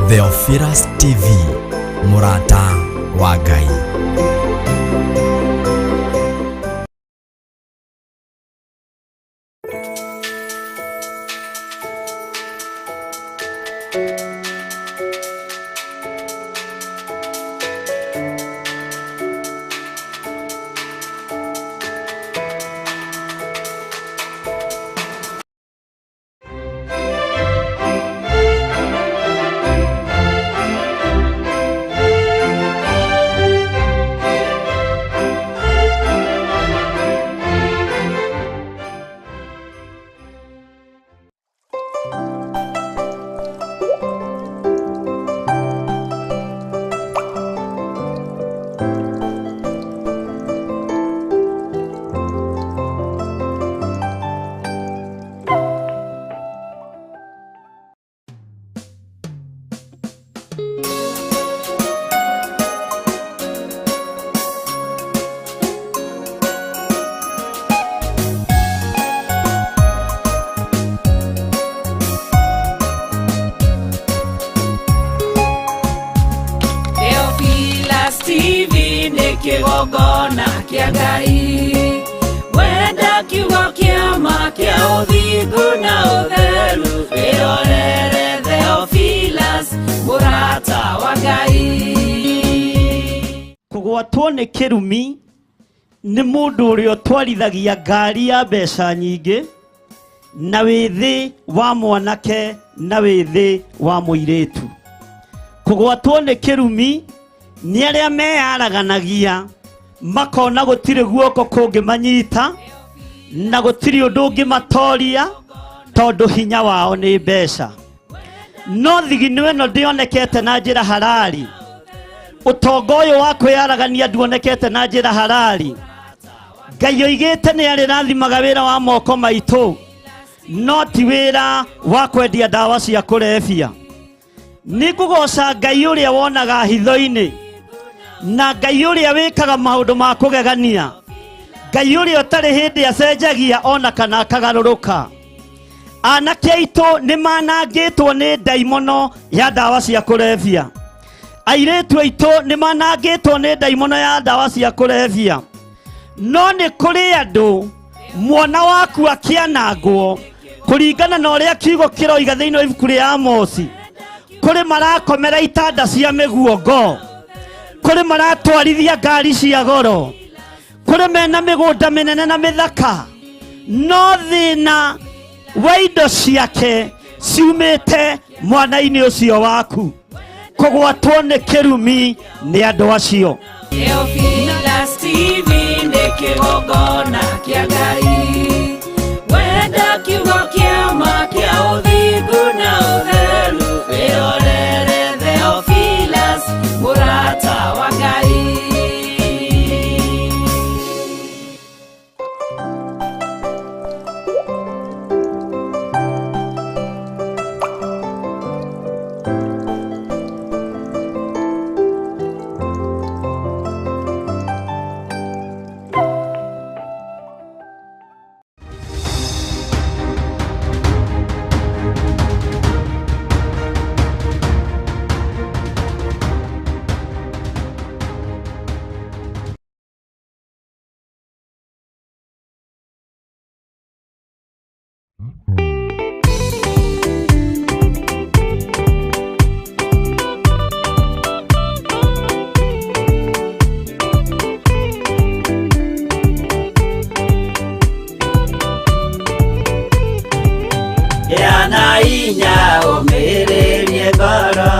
Theophilus TV, Murata wa Ngai. Kigogona kia Ngai wenda kiugo kiama kia uthingu na utheru wirorere Theophilus Murata wa Ngai. Kugwatwo ni kirumi ni mundu uria twarithagia ngari ya mbeca nyingi na withi wa mwanake na withi wa muiretu. Kugwatwo ni kirumi ni aria meyaraganagia makona gutire guoko kungi manyita na gutire undu ungi matoria tondu hinya wao ni mbeca. No thigino ino ndionekete na njira halali, utonga uyu wa kwiyaragania nduonekete na njira halali. Ngai oigite ni ari rathimaga wira wa moko maitu, no ti wira wa kwendia ndawa cia kurebia. Ni kugoca Ngai uria wonaga hitho-ini, na Ngai uria wikaga maundu ma kugegania, Ngai uria utari hindi acenjagia ona kana akagaruruka. Anake aitu ni manangitwo ni daimono ya ndawa cia kurebia, airetu aitu ni manangitwo ni daimono ya ndawa cia kurebia. No ni kuri andu mwana waku akianangwo kuringana na uria kiugo kiroiga thiini wa ibuku ria Amosi. Kuri marakomera itanda cia miguongo, kuri maratwarithia ngari cia goro, kuri mena migunda minene na mithaka, no thina wa indo ciake ciumite mwana-ini ucio waku. Kugwatwo ni kirumi ni andu acio. Theophilus TV ni kigogona kia Ngai wenda kiugo kiama kia uthingu na utheru wirorere Theophilus Murata wa Ngai. Yana inya umirerie ngoro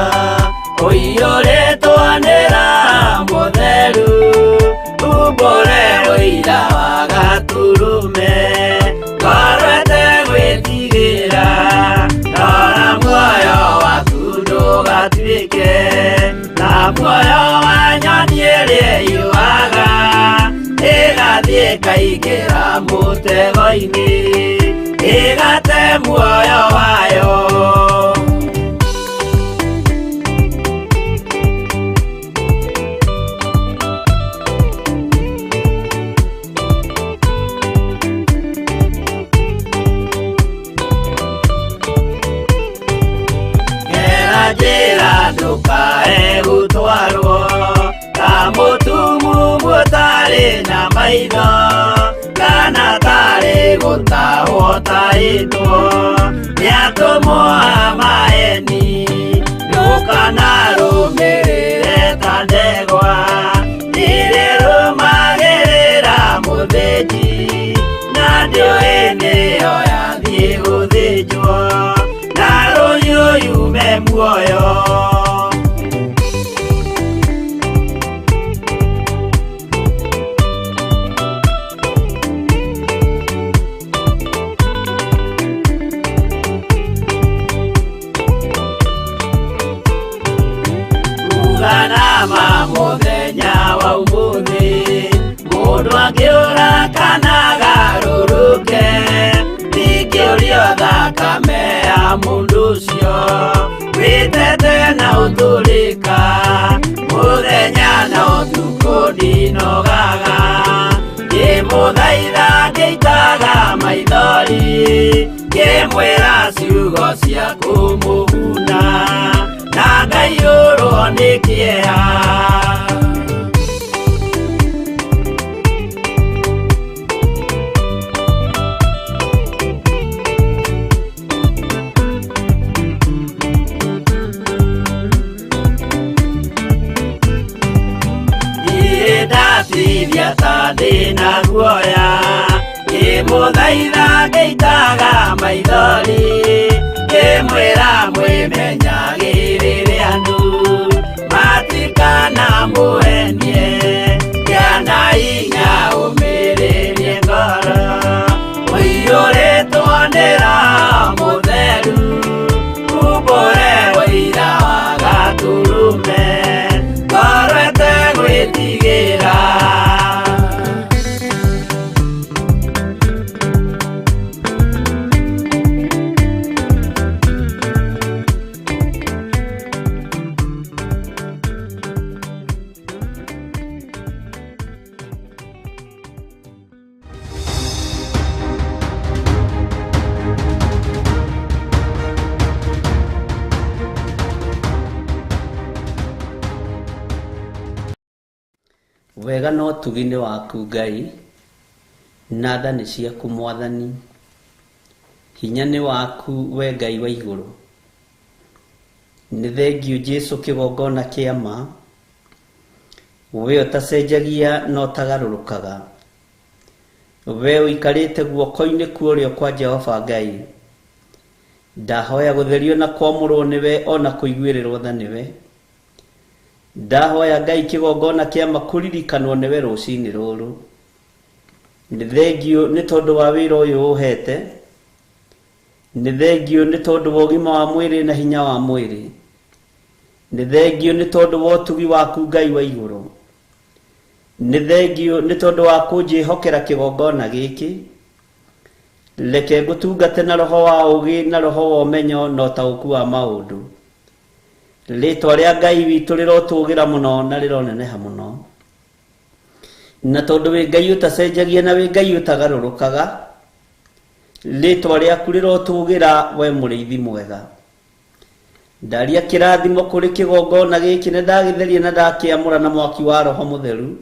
uiyoretwo nĩ Roho Mũtheru umbũre ũira wa gaturume ngorwete gwĩtigĩra rora muoyo waku ndũgatuĩke na muoyo wa nyoni ĩrĩa ĩyũaga ĩgathiĩ ĩkaingĩra mũtego-inĩ igate muoyo wayo. Gera njĩra tarĩ na maitho kana tarĩ gũtahwo taĩtwo nĩatũmwo a maeni ndũkana rũmĩrĩre ta ndegwa ĩrĩ rũmagĩrĩra mũthĩnji na ndĩũĩ nĩyo yathiĩ gũthĩnjwo na rũhiũ yume muoyo. Mũthenya wa ũmũthĩ mũndũ angĩũra kana garũrũke ningĩ ũrĩo thakame ya mũndũ ũcio wĩtete na ũtũrĩka mũthenya na ũtukũ ndinogaga ngĩmũthaitha ngĩitaga maithori ngĩmwĩra ciugo cia kũmũguna na ngaiyũrwo nĩ kĩeha. Ndatithia ta ndĩna guoya ngĩmũthaitha ngĩitaga maithori ngĩmwĩra mwĩmenyagĩrĩre andũ matikana mũhenie kĩana hinya ũmĩrĩrie ngoro mũiyũrĩtwo nĩ Roho Mũtheru umbũre ũira wa Gatũrũme ngoro ĩtegwĩtigĩra. Wega no tugi-inĩ waku Ngai, na tha nĩ ciaku Mwathani, hinya nĩ waku we Ngai wa igũrũ. Nĩ thengiũ Jesũ kĩgongona kĩa ma, we ũtacenjagia na ũtagarũrũkaga, we ũikarĩte guoko-inĩ kwa ũrĩo kwa Jehova Ngai. Ndahoya gũtherio na kwamũrwo nĩwe ona kũiguĩrĩrwo tha nĩwe. Ndahoya Ngai kĩgongona kĩa ma kũririkanwo nĩwe rũciinĩ rũrũ. Nĩ thengiũ nĩ tondũ wa wĩra ũyũ ũhete. Nĩ thengiũ nĩ tondũ wa ũgima wa mwĩrĩ na hinya wa mwĩrĩ. Nĩ thengiũ nĩ tondũ wa ũtugi waku Ngai wa igũrũ. Nĩ thengiũ nĩ tondũ wa kũnjĩhokera kĩgongona gĩkĩ. Reke ngũtungate na roho wa ũgĩ na roho wa ũmenyo na ũtaũku wa maũndũ. Rĩtwa rĩa Ngai witũ rĩrotũgĩra mũno na rĩroneneha mũno. Na tondũ wĩ Ngai ũtacenjagia na wĩ Ngai ũtagarũrũkaga, rĩtwa rĩaku rĩrotũgĩra we mũrĩithi mwega. Ndaria kĩrathimo kũrĩ kĩgongona gĩkĩ nĩ ndagĩtheria na ndakĩamũra na mwaki wa Roho Mũtheru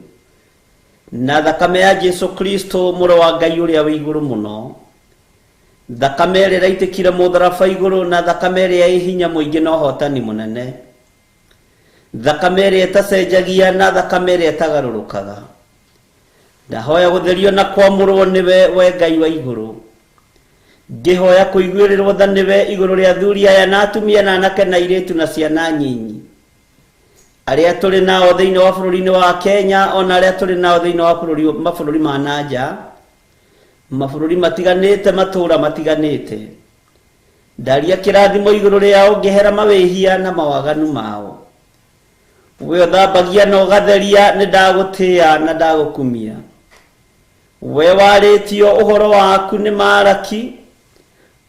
na thakame ya Jesũ Kristo mũrũ wa Ngai ũrĩa wĩ igũrũ mũno. Thakame ĩrĩa ĩraitĩkire mũtharaba igũrũ na thakame ĩrĩa ĩ hinya mũingĩ na ũhotani mũnene. Thakame ĩrĩa ĩtacenjagia na thakame ĩrĩa ĩtagarũrũkaga. Ndahoya gũtherio na kwamũrwo nĩwe we Ngai wa igũrũ. Ngĩhoya kũiguĩrĩrwo tha nĩwe igũrũ rĩa athuri aya na atumia na anake na airĩtu na ciana nyinyi, arĩa tũrĩ nao thĩinĩ wa bũrũri-inĩ wa Kenya ona arĩa tũrĩ nao thĩinĩ wa mabũrũri ma nanja, mabũrũri matiganĩte, matũũra matiganĩte. Ndaria kĩrathimo igũrũ rĩao ngĩhera mawĩhia na mawaganu mao. We ũthambagia na ũgatheria, nĩ ndagũtĩĩa na ndagũkumia. We warĩtio ũhoro waku nĩ Maraki,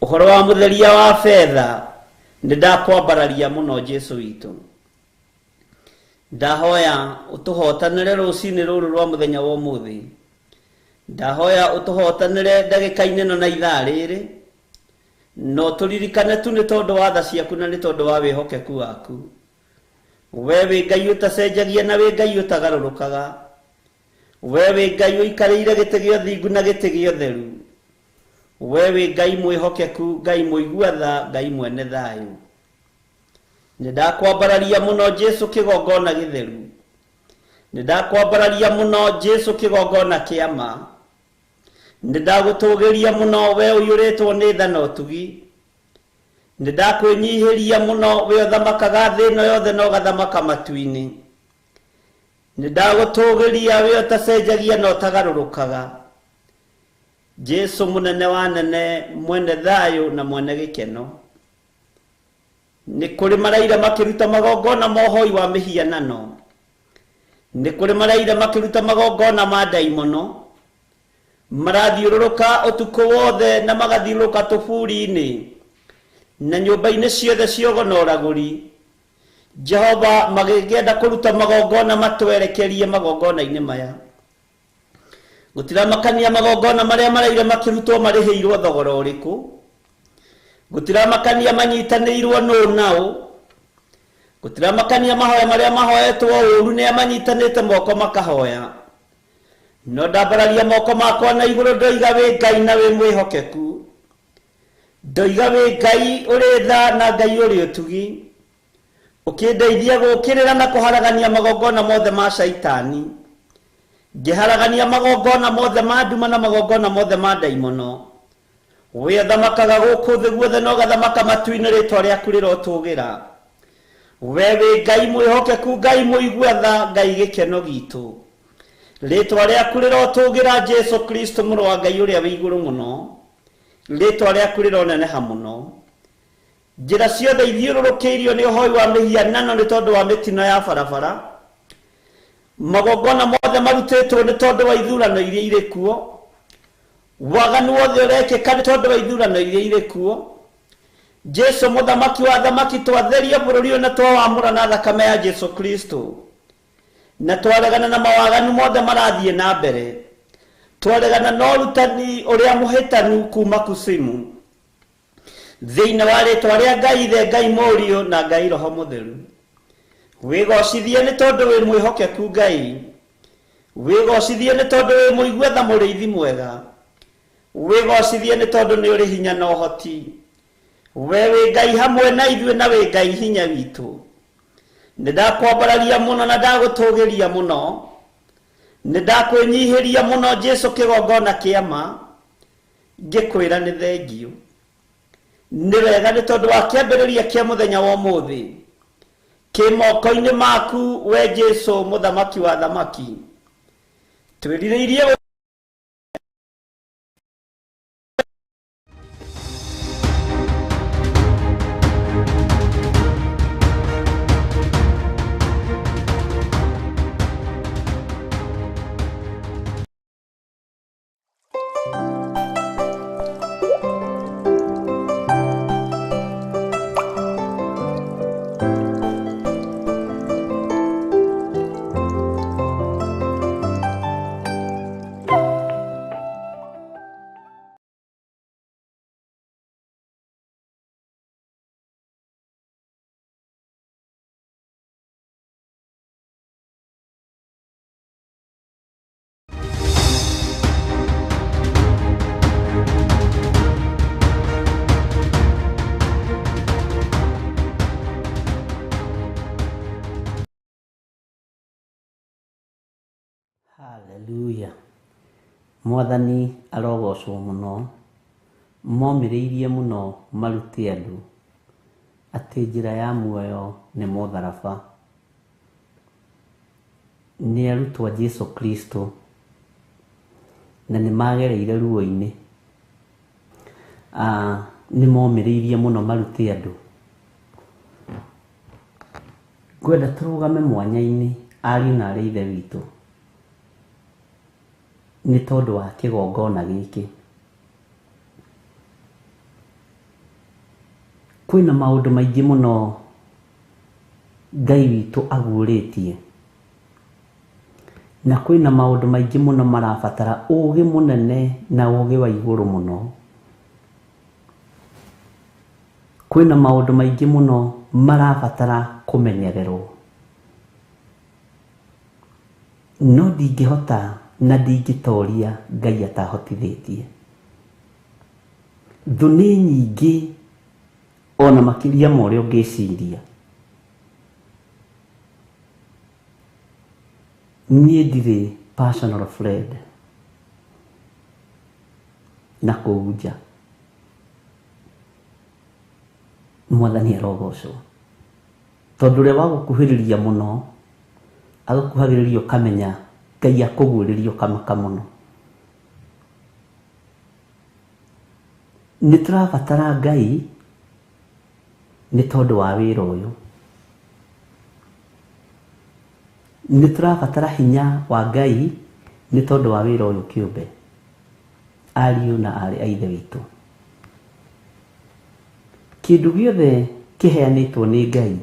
ũhoro wa mũtheria wa betha, nĩ ndakwambararia mũno Jesũ witũ. Ndahoya ũtũhotanĩre rũciinĩ rũrũ rwa mũthenya wa ũmũthĩ. Ndahoya ũtũhotanĩre ndagĩka-inĩ ĩno na ithaa rĩrĩ, no tũririkane tu nĩ tondũ wa tha ciaku na nĩ tondũ wa wĩhokeku waku. We wĩ Ngai ũtacenjagia na wĩ Ngai ũtagarũrũkaga. we wi Ngai uikarĩire gĩtĩ gĩa ũthingu na gĩtĩ gĩa ũtheru, we wi Ngai mwĩhokeku, Ngai mũigua tha, Ngai mwene thayũ. Nĩndakwambararia mũno Jesu kĩgongona gĩtheru, nĩndakwambararia mũno Jesu kĩgongona kĩa ma, nĩndagũtũgĩria mũno we ũiyũrĩtwo nĩ tha na ũtugi, nĩndakwĩnyihĩria mũno we ũthamakaga thĩ ĩno yothe na ũgathamaka matu-inĩ, nĩndagũtũgĩria we ũtacenjagia na ũtagarũrũkaga, Jesu mũnene wa nene, mwene thayũ na mwene gĩkeno. Nĩ kũrĩ maraire makĩruta magongona ma ũhoi wa mĩhianano, nĩ kũrĩ maraire makĩruta magongona ma ndaimono, marathiũrũrũka ũtukũ wothe na magathiũrũrũka tũburi-inĩ na nyũmba-inĩ ciothe cia ũgona-ũragũri, Jehova magĩkĩenda kũruta magongona matwerekerie magongona-inĩ maya. Gũtiramakania magongona marĩa maraire makĩrutwo marĩhĩirwo thogora ũrĩkũ, gũtiramakania manyitanĩirwo nũ naũ, gũtiramakania mahoya marĩa mahoetwo ũũru nĩ amanyitanĩte moko makahoya. No ndambararia moko makwa na igũrũ ndoiga wĩ Ngai na wĩ mwĩhokeku, ndoiga wĩ Ngai ũrĩ tha na Ngai ũrĩ ũtugi, ũkĩndeithia gũkĩrĩra na kũharagania magongona mothe ma caitani, ngĩharagania magongona mothe ma nduma na magongona mothe ma ndaimono. We ũthamakaga gũkũ thĩ guothe na ũgathamaka matu-inĩ, rĩtwa rĩaku rĩrotũgĩra. We wĩ Ngai mwĩhokeku, Ngai mũigua tha, Ngai gĩkeno gitũ. Rĩtwa rĩaku rĩrotũgĩra Jesu Kristo mũrũ wa Ngai ũrĩa wĩ igũrũ mũno, rĩtwa rĩaku rĩroneneha mũno. Njĩra ciothe ithiũrũrũkĩirio nĩ ũhoi wa mĩhianano nĩ tondũ wa mĩtino ya barabara, magongona mothe marutĩtwo nĩ tondũ wa ithurano iria irĩ kuo, waganu wothe ũrekĩka nĩ tondũ wa ithurano iria irĩ kuo. Jesu mũthamaki wa thamaki, twatheria bũrũri ũyũ na twawamũra na thakame ya Jesu Kristo, na twaregana na mawaganu mothe marathiĩ na mbere, twaregana na ũrutani ũrĩa mũhĩtanu kuma kusimu, thĩinĩ wa rĩtwa rĩa Ngai Ithe, Ngai Mũriũ na Ngai Roho Mũtheru. Wĩgocithie nĩ tondũ wĩ mwĩhokeku Ngai, wĩgocithie nĩ tondũ wĩ mũigua tha mũrĩithi mwega, wĩgocithie nĩ tondũ nĩ ũrĩ hinya na ũhoti. We wĩ Ngai hamwe na ithuĩ na wĩ Ngai hinya witũ. Nĩndakwambararia mũno na ndagũtũgĩria mũno, nĩndakwĩnyihĩria mũno Jesu kĩgongona kĩa ma, ngĩkwĩra nĩ thengio. Nĩ wega nĩ tondũ wa kĩambĩrĩria kĩa mũthenya wa ũmũthĩ kĩ moko-inĩ maku, we Jesu mũthamaki wa thamaki. Twĩrirĩirie Hallelujah. Mwathani arogocwo mũno, momĩrĩirie mũno marute andũ atĩ njĩra ya muoyo nĩ mũtharaba. Nĩ arutwo Jesu Kristo na nĩ magereire ruo-inĩ, nĩ momĩrĩirie mũno marute andũ. Ngwenda tũrũgame mwanya-inĩ ariũ na arĩ ithe witũ nĩ tondũ wa kĩgongona gĩkĩ. Kwĩna maũndũ maingĩ mũno Ngai witũ aguũrĩtie, na kwĩna maũndũ maingĩ mũno marabatara ũũgĩ mũnene na ũũgĩ wa igũrũ mũno. Kwĩna maũndũ maingĩ mũno marabatara kũmenyererwo, no ndingĩhota na ndingĩtoria Ngai atahotithĩtie. Thũ nĩ nyingĩ ona makĩria ma ũrĩa ũngĩciria. Niĩ ndirĩ personal friend na kũu nja. Mwathani arogocwo. Tondũ ũrĩa wagũkuhĩrĩria mũno agũkuhagĩrĩria ũkamenya Ngai akũguũrĩria ũkamaka mũno. Nĩ tũrabatara Ngai nĩ tondũ wa wĩra ũyũ. Nĩ tũrabatara hinya wa Ngai nĩ tondũ wa wĩra ũyũ kĩũmbe. Ariũ na aarĩ a Ithe witũ, kĩndũ gĩothe kĩheanĩtwo nĩ Ngai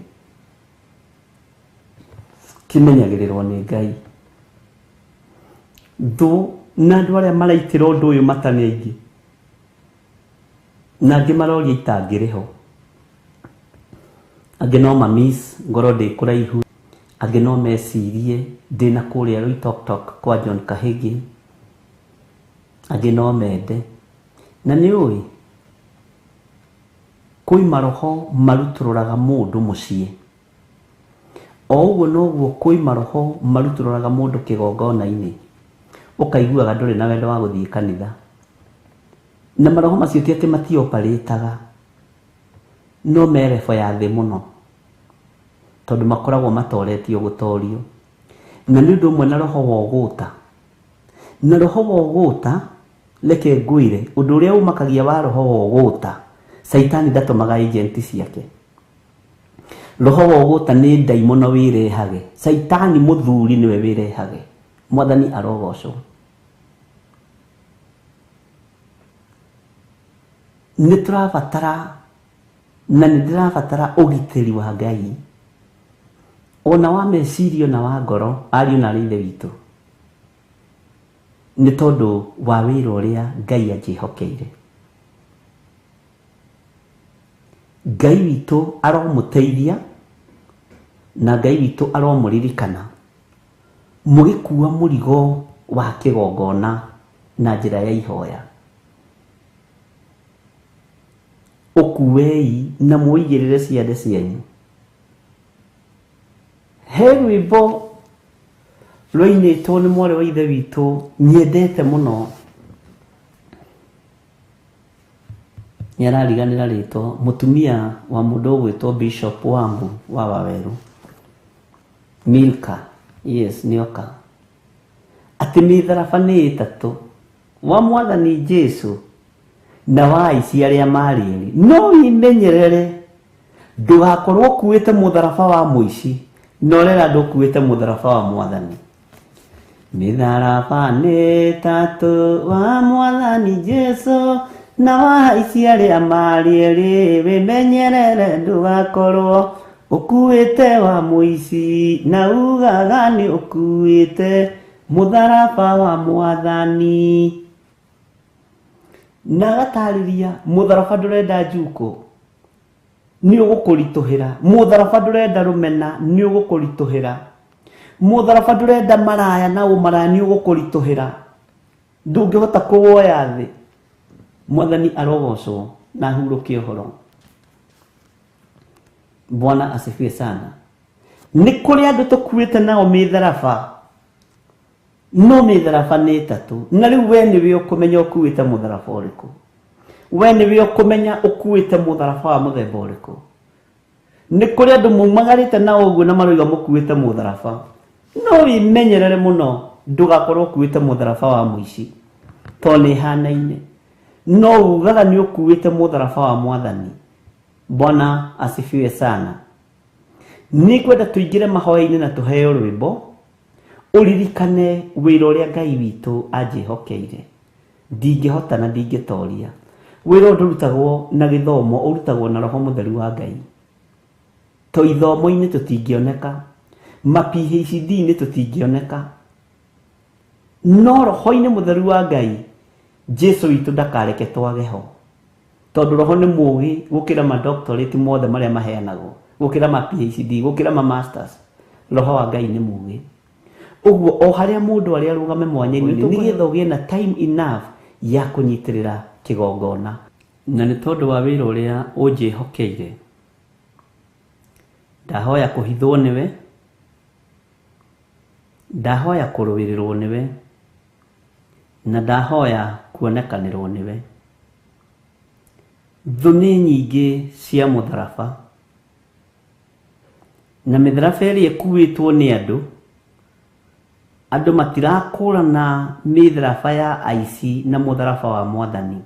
kĩmenyagĩrĩrwo nĩ Ngai. Thũ na andũ arĩa maraitĩra ũndũ ũyũ matane aingĩ, na angĩ maroria itangĩrĩ ho. Angĩ no mamiss ngoro ndĩ kũraihu, angĩ no mecirie ndĩna kũrĩa Loitoktok kwa John Kahĩgi, angĩ no mende. Na nĩ ũĩ kwĩ maroho marutũrũraga mũndũ mũciĩ, o ũguo noguo kwĩ maroho marutũrũraga mũndũ kĩgongona-inĩ, ũkaiguaga ndũrĩ na wendo wa gũthiĩ kanitha. Na maroho macio ti atĩ matioparĩtaga, no me level ya thĩ mũno, tondũ makoragwo matoretio gũtorio. Na nĩ ũndũ ũmwe na roho wa ũgũta. Na roho wa ũgũta, reke ngwĩre ũndũ ũrĩa umakagia wa roho wa ũgũta, Saitani ndatũmaga agenti ciake. Roho wa ũgũta nĩ ndaimono wĩrehage, Saitani mũthuri nĩwe wĩrehage. Mwathani arogocwo. Nĩ tũrabatara na nĩ ndĩrabatara ũgitĩri wa Ngai, ona wa meciria na wa ngoro, ariũ na Ithe witũ, nĩ tondũ wa wĩra ũrĩa Ngai anjĩhokeire. Ngai witũ aromũteithia na Ngai witũ aromũririkana mũgĩkua mũrigo wa kĩgongona na njĩra ya ihoya. Ũkuei na mũigĩrĩre ciande cianyu. He rwĩmbo rũinĩtwo nĩ mwarĩ wa Ithe witũ nyendete mũno, nĩarariganĩra rĩtwa, mũtumia wa mũndũ ũgwĩtwo Bishop Wambu wa Waweru, Milka, yes, nĩoka atĩ mĩtharaba nĩ ĩtatũ, wa Mwathani Jesũ na wa aici arĩa marĩ erĩ. No imenyerere ndũgakorwo ũkuĩte mũtharaba wa mũici na ũrera andũ ũkuĩte mũtharaba wa Mwathani. Mĩtharaba nĩ ĩtatũ, wa Mwathani Jesũ na wa aici arĩa marĩ erĩ. Wĩmenyerere ndũgakorwo ũkuĩte wa mũici na ugaga nĩ ũkuĩte mũtharaba wa Mwathani. Na gatarĩria mũtharaba ndũrenda njuko, nĩ ũgũkũritũhĩra. Mũtharaba ndũrenda rũmena, nĩ ũgũkũritũhĩra. Mũtharaba ndũrenda maraya na ũmaraya, nĩ ũgũkũritũhĩra. Ndũngĩhota kũwoya thĩ. Mwathani arogocwo na ahurũkie ũhoro. Bwana asifiwe sana. Nĩ kũrĩ andũ tũkuĩte nao mĩtharaba, no mĩtharaba nĩ ĩtatũ. Na rĩu we nĩwe ũkũmenya ũkuĩte mũtharaba ũrĩkũ. We nĩwe ũkũmenya ũkuĩte mũtharaba wa mũthemba ũrĩkũ. Nĩ kũrĩ andũ maumagarĩte na ũguo na maroiga mũkuĩte mũtharaba. No wĩmenyerere mũno ndũgakorwo ũkuĩte mũtharaba wa mũici, tondũ nĩ hanaine. No ugaga nĩ ũkuĩte mũtharaba wa Mwathani. Bwana asifiwe sana. Nĩ kwenda tũingĩre mahoya-inĩ na tũheo rwĩmbo, ũririkane wĩra ũrĩa Ngai witũ anjĩhokeire. Ndingĩhota na ndingĩtoria. Wĩra ndũrutagwo na gĩthomo, ũrutagwo na Roho Mũtheru wa Ngai. To ithomo-inĩ tũtingĩoneka, ma PhD-inĩ tũtingĩoneka, no Roho-inĩ Mũtheru wa Ngai Jesũ witũ ndakareke twage ho. Tondũ Roho nĩ mũũgĩ gũkĩra ma doctorate mothe marĩa maheanagwo, gũkĩra ma PhD, gũkĩra ma masters. Roho wa Ngai nĩ mũũgĩ. Uguo o haria mundu ari arugame mwanya-ini nigetha ugie na time enough ya kunyitirira kigongona. Na ni tondu wa wira uria unjihokeire, ndahoya kuhithwo niwe, ndahoya kuruwirirwo niwe, na ndahoya kuonekanirwo niwe. Thuni nyingi cia mutharaba, na mitharaba ĩrĩa ĩkuĩtwo nĩ andũ matirakũrana mitharaba ya aici na mutharaba wa Mwathani.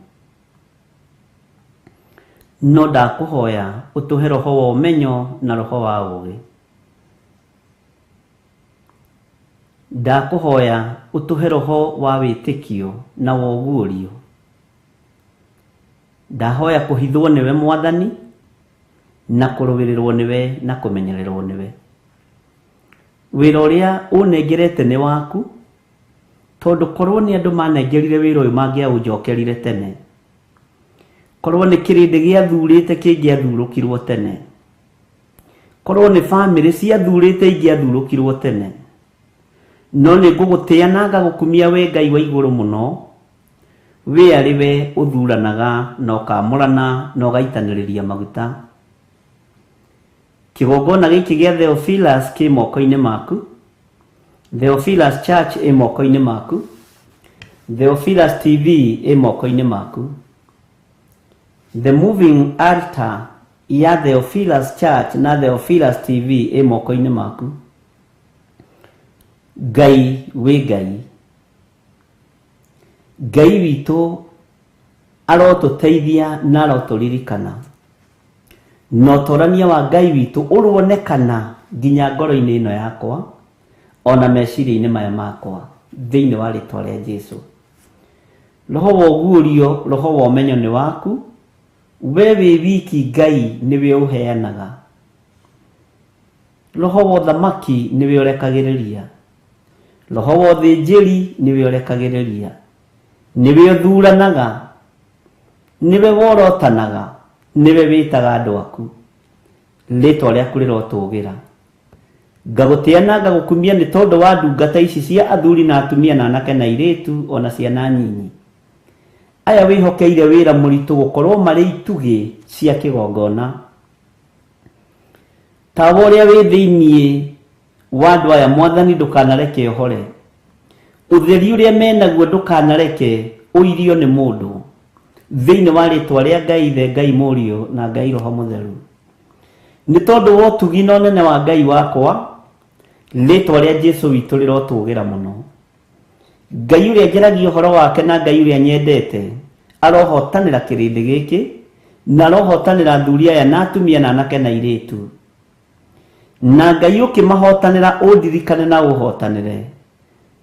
No ndakũhoya ũtũhe roho wa ũmenyo na roho wa ũũgĩ. Ndakũhoya ũtũhe roho wa wĩtĩkio na woguũrio. Ndahoya kũhithwo nĩwe Mwathani, na kũrũwĩrĩrwo nĩwe na kũmenyererwo nĩwe. Wĩra ũrĩa ũnengerete nĩ waku, tondũ korwo nĩ andũ manengerire wĩra ũyũ mangĩaũnjokerire tene. Korwo nĩ kĩrĩndĩ gĩathurĩte kĩngĩathurũkirwo tene. Korwo nĩ bamĩrĩ ciathurĩte ingĩathurũkirwo tene. No nĩ ngũgũtĩa na ngagũkumia we Ngai wa igũrũ mũno, we arĩ we ũthuranaga na ũkamũrana na ũgaitanĩrĩria maguta. Kigongona gĩkĩ gĩa Theophilus kĩ moko-inĩ maku. Theophilus Church ĩ moko-inĩ maku. Theophilus TV ĩ moko-inĩ maku. The moving altar ya Theophilus Church na Theophilus TV ĩ moko-inĩ maku. Ngai wĩ Ngai. Ngai witũ arotũteithia na arotũririkana. No torania wa Ngai witũ ũronekana nginya ngoro-inĩ ĩno yakwa, ona meciria-inĩ maya makwa, thĩinĩ wa rĩtwa rĩa Jesũ. Roho wa ũguũrio, roho wa ũmenyo nĩ waku. We wĩ wiki Ngai nĩwe ũheanaga. Roho wa ũthamaki nĩwe ũrekagĩrĩria. Roho wa ũthĩnjĩri nĩwe ũrekagĩrĩria. Nĩwe ũthuranaga, nĩwe worotanaga, nĩwe wĩtaga andũ aku. Rĩtwa rĩaku rĩrotũũgĩra. Ngagũtĩa na ngagũkumia nĩ tondũ wa ndungata ici cia athuri na atumia na anake na airĩtu ona ciana nyinyi. Aya wĩhokeire wĩra mũritũ gũkorwo marĩ itugĩ cia kĩgongona. Tawa ũrĩa wĩ thĩinĩ wa andũ aya Mwathani ndũkanareke ũhore. Ũtheri ũrĩa menaguo ndũkanareke ũirio nĩ mũndũ. Thĩinĩ wa rĩtwa rĩa Ngai Ithe, Ngai Mũriũ na Ngai Roho Mũtheru. Nĩ tondũ wa ũtugi na ũnene wa Ngai wakwa, rĩtwa rĩa Jesũ witũ rĩrotũũgĩra mũno. Ngai ũrĩa njaragia ũhoro wake na Ngai ũrĩa nyendete arohotanĩra kĩrĩndĩ gĩkĩ, na arohotanĩra athuri aya na atumia na anake na airĩtu. Na Ngai ũkĩmahotanĩra ũndirikane na ũhotanĩre.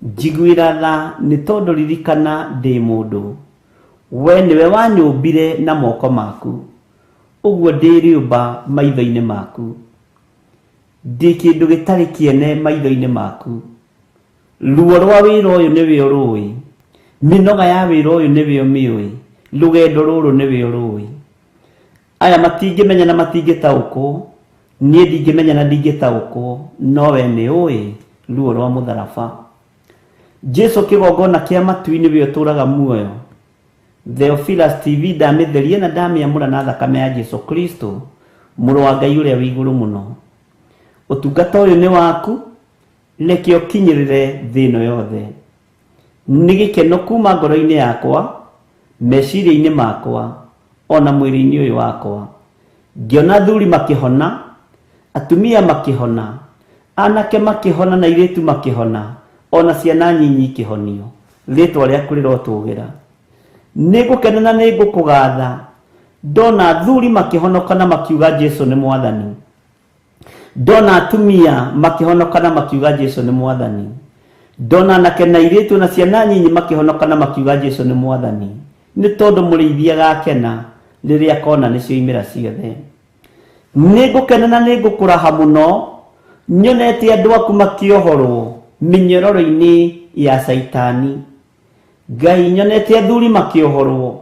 Njiguĩra tha nĩ tondũ ririkana ndĩ mũndũ. We nĩwe wanyũmbire na moko maku. Ũguo ndĩ rĩũmba maitho-inĩ maku. Ndĩ kĩndũ gĩtarĩ kĩene maitho-inĩ maku. Ruo rwa wĩra ũyũ nĩwe ũrũĩ. Mĩnoga ya wĩra ũyũ nĩwe ũmĩũĩ. Rũgendo rũrũ nĩwe ũrũĩ. Aya matingĩmenya na matingĩtaũkwo. Niĩ ndingĩmenya na ndingĩtaũkwo. No we nĩ ũĩ ruo rwa mũtharaba. Jesũ kĩgongona kĩa matu nĩwe ũtũraga muoyo. Theophilus TV ndamĩtherie na ndamĩamũra na thakame ya Jesũ Kristo, mũrũ wa Ngai ũrĩa wĩ igũrũ mũno. Ũtungata ũyũ nĩ waku, reke ũkinyĩrĩre thĩ ĩno yothe. Nĩ gĩkeno kuma ngoro-inĩ yakwa, meciria-inĩ makwa, ona mwĩrĩ-inĩ ũyũ wakwa. Ngĩona athuri makĩhona, atumia makĩhona, anake makĩhona na airĩtu makĩhona, ona ciana nyinyi ikĩhonio. Rĩtwa rĩaku rĩrotũũgĩra. Nĩngũkena na nĩngũkũgatha ndona athuri makĩhonoka na makiuga Jesũ nĩ Mwathani. Ndona atumia makĩhonoka na makiuga Jesũ nĩ Mwathani. Ndona anake na airĩtu na ciana nyinyi makĩhonoka na makiuga Jesũ nĩ Mwathani. Nĩ tondũ mũrĩithia gakena rĩrĩa akona nĩcio imĩra ciothe. Nĩngũkena na nĩngũkũraha mũno nyonete andũ aku makĩohorwo mĩnyororo-inĩ ya Saitani. Ngai, nyonete athuri makĩohorwo,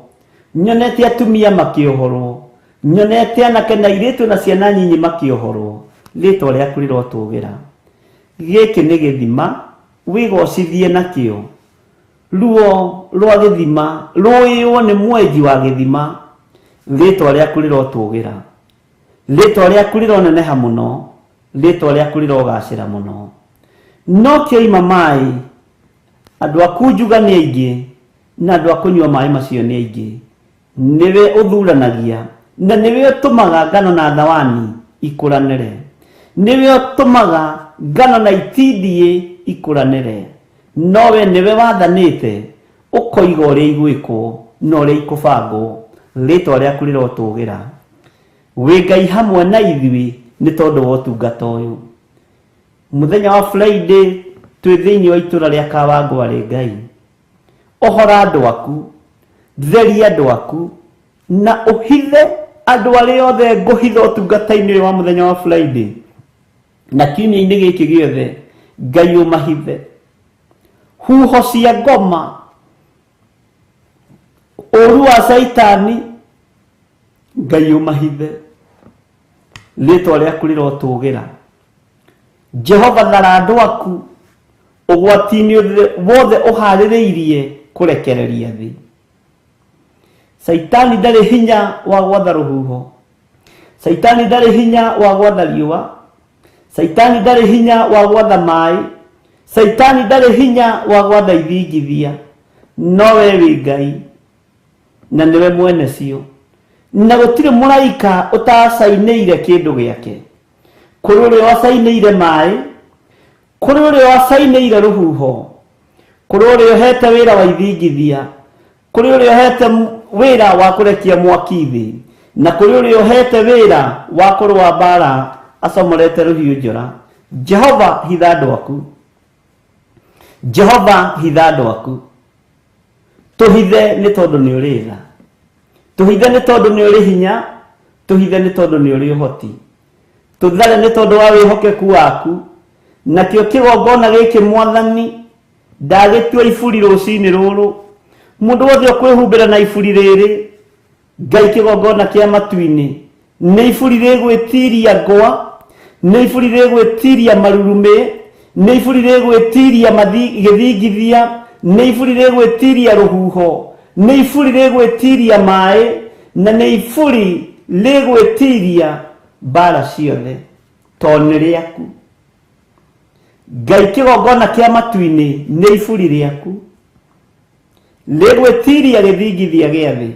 nyonete atumia makĩohorwo, nyonete anake na airĩtu na ciana nyinyi makĩohorwo. Rĩtwa rĩaku rĩrotũũgĩra. Gĩkĩ nĩ gĩthima wigocithie nakio ruo rwa githima ruiyo ni mwenji wa githima ritwa riaku rirotũgĩra ritwa riaku rironeneha muno ritwa riaku rirogacĩra muno no kĩoima maĩ andũ aku njuga nĩ aingĩ na andũ akũnyua maĩ macio nĩ aingĩ niwe ũthuranagia na niwe ũtũmaga ngano na thawani ikũranĩre niwe ũtũmaga ngano na itindie ikũranĩre nowe niwe wathanĩte ũkoiga ũrĩa igwĩkwo na ũrĩa ikũbangwo ritwa rĩaku rirotũgĩra wĩ Ngai hamwe na ithuĩ nĩ tondũ wa ũtungata ũyũ mũthenya wa Friday twĩ thĩinĩ wa itũra rĩa Kawangware Ngai ohora andũ aku theria andũ aku na ũhithe andũ arĩa othe ngũhitha ũtungata-inĩ ũyũ wa mũthenya wa Friday na kiumia-inĩ gĩkĩ gĩothe Ngai ũmahithe huho cia ngoma ũru wa Saitani Ngai ũmahithe ritwa rĩaku rirotũgĩra Jehova thara andũ aku ũgwati-inĩ wothe ũharĩrĩirie kũrekereria thĩ Saitani ndarĩ hinya wa gwatha rũhuho Saitani ndarĩ hinya wa gwatha riũa Saitani ndarĩ hinya wa gwatha maĩ Saitani ndarĩ hinya wa gwatha ithingithia nowe wĩ Ngai na niwe mwene cio na gũtirĩ mũraika ũtacainĩire kĩndũ gĩake kũrĩ ũrĩa wacainĩire maĩ kũrĩ ũrĩa wacainĩire rũhuho kũrĩ ũrĩa ũhete wĩra wa ithingithia kũrĩ ũrĩa ũhete wĩra wa kũrekia mwaki thĩ na kũrĩ ũrĩa ũhete wĩra wa kũrũa mbara acomorete rũhiũ njora Jehova hitha andũ aku Jehova hitha andũ aku tũhithe nĩ tondũ nĩ ũrĩ tha tũhithe nĩ tondũ nĩ ũrĩ hinya tũhithe nĩ tondũ nĩ ũrĩ ũhoti tũthare nĩ tondũ wa wĩhokeku waku nakĩo kĩgongona gĩkĩ Mwathani ndagĩtua iburi rũcinĩ rũrũ mũndũ wothe ũkwĩhumbĩra na iburi rĩrĩ Ngai kĩgongona kĩa matu-inĩ nĩ iburi rĩgwĩtiria ngwa nĩ iburi rĩgwĩtiria marurumĩ nĩ iburi rĩgwĩtiria gĩthingithia nĩ iburi rĩgwĩtiria rũhuho nĩ iburi rĩgwĩtiria maĩ na nĩ iburi rĩgwĩtiria mbara ciothe tondũ nĩ rĩaku Ngai kĩgongona kĩa matu-inĩ nĩ iburi rĩaku rĩgwĩtiria gĩthingithia gĩa thĩ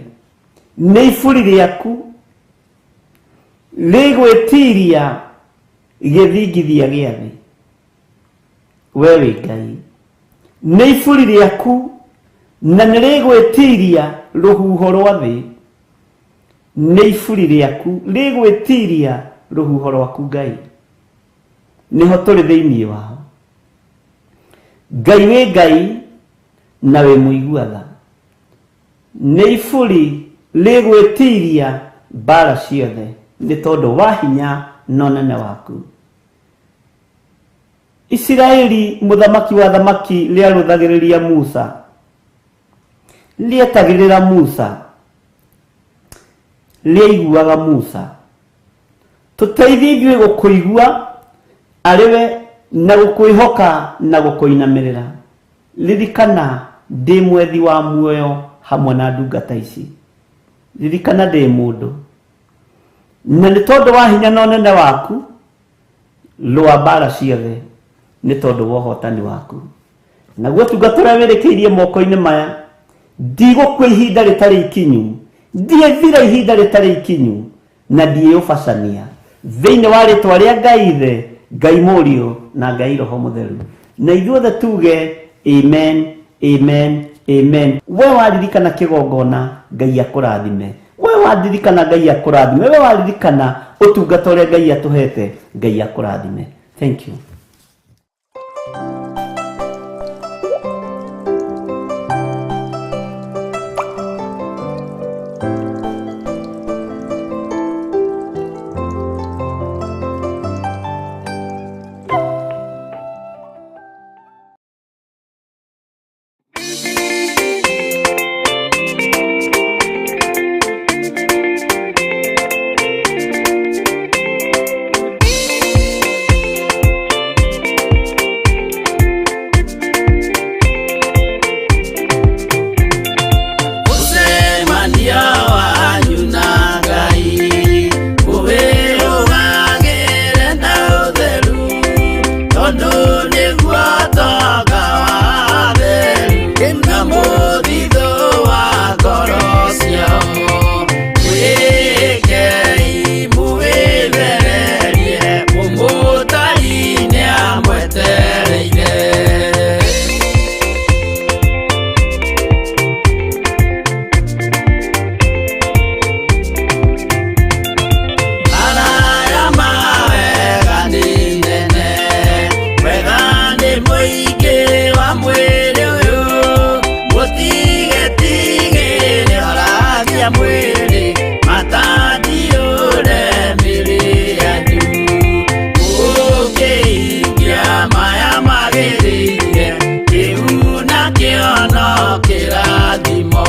nĩ iburi rĩaku rĩgwĩtiria gĩthingithia gĩa thĩ we wĩ Ngai nĩ iburi rĩaku na nĩ rĩgwĩtiria rũhuho rwa thĩ nĩ iburi rĩaku rĩgwĩtiria rũhuho rwaku Ngai nĩho tũrĩ thĩinĩ wao Ngai wĩ Ngai na wĩ mũigua-tha nĩ iburi rĩgwĩtiria mbara ciothe nĩ tondũ wa hinya na ũnene waku Isiraeli mũthamaki wa thamaki rĩarũthagĩrĩria Musa rĩetagĩrĩra Musa rĩaiguaga Musa tũteithie ithuĩ gũkũigua arĩwe na gũkwĩhoka na gũkũinamĩrĩra ririkana ndĩ mwethi wa muoyo hamwe na ndungata ici ririkana ndĩ mũndũ na nĩ tondũ wa hinya na ũnene waku rũa mbara ciothe nĩ tondũ wa ũhotani waku naguo ũtungata ũrĩa wĩrĩkĩirie moko-inĩ maya ndigũkua ihinda rĩtarĩ ikinyu ndiethira ihinda rĩtarĩ ikinyu na ndiĩũbacania thĩinĩ wa rĩtwa rĩa Ngai Ithe Ngai Mũriũ na Ngai Roho Mũtheru na ithuothe tuge amen amen amen we waririkana kĩgongona Ngai akũrathime we waririkana Ngai akũrathime we waririkana ũtungata ũrĩa Ngai atũhete Ngai akũrathime thank you mwili matadiure mili yanyu ukiingia maya magirire kiuna kiono kirathimo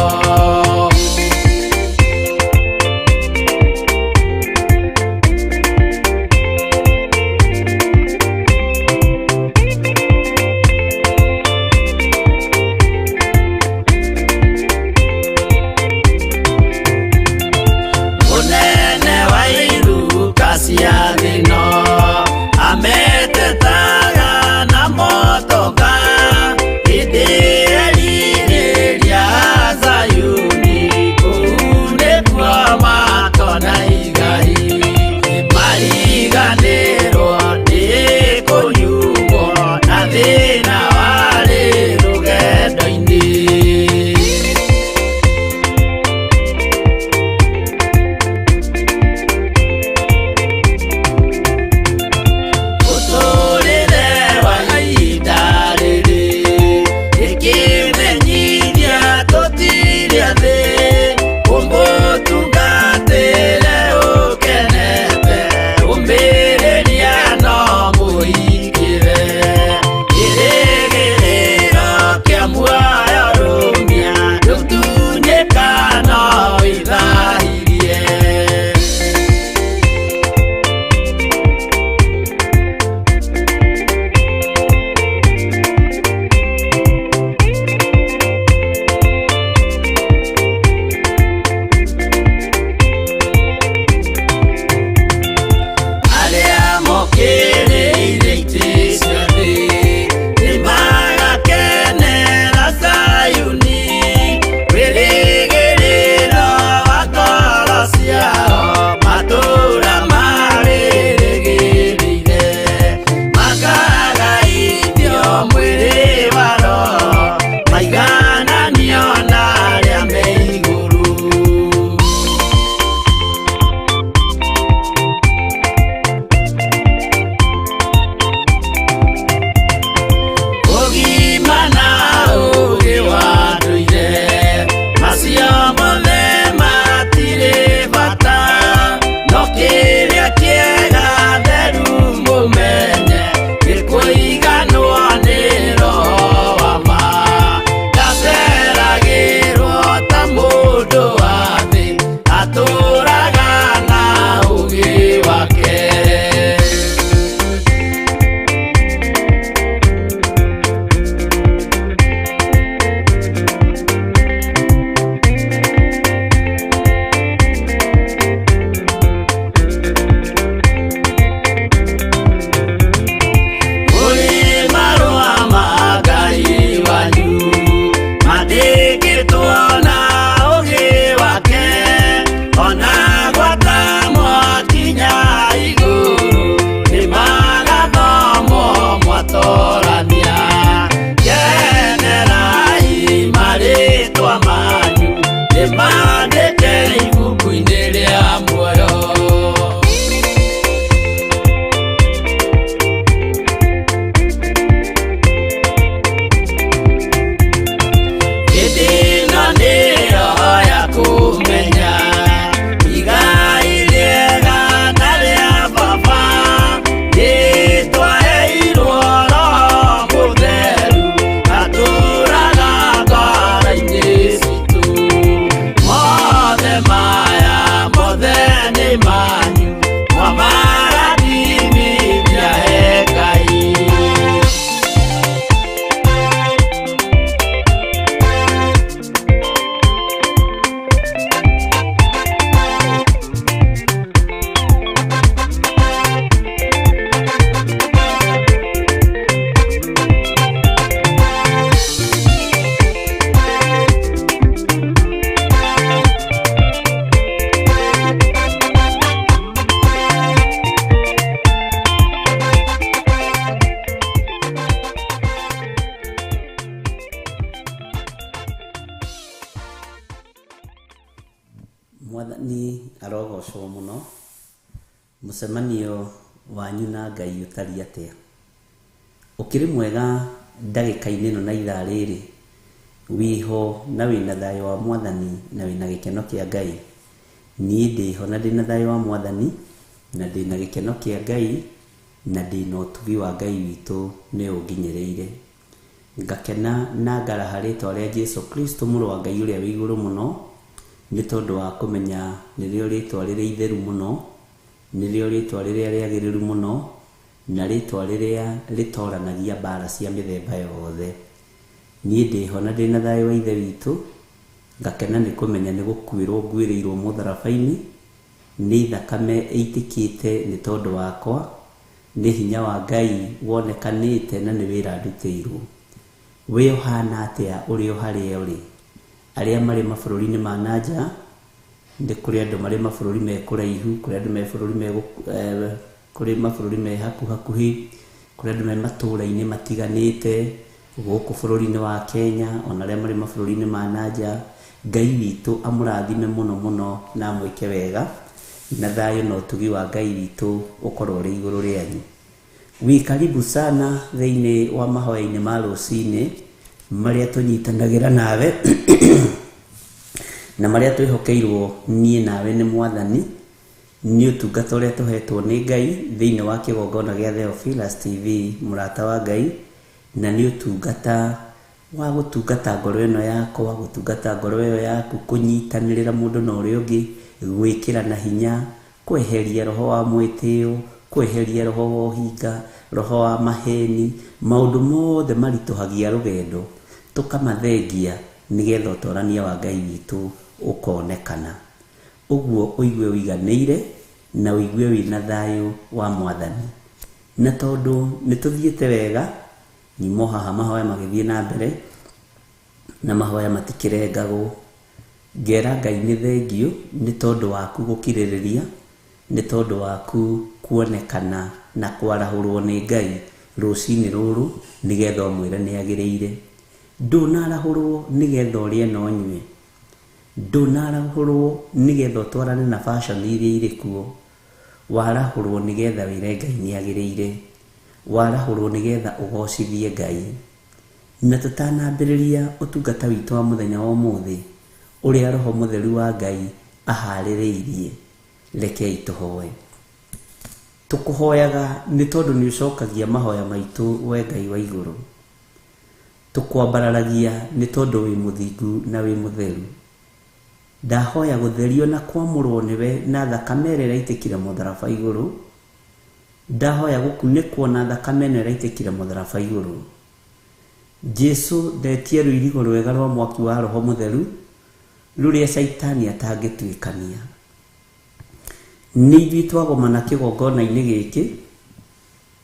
Mwathani arogocwo muno mucemanio wanyu na Ngai utari atia ukiri mwega ndagika-ini no na ithaa riri wiho na wina thayo wa Mwathani na wina gikeno kia Ngai. Niĩ ndĩho na ndĩna thayo wa Mwathani na ndĩna gikeno kia Ngai na ndĩna ũtugi wa Ngai witũ nĩ ũnginyĩrĩire. Ngakena na ngaraha rĩtwa rĩa Jesu Kristo mũrũ wa Ngai ũrĩa wĩ igũrũ mũno, nĩ tondũ wa kũmenya nĩrĩo rĩtwa rĩrĩa itheru mũno, nĩrĩo rĩtwa rĩrĩa rĩagĩrĩru mũno, na rĩtwa rĩrĩa rĩtoranagia mbara cia mĩthemba yothe. Niĩ ndĩho na ndĩna thayũ wa Ithe witũ, ngakena nĩ kũmenya nĩ gũkuĩrwo nguĩrĩirwo mũtharaba-inĩ, nĩ thakame ĩitĩkĩte nĩ tondũ wakwa, nĩ hinya wa Ngai wonekanĩte na nĩ wĩra ndutĩirwo. Wĩ ũhana atĩa ũrĩ o harĩa ũrĩ? Arĩa marĩ mabũrũri-inĩ ma nanja, nĩ kũrĩ andũ marĩ mabũrũri me kũraihu, kũrĩ andũ me kũrĩ mabũrũri me hakuhĩ, kũrĩ andũ me matũũra-inĩ matiganĩte gũkũ bũrũri-inĩ wa Kenya, ona arĩa marĩ mabũrũri-inĩ ma nanja. Ngai witũ amũrathime mũno mũno na amwĩke wega, na thayũ na ũtugi wa Ngai witũ ũkorwo ũrĩ igũrũ rĩanyu. Karibu sana thĩinĩ wa mahoya-inĩ ma rũcinĩ marĩa tũnyitanagĩra nawe na marĩa twĩhokeirwo niĩ nawe nĩ Mwathani, nĩ ũtungata ũrĩa tũhetwo nĩ Ngai thĩinĩ wa kĩgongona gĩa Theophilus TV mũrata wa Ngai, na nĩ ũtungata wa gũtungata ngoro ĩno yakwa, gũtungata ngoro ĩyo yaku, kũnyitanĩrĩra mũndũ na ũrĩa ũngĩ, gwĩkĩra na hinya, kweheria roho wa mwĩtĩo, kweheria roho wa ũhinga, roho wa maheni, maũndũ mothe maritũhagia rũgendo, tũkamathengia nĩgetha ũtorania wa Ngai witũ ũkonekana. Ũguo ũigue ũiganĩire na ũigue wĩna thayũ wa Mwathani. Na tondũ nĩ tũthiĩte wega, nyumo haha mahoya magĩthiĩ na mbere na mahoya matikĩrengagwo, ngera Ngai nĩ thengio nĩ tondũ waku gũkirĩrĩria, nĩ tondũ waku kuonekana na kwarahũrwo nĩ Ngai rũcinĩ rũrũ nĩgetha ũmwĩre nĩ agĩrĩire. Ndũnarahũrwo nĩgetha ũrĩe na ũnyue, ndũnarahũrwo nĩgetha ũtwarane na fashion iria irĩ kuo, warahũrwo nĩgetha wĩre Ngai nĩ agĩrĩire, warahũrwo nĩgetha ũgocithie Ngai. Na tũtanambĩrĩria ũtungata witũ wa mũthenya wa ũmũthĩ ũrĩa Roho Mũtheru wa Ngai aharĩrĩirie, rekei tũhoe. Tũkũhoyaga nĩ tondũ nĩ ũcokagia mahoya maitũ we Ngai wa igũrũ. Tũkwambararagia nĩ tondũ wĩ mũthingu na wĩ mũtheru. Ndahoya gũtherio na kwamũrwo nĩwe na thakame ĩrĩa ĩraitĩkire mũtharaba igũrũ. Ndahoya gũkunĩkwo na thakame ĩno ĩraitĩkire mũtharaba igũrũ. Jesu ndetie rũirigo rwega rwa mwaki wa Roho Mũtheru rũrĩa Saitani atangĩtuĩkania. Nĩ ithuĩ twagomana kĩgongona-inĩ gĩkĩ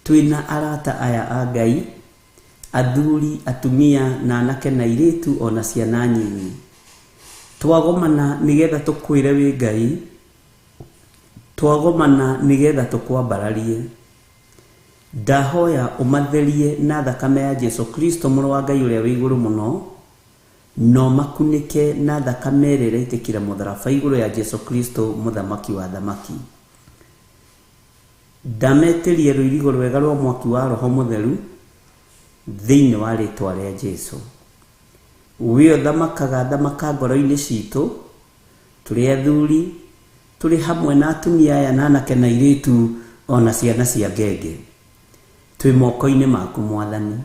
twĩna arata aya a Ngai, athuri, atumia na anake na airĩtu ona ciana nyinyi. Twagomana nĩgetha tũkwĩre wĩ Ngai, twagomana nĩgetha tũkwambararie. Ndahoya ũmatherie na thakame ya Jesu Kristo mũrũ wa Ngai ũrĩa wĩ igũrũ mũno, no makunĩke na thakame ĩrĩa ĩraitĩkire mũtharaba igũrũ ya Jesu Kristo mũthamaki wa thamaki. Ndametĩrie rũirigo rwega rwa mwaki wa Roho Mũtheru thĩinĩ wa rĩtwa rĩa Jesu. Wĩ thamaka ngoro-inĩ citũ, tũrĩ athuri, tũrĩ hamwe na atumia aya na anake na airĩtu ona ciana cia ngenge. Twĩ moko-inĩ maku Mwathani.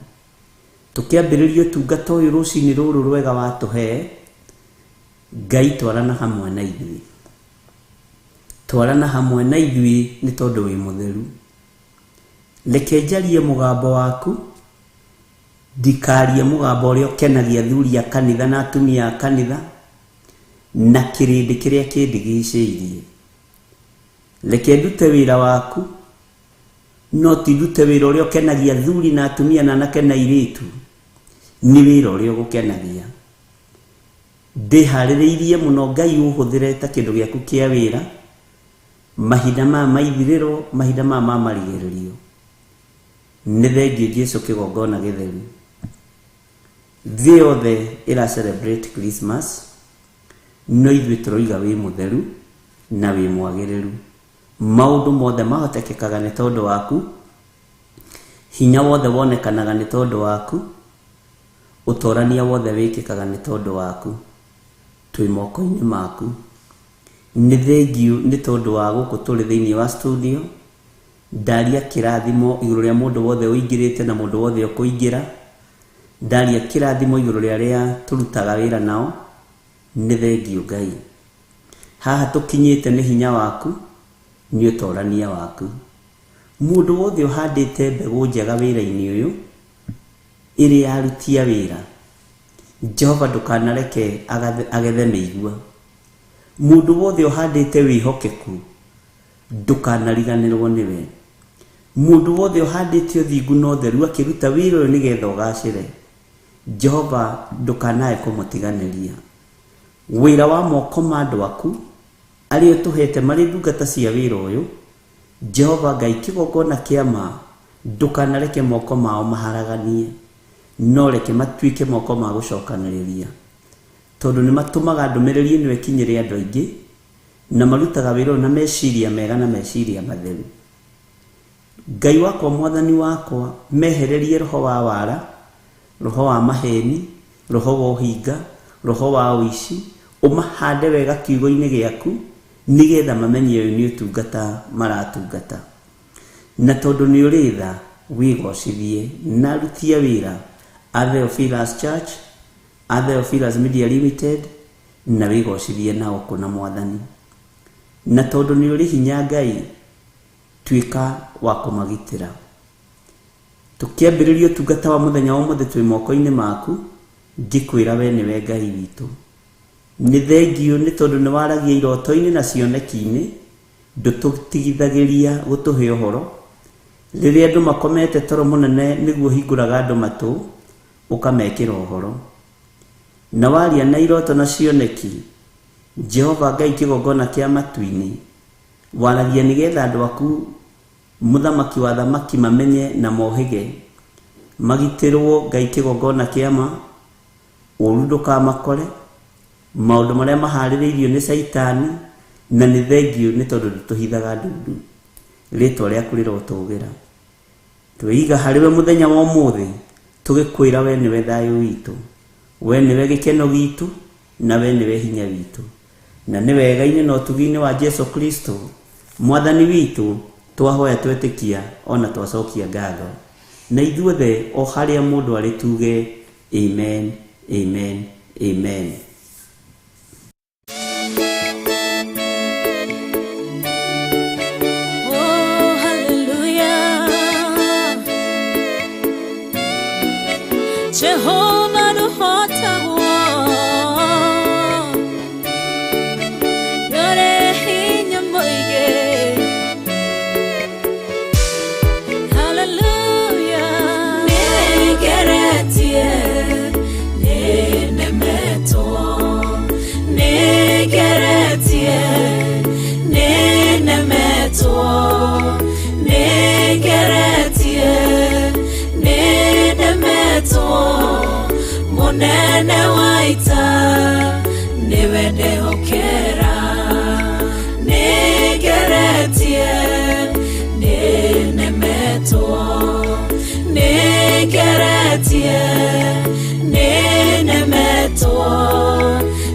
Tũkĩambĩrĩria ũtungata ũyũ rũcinĩ rũrũ rwega watũhe, Ngai twarana hamwe na ithuĩ. Twarana hamwe na ithuĩ nĩ tondũ wĩ mũtheru. Reke njarie mũgambo waku, ndikarie mũgambo ũrĩa ũkenagia athuri a kanitha na atumia a kanitha na kĩrĩndĩ kĩrĩa kĩndigicĩirie. Reke ndute wĩra waku, no ti ndute wĩra ũrĩa ũkenagia athuri na atumia na anake na airĩtu, nĩ wĩra ũrĩa ũgũkenagia. Ndĩharĩrĩirie mũno Ngai ũhũthĩre ta kĩndũ gĩaku kĩa wĩra, mahinda maya ma ithirĩro, mahinda maya ma marigĩrĩrio. Nĩ thengio Jesu kĩgongona gĩtheru. Thĩ yothe ĩra celebrate Christmas, no ithuĩ tũroiga wĩ mũtheru na wĩ mwagĩrĩru. Maũndũ mothe mahotekekaga nĩ tondũ waku, hinya wothe wonekanaga nĩ tondũ waku, utorania wothe wikikaga ni tondu waku twi moko-ini maku. Ni thengiu ni tondu wa guku turi thiini wa studio ndaria kirathimo iguru ria mundu wothe uingirite na mundu wothe ukuingira. Ndaria kirathimo iguru ria ria turutaga wira nao. Ni thengiu Ngai. Haha tukinyite ni hinya waku ni utorania waku. Mundu wothe uhandite mbegu njega wira-ini uyu iri yarutia wira, Jehova ndukanareke agethe mĩigua. Mundu wothe uhandite wihokeku ndukanariganirwo niwe. Mundu wothe uhandite uthingu na utheru akiruta wira uyu nigetha ugacire, Jehova ndukanae kumutiganiria. Wira wa moko ma andu aku aria tuhete mari ndungata cia wira uyu, Jehova Ngai kigongona kiama ndukanareke moko mao maharaganie, no reke matuike moko ma gucokaniriria, tondu ni matumaga ndumiriri ino ikinyire andu aingi na marutaga wira na meciria mega na meciria matheru. Ngai wakwa mwathani wakwa mehererie roho wa wara, roho wa maheni, roho wa uhinga, roho wa uici, umahande wega kiugo-ini giaku nigetha mamenye uyu ni utungata maratungata. Na tondu ni uritha wigocithie na rutia wira a Theophilus Church, a Theophilus Media Limited, na wigocithie nao kuna mwathani. Na tondu ni uri hinya Ngai, tuika wa kumagitira. Tukiambiriria utungata wa muthenya wa muthe twi moko-ini maku, ngikwira we niwe Ngai witu. Ni thengiu ni tondu ni waragia iroto-ini na cioneki-ini, ndututigithagiria gutuhe uhoro. Riria andu makomete toro munene niguo hinguraga andu matu ukamekira uhoro. Na waria na iroto na cioneki, Jehova Ngai kigongona kia matu-ini, waragia nigetha andu aku muthamaki wa thamaki mamenye na mohige, magitirwo Ngai kigongona kiama, uru ndukamakore, maundu maria mahaririirio ni Saitani, na ni thengiu ni tondu tuhithaga ndundu. Ritwa riaku rirotugira. Twiga hariwe muthenya wa umuthi, tugikwira we niwe thayu witu, we niwe gikeno gitu, na we niwe hinya witu, na ni wega-ini na utugi-ini wa Jesu Kristo mwathani witu twahoya twetikia ona twacokia ngatho. Na ithuothe o haria mundu ari tuge amen, amen, amen. Jehovah the hota yore hinya moige. Hallelujah. Negeretie nenemeto, negeretie nenemeto, negeretie nenemeto. Monene waita niwe ndehokera, negeretie nenemeto, negeretie nenemeto,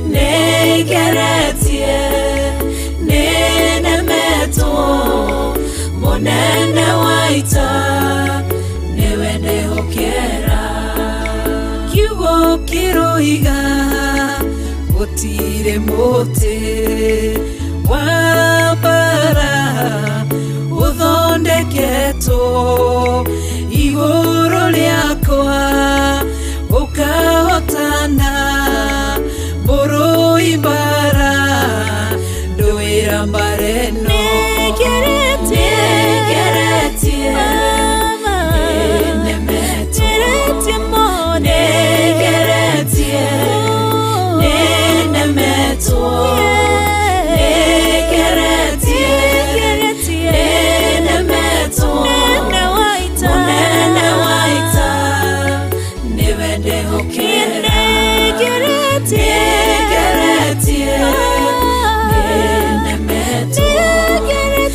negeretie nenemeto. Monene waita niwe ndehokera. Kiroiga gutire muti wa bara uthondeketo iguru riakwa ukahotana buru ibara nduira mbareno.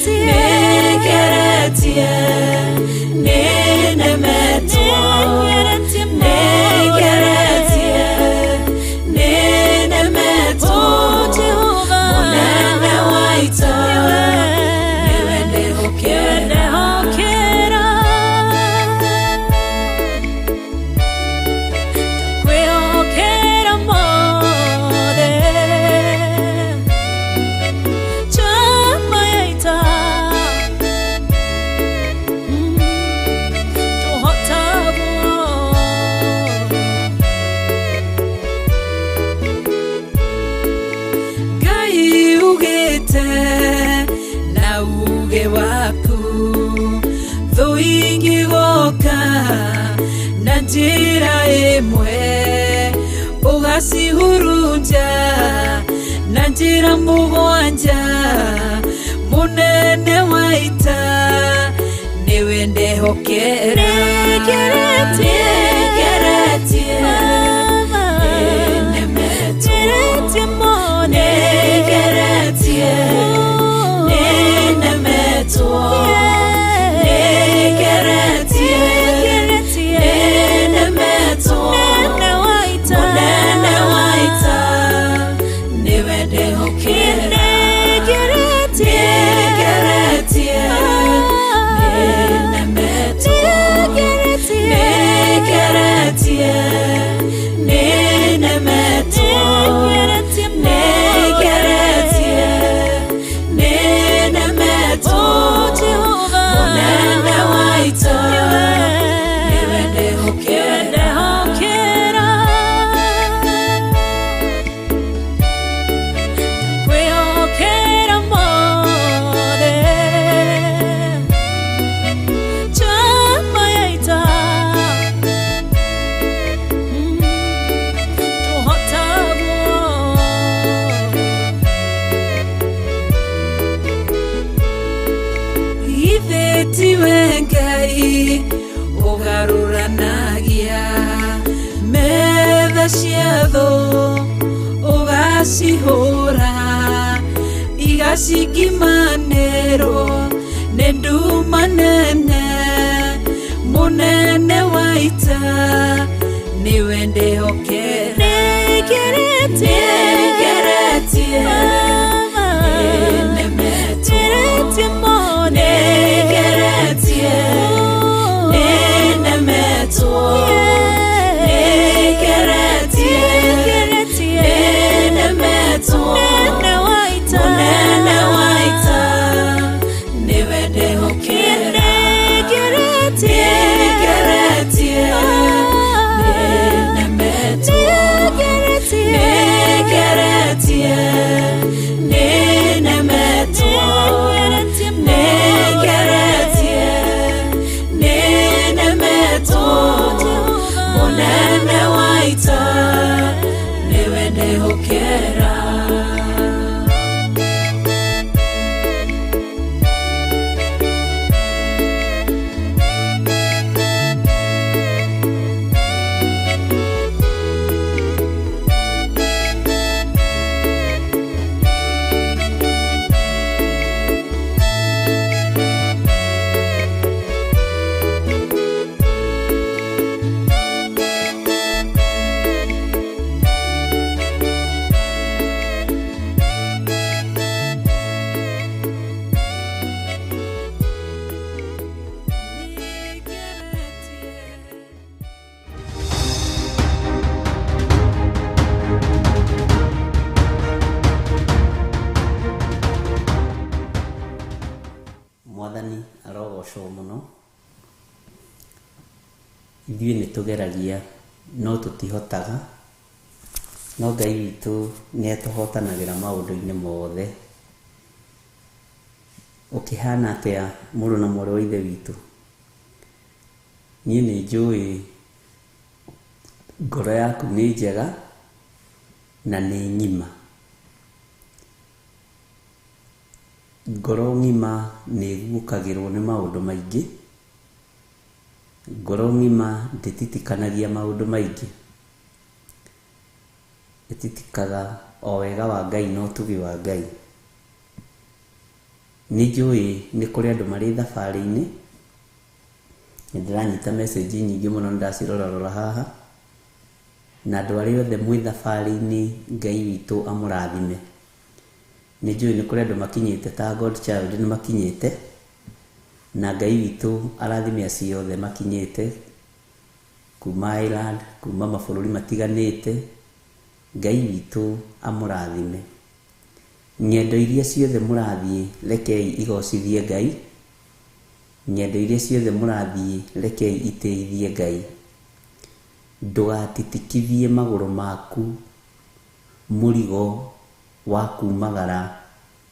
Yeah. njĩra ĩmwe ũgacihurunja na njĩra mũgwanja mũnene wa ita nĩwe ndehokera Sihora igasikimanero nedumanene munene waita niwe ndehokera Mwathani arogocwo muno. Ithuĩ nĩ tũgeragia no tũtihotaga, no Ngai witũ nĩ atũhotanagĩra maũndũ-inĩ mothe. Ũkĩhana atĩa mũrũ na mwarĩ wa ithe witũ? Niĩ nĩ njũĩ ngoro yaku nĩ njega na nĩ ng'ima. Ngoro ng'ima nĩ ĩguũkagĩrwo nĩ maũndũ maingĩ. Ngoro ng'ima ndĩtitikanagia maũndũ maingĩ. Ĩtitikaga o wega wa Ngai na ũtugi wa Ngai. Nĩ njũĩ nĩ kũrĩ andũ marĩ thabarĩ-inĩ. Nĩ ndĩranyita message nyingĩ mũno ndacirora haha. Na andũ arĩa othe mwĩ thabarĩ-inĩ Ngai witũ amũrathime. Nĩ njũĩ nĩ kũrĩ andũ makinyĩte ta God Child nĩ makinyĩte. Na Ngai witũ arathime acio othe makinyĩte. Kuma Ireland, kuma mabũrũri matiganĩte. Ngai witũ amũrathime. Ng'endo iria ciothe mũrathiĩ rekei igocithie Ngai. Ng'endo iria ciothe mũrathiĩ rekei itĩithie Ngai. Ndũgatitikithie magũrũ maku mũrigo wa kumagara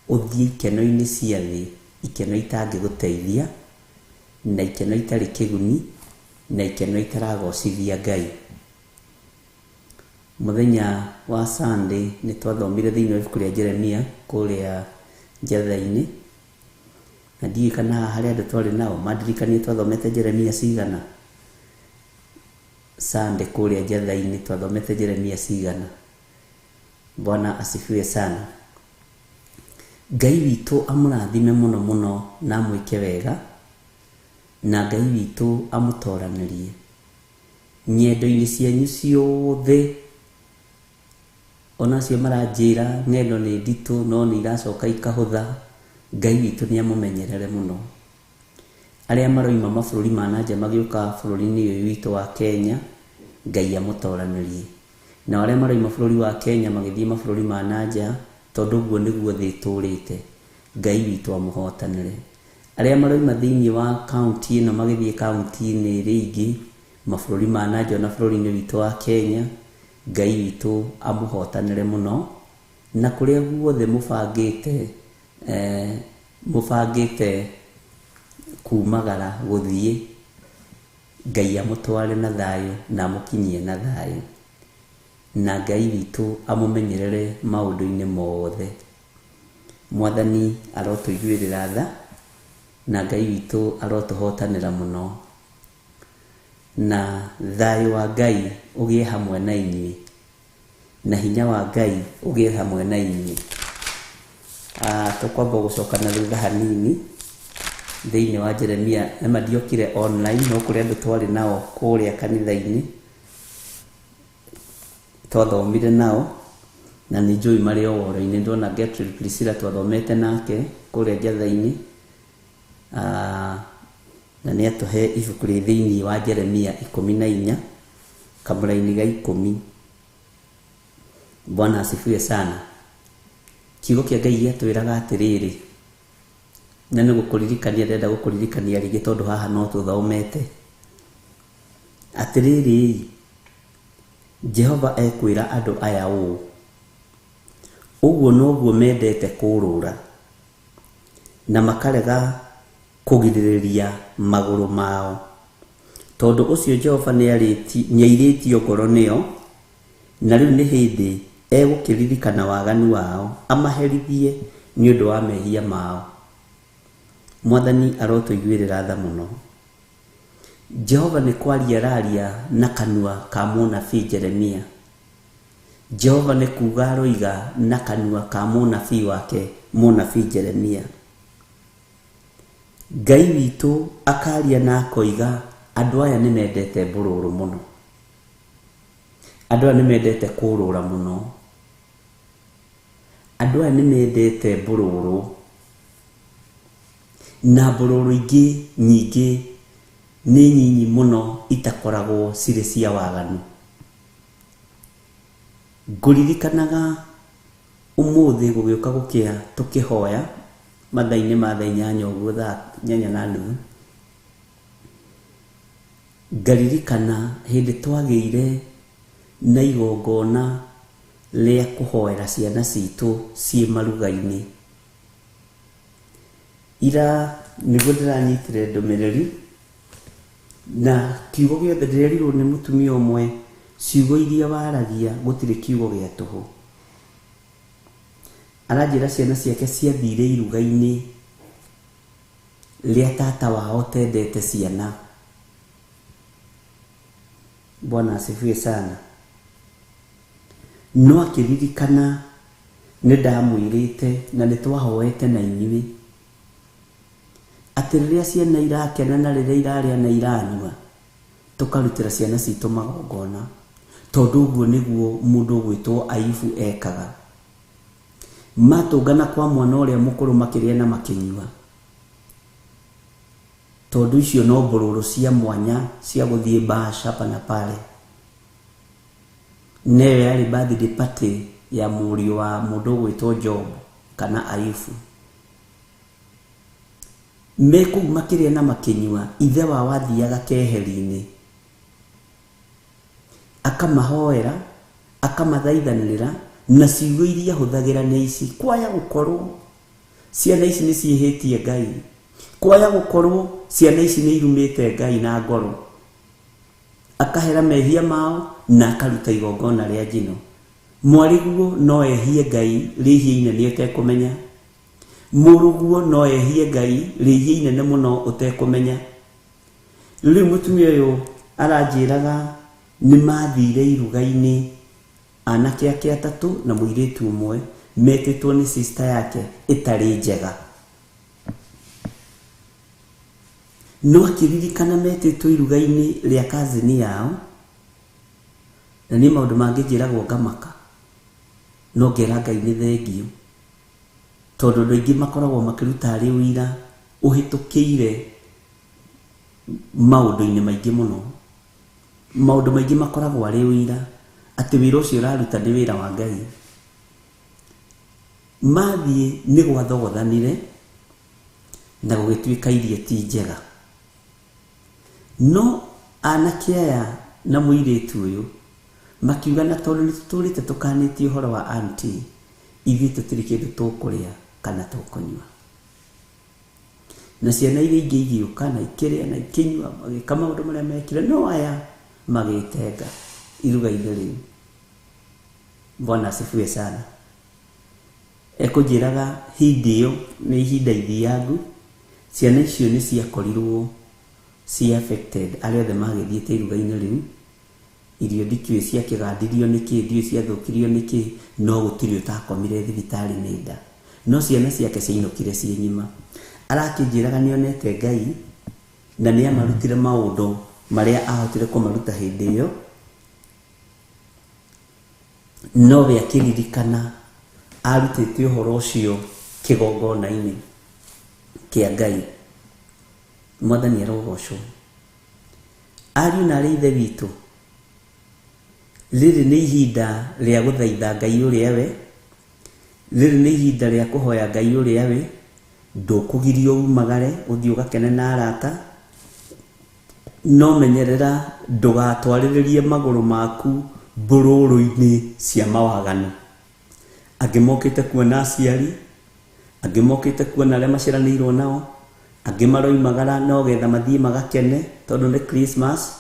ũthiĩ ikeno-inĩ cia thĩ, ikeno itangĩgũteithia na ikeno itarĩ kĩguni na ikeno itaragocithia Ngai. Muthenya wa Sunday ni twathomire thiini wa ibuku ria Jeremia kuria njatha-ini, na ndiĩ kana harĩ andũ twarĩ nao mandirikanie twathomete Jeremia cigana. Sunday kuria njatha-ini twathomete Jeremia cigana. Bwana asifiwe sana. Ngai witũ amũrathime mũno mũno na amwĩke wega, na Ngai witũ amũtoranĩrie nyendo-inĩ cianyu ciothe. Onacio maranjĩra ng'endo nĩ nditũ no nĩ iracoka ikahũtha, Ngai witũ nĩ amũmenyerere mũno. Arĩa maroima mabũrũri ma nanja magĩũka bũrũri-inĩ ũyũ witũ wa Kenya, Ngai amũtoranĩrie. Na arĩa maroima bũrũri wa Kenya magĩthiĩ mabũrũri ma nanja, tondũ ũguo nĩguo thĩ ĩtũrĩte, Ngai witũ amũhotanĩre. Arĩa maroima thĩinĩ wa kaunti ĩno magĩthiĩ kaunti-inĩ ĩrĩa ingĩ, mabũrũri ma nanja na bũrũri-inĩ witũ wa Kenya, Ngai witũ amũhotanĩre mũno. Na kũrĩa guothe mũbangĩte kumagara gũthiĩ, Ngai amũtware na thayũ na amũkinyie na thayũ, na Ngai witũ amũmenyerere maũndũ-inĩ mothe. Mwathani arotũiguĩrĩra tha, na Ngai witũ arotũhotanĩra mũno, na thayũ wa Ngai ũgĩe hamwe na inyuĩ, na hinya wa Ngai ũgĩe hamwe na inyuĩ. Tũkwamba gũcoka na thutha hanini thĩinĩ wa Jeremia, na mandiokire online no kũrĩ andũ twarĩ nao kũrĩa kanitha-inĩ twathomire nao, na nĩ njũĩ marĩ o woro-inĩ. Ndona Gertrude Priscilla twathomete nake kũrĩa njatha-inĩ, na nĩ atũhe ibuku rĩ thĩinĩ wa Jeremia 14 kamũra-inĩ ga 10. Bwana asifiwe sana. Kiugo kĩa Ngai gĩatwĩraga atĩrĩrĩ, na nĩ gũkũririkania ndenda gũkũririkania rĩngĩ tondũ haha no tũthomete atĩrĩrĩ, Jehova ekwĩra andũ aya ũũ: ũguo noguo mendete kũrũra na makarega kũgirĩrĩria magũrũ mao. Tondũ ũcio Jehova nĩairĩtio ngoro nĩo, na rĩu nĩ hĩndĩ egũkĩririkana waganu wao, amaherithie nĩ ũndũ wa mehia mao. Mwathani arotũiguĩrĩra tha mũno. Jehova nĩ kwaria araria na kanua ka mũnabii Jeremia. Jehova nĩ kuuga aroiga na kanua ka mũnabii wake mũnabii Jeremia. Ngai witũ akaria na akoiga, andũ aya nĩ mendete mbũrũrũ mũno, andũ aya nĩ mendete kũrũra mũno, andũ aya nĩ mendete mbũrũrũ, na mbũrũrũ ingĩ nyingĩ nĩ nyinyi mũno itakoragwo cirĩ cia waganu. Ngũririkanaga ũmũthĩ gũgĩũka gũkĩa tũkĩhoya mathaa-inĩ ma thaa 8 ũguo thaa 8:30, ngaririkana hĩndĩ twagĩire na igongona rĩa kũhoera ciana citũ ciĩ maruga-inĩ. Ira nĩguo ndĩranyitire ndũmĩrĩri, na kiugo gĩothe ndĩrerirwo nĩ mũtumia ũmwe, ciugo iria waragia gũtirĩ kiugo gĩa tũhũ. Aranjĩra ciana ciake ciathire iruga-inĩ rĩa tata wao tendete ciana. Bwana asifiwe sana. No akĩririkana nĩ ndamwĩrĩte na nĩ twahoete na inyuĩ atĩ rĩrĩa ciana irakena na rĩrĩa irarĩa na iranyua, tũkarutĩra ciana citũ magongona, tondũ ũguo nĩguo mũndũ ũgwĩtwo Ayubu ekaga. Matũngana kwa mwana ũrĩa mũkũrũ makĩrĩa na makĩnyua, tondũ icio no mbũrũrũ cia mwanya cia gũthiĩ bash hapa na pale. Neyo yarĩ birthday party ya mũriũ wa mũndũ ũgwĩtwo Job kana Ayubu. Mekũu makĩrĩa na makĩnyua, ithe wao athiaga keheri-inĩ akamahoera, akamathaithanĩrĩra, na ciugo iria hũthagĩra nĩ ici: kwaya gũkorwo ciana ici nĩ ciĩhĩtie Ngai, kwaya gũkorwo ciana ici nĩ irumĩte Ngai na ngoro, akahera mehia mao na akaruta igongona rĩa njino. Mwariguo no ehie Ngai rĩhia inene ũtekũmenya. Mũruguo no ehie Ngai rĩhia inene mũno ũtekũmenya. Rĩu mũtumia ũyũ aranjĩraga nĩ mathire iruga-inĩ anake ake atatũ na mũirĩtu ũmwe metĩtwo nĩ sister yake ĩtarĩ njega. No akĩririkana metĩtwo iruga-inĩ rĩa cousin yao, na nĩ maũndũ mangĩnjĩragwo ngamaka, no ngera Ngai nĩ thengio, tondũ andũ aingĩ makoragwo makĩruta arĩ ũira ũhĩtũkĩire maũndũ-inĩ maingĩ mũno. Maũndũ maingĩ makoragwo arĩ ũira atĩ wĩra ũcio ũraruta nĩ wĩra wa Ngai. Mathiĩ nĩ gwathogothanire na gũgĩtuĩka irio ti njega. No anake aya na mũirĩtu ũyũ makiuga na tondũ nĩ tũtũrĩte tũkanĩtie ũhoro wa aunty, ithuĩ tũtirĩ kĩndũ tũkũrĩa kana tũkũnyua. Na ciana iria ingĩ igĩũka na ikĩrĩa na ikĩnyua magĩka maũndũ marĩa mekire, no aya magĩtenga iruga-inĩ rĩu. Bwana asifiwe sana. Ekũnjĩraga hĩndĩ ĩyo nĩ ihinda ithiangu, ciana icio nĩ ciakorirwo ci affected arĩa othe magĩthiĩte iruga-inĩ rĩu. Irio ndikĩũĩ ciakĩgandirio nĩkĩ, ndiũĩ ciathũkirio nĩkĩ, no gũtirĩ ũtakomire thibitarĩ nĩ nda, no ciana ciake ciainũkire ciĩ ng'ima. Arakĩnjĩraga nĩonete Ngai na nĩ amarutire maũndũ marĩa ahotire kũmaruta hĩndĩ ĩyo, no we akĩririkana arutĩte ũhoro ũcio kĩgongona-inĩ kĩa Ngai. Mwathani arogocwo. Ariũ na arĩ ithe witũ, rĩrĩ nĩ ihinda rĩa gũthaitha Ngai ũrĩa we, rĩrĩ nĩ ihinda rĩa kũhoya Ngai ũrĩa we. Ndũkũgirio umagare ũthiĩ ũgakene na arata, no menyerera ndũgatwarĩrĩrie magũrũ maku mbũrũrũ-inĩ cia mawaganu. Angĩ mokĩte kuona aciari, angĩ mokĩte kuona arĩa maciaranĩirwo nao, angĩ maroimagara no getha mathiĩ magakene tondũ nĩ Christmas,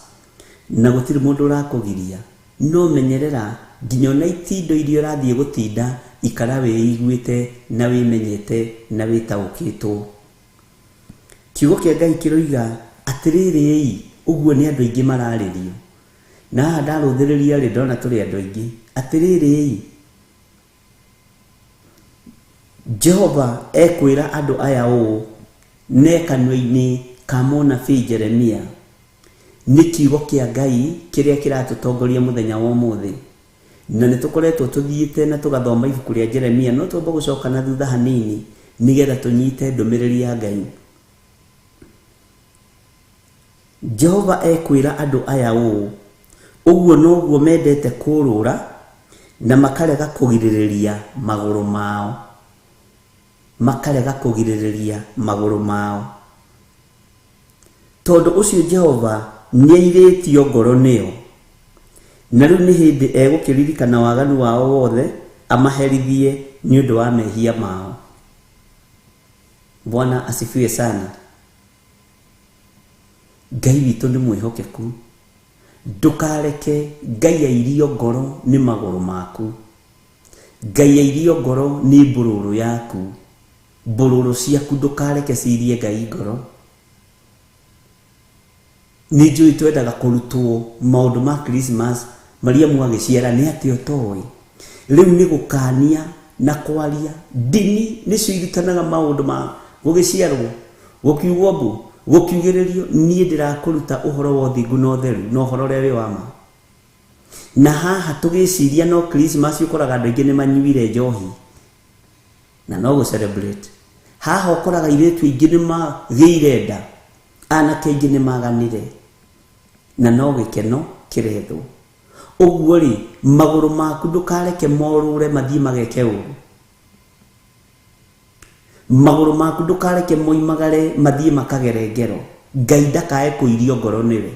na gũtirĩ mũndũ ũrakũgiria. No menyerera nginya ona itindo iria ũrathiĩ gũtinda ikara wĩiguĩte na wĩmenyete na wĩtaũkĩtwo. Kiugo kĩa Ngai kĩroiga atĩrĩrĩ, ũguo nĩ andũ aingĩ mararĩrio, na haha ndarũthĩrĩria rĩ ndona tũrĩ andũ aingĩ. Atĩrĩrĩ, Jehova ekwĩra andũ aya ũũ ne kanua-inĩ ka mũnabii Jeremia. Nĩ kiugo kĩa Ngai kĩrĩa kĩratũtongoria mũthenya wa ũmũthĩ, na nĩ tũkoretwo tũthiĩte na tũgathoma ibuku rĩa Jeremia, no twamba gũcoka na thutha hanini nĩgetha tũnyite ndũmĩrĩri ya Ngai. Jehova ekwĩra andũ aya ũũ, ũguo noguo mendete kũrũra na makarega kũgirĩrĩria magũrũ mao. Makarega kũgirĩrĩria magũrũ mao. Tondũ ũcio Jehova nĩairĩtio ngoro nĩo, na rĩu nĩ hĩndĩ egũkĩririkana waganu wao wothe amaherithie nĩ ũndũ wa mehia mao. Bwana asifiwe sana. Ngai witũ nĩ mwĩhokeku. Ndũkareke Ngai airio ngoro nĩ magũrũ maku. Ngai airio ngoro nĩ mbũrũrũ yaku. Mbũrũrũ ciaku ndũkareke ciirie Ngai ngoro. Nĩ njũĩ twendaga kũrutwo maũndũ ma Christmas marĩa mwagĩciara nĩ atĩ ũtoĩ. Rĩu nĩ gũkania na kwaria. Ndini nĩcio irutanaga maũndũ ma gũgĩciarwo, gũkiugwo mbũ, gũkiugĩrĩrio. Niĩ ndĩrakũruta ũhoro wa ũthingu na ũtheru na ũhoro ũrĩa wĩ wa ma. Na haha tũgĩciria no Christmas ũkoraga andũ aingĩ nĩ manyuire njohi na no gũ celebrate. Haha ũkoraga airĩtu aingĩ nĩ magĩire nda, anake aingĩ nĩ maganire, na no gĩkeno kĩrethwo. Ũguo rĩ, magũrũ maku ndũkareke morũre mathiĩ mageke ũru. Magũrũ maku ndũkareke moimagare mathiĩ makagere ngero. Ngai ndakae kũirio ngoro nĩwe.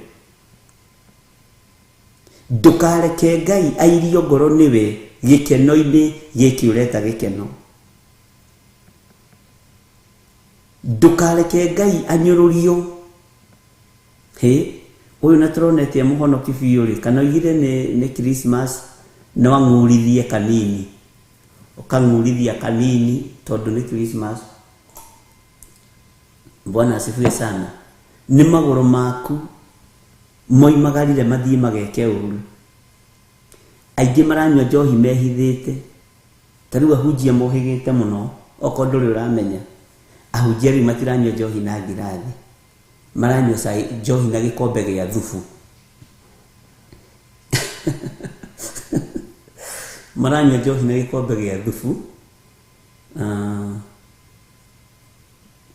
Ndũkareke Ngai airio ngoro nĩwe gĩkeno-inĩ gĩkĩ ũreta gĩkeno. Ndũkareke Ngai anyũrũrio uyu na turonetie muhonoki biuri kana igire ni Christmas no angurithie kanini ukangurithia kanini tondu ni Christmas. Bwana asifiwe sana. Ni magoro maku moimagarire mathie mageke uru. Aingĩ maranyua njohi mehithĩte. Tariu ahunjia mohĩgĩte mũno oko ndũrĩ ũramenya. Ahunjia rĩu matiranyua njohi na ngirathi. Maranyua njohi na gĩkombe gĩa thubu. Maranyua njohi na gĩkombe gĩa thubu.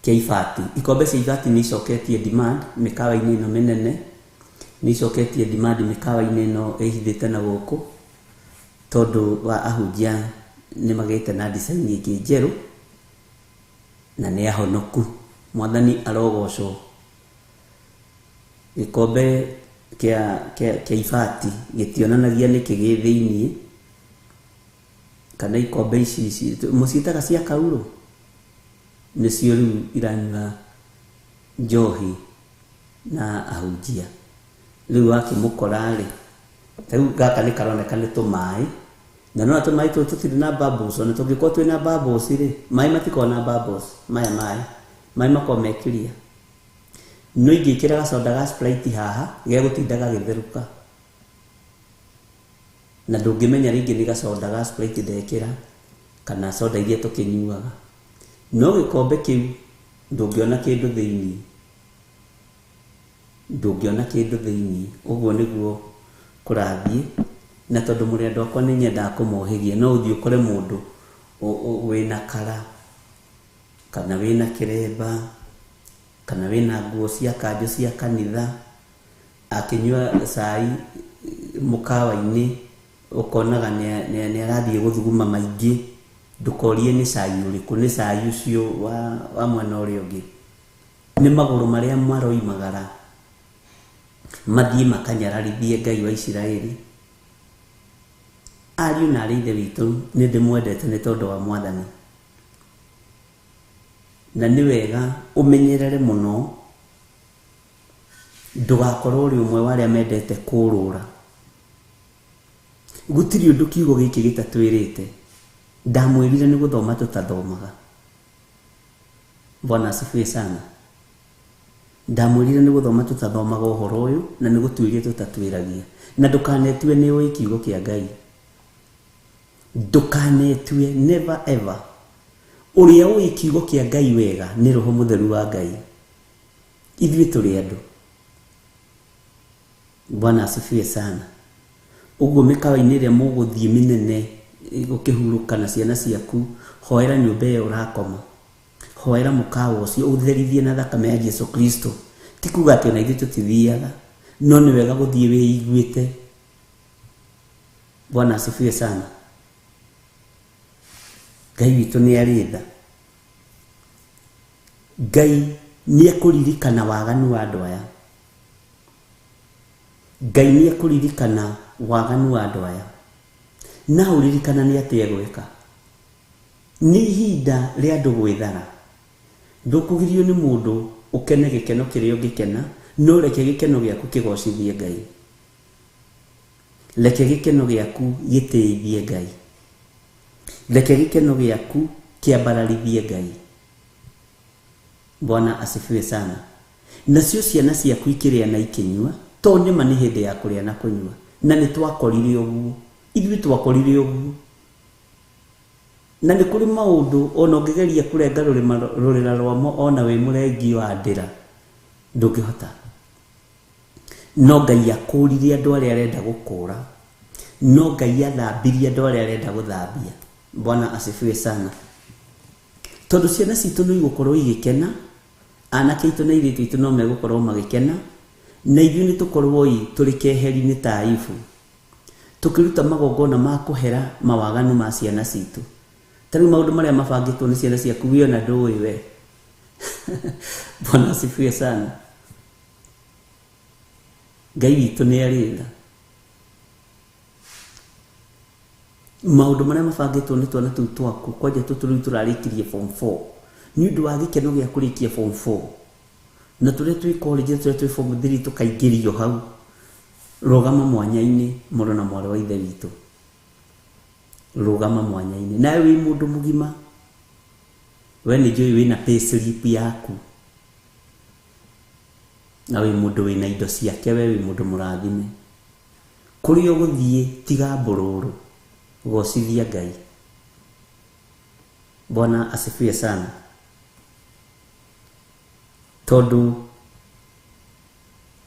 Keifati. Ikombe cia ifati nĩ icoketie demand mĩkawa-inĩ ĩno mĩnene. Nĩ icoketie demand mĩkawa-inĩ ĩno ĩhithĩte na gũkũ. Tondu wa ahunjia nĩ magĩte na design ingĩ njerũ na nĩ ahonoku. Mwathani arogocwo. Gĩkombe kĩa ifati gĩtionanagia nĩkĩ gĩ thĩinĩ kana ikombe ici mũciĩtaga cia kauro nĩcio rĩu iranyua njohi na ahunjia. Rĩu wakĩmũkora rĩ rĩu gaka nĩ karoneka nĩ tũmaĩ na no tũmaĩ tũtũ tũtirĩ na bubbles ona tũngĩkorwo twĩna bubbles rĩ maĩ matikoragwo na bubbles maya maĩ makoragwo mekiria. No ingĩkĩra gacoda ga Sprite haha gegũtindaga gĩtheruka na ndũngĩmenya rĩngĩ nĩ gacoda ga Sprite ndekĩra kana soda iria tũkĩnyuaga. No gĩkombe kĩu ndũngĩona kĩndũ thĩinĩ, ndũngĩona kĩndũ thĩinĩ. Ũguo nĩguo kũrathiĩ na tondũ mũrĩ andũ akwa nĩ nyendaga kũmohĩgia. No ũthiĩ ũkore mũndũ wĩna kara kana wĩna kĩremba kana wĩna nguo cia kanjũ cia kanitha akĩnyua cai mũkawa-inĩ ũkonaga nĩ arathiĩ gũthuguma maingĩ. Ndũkorie nĩ cai ũrĩkũ, nĩ cai ũcio wa mwena ũrĩa ũngĩ. Nĩ magũrũ marĩa maroimagara mathiĩ makanyararithie Ngai wa Isiraeli. Ariũ na arĩ ithe witũ nĩ ndĩmwendete nĩ tondũ wa Mwathani. Na nĩ wega ũmenyerere mũno ndũgakorwo ũrĩ ũmwe wa arĩa mendete kũrũra. Gũtirĩ ũndũ kiugo gĩkĩ gĩtatwĩrĩte. Ndamwĩrire nĩ gũthoma tũtathomaga. Bwana asifiwe sana. Ndamwĩrire nĩ gũthoma tũtathomaga ũhoro ũyũ na nĩ gũtuĩria tũtatwĩragia. Na ndũkanetue nĩ ũĩ kiugo kĩa Ngai. Ndũkanetue, never ever. Ũrĩa ũĩ kiugo kĩa Ngai wega nĩ Roho Mũtheru wa Ngai. Ithuĩ tũrĩ andũ. Bwana asifiwe sana. Ũguo mĩkawa-inĩ ĩrĩa mũgũthiĩ mĩnene gũkĩhurũka na ciana ciaku, hoera nyũmba ĩyo ũrakoma. Hoera mũkawa ũcio ũtherithie na thakame ya Yesu Kristo. Ti kuuga atĩ ona ithuĩ tũtithiaga, no nĩ wega gũthiĩ wĩiguĩte. Bwana asifiwe sana. Ngai witũ nĩ arĩ tha. Ngai nĩ ekũririkana waganu wa andũ aya. Ngai nĩ ekũririkana waganu wa andũ aya. Na ũririkana nĩ atĩ egwĩka. Nĩ ihinda rĩa andũ gwĩthara. Ndũkũgirio nĩ mũndũ ũkene gĩkeno kĩrĩa ũngĩkena, no reke gĩkeno gĩaku kĩgocithie Ngai. Reke gĩkeno gĩaku gĩtĩithie Ngai. Reke gĩkeno gĩaku kĩambararithie Ngai. Bwana asifiwe sana. Nacio ciana ciaku ikĩrĩa na ikĩnyua, to nĩma nĩ hĩndĩ ya kũrĩa na kũnyua. Na nĩ twakorire ũguo. Ithuĩ twakorire ũguo. Na nĩ kũrĩ maũndũ ona ũngĩgeria kũrenga rũrĩra rwamo ona wĩ mũrengi wa ndĩra ndũngĩhota. No Ngai akũrire andũ arĩa arenda gũkũra. No Ngai athambirie andũ arĩa arenda gũthambia. Bwana asifiwe sana. Tondũ ciana citũ nĩ igũkorwo igĩkena, anake aitũ na airĩtu aitũ no megũkorwo magĩkena, na ithuĩ nĩ tũkorwo tũrĩ keheri-inĩ ta Ayubu, tũkĩruta magongona ma kũhera mawaganu ma ciana citũ. Tarĩu maũndũ marĩa mabangĩtwo nĩ ciana ciaku we ona ndũĩ we. Bwana asifiwe sana. Ngai witũ nĩ arĩ tha. Maũndũ marĩa mabangĩtwo nĩ twana tũu twaku, kwanja tũtũ rĩu tũrarĩkirie form 4. Nĩ ũndũ wa gĩkeno gĩa kũrĩkia form 4. na tũrĩa twĩ college tũrĩa twĩ form 3 tũkaingĩrio hau rũgama mwanya-inĩ mũrũ na mwarĩ wa ithe witũ rũgama mwanya-inĩ nawe wĩ mũndũ mũgima we nĩ njũĩ wĩna payslip yaku na wĩ mũndũ wĩna indo ciake we wĩ mũndũ mũrathime kũrĩa ũgũthiĩ tiga mbũrũrũ gocithia Ngai. Bwana asifiwe sana. Tondũ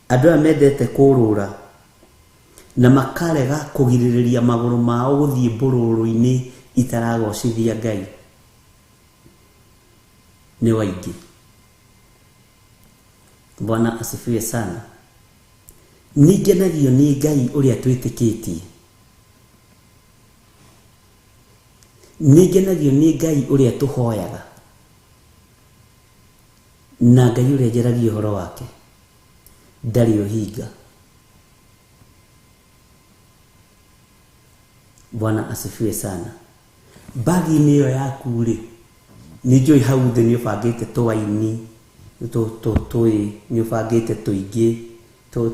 andũ aya mendete kũrũra na makarega kũgirĩrĩria magũrũ mao gũthiĩ mbũrũrũ-inĩ itaragocithia Ngai nĩ waingĩ. Bwana asifiwe sana. Nĩngenagio nĩ Ngai ũrĩa twĩtĩkĩtie. Nĩngenagio nĩ Ngai ũrĩa tũhoyaga na Ngai ũrĩa njaragia ũhoro wake ndarĩ ũhinga. Bwana asifiwe sana. Bagi-inĩ ĩyo yaku rĩ nĩ njũĩ hau thĩ nĩ ũbangĩte tũwaini nĩ ũbangĩte tũingĩ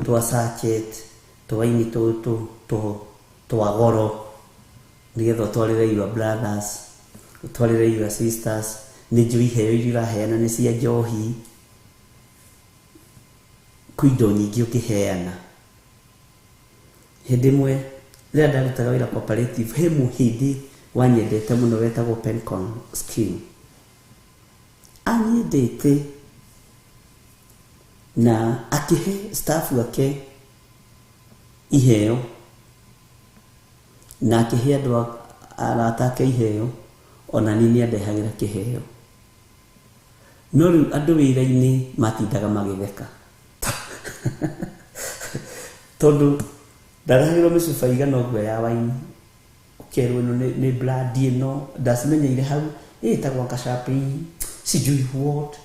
twa sachet tũwaini twa goro nĩgetha ũtwarĩre your brothers ũtwarĩre your sisters. Nĩ njũĩ iheo iria ũraheana nĩ cia njohi kwĩ indo nyingĩ ũkĩheana. Hĩndĩ ĩmwe rĩrĩa ndarutaga wĩra cooperative he mũhĩndĩ wanyendete mũno wetagwo Pencon scheme anyendete na akĩhe staff ake iheo na akĩhe andũ arata ake iheo ona niĩ nĩandehagĩra kĩheo. No rĩu andũ wĩra-inĩ matindaga magĩtheka tondũ ndarahĩrwo mĩcuba igana ũguo ya waini ũkerwo ĩno nĩ blandi ĩno ndacimenyeire hau ĩtagwo kacapi sijui what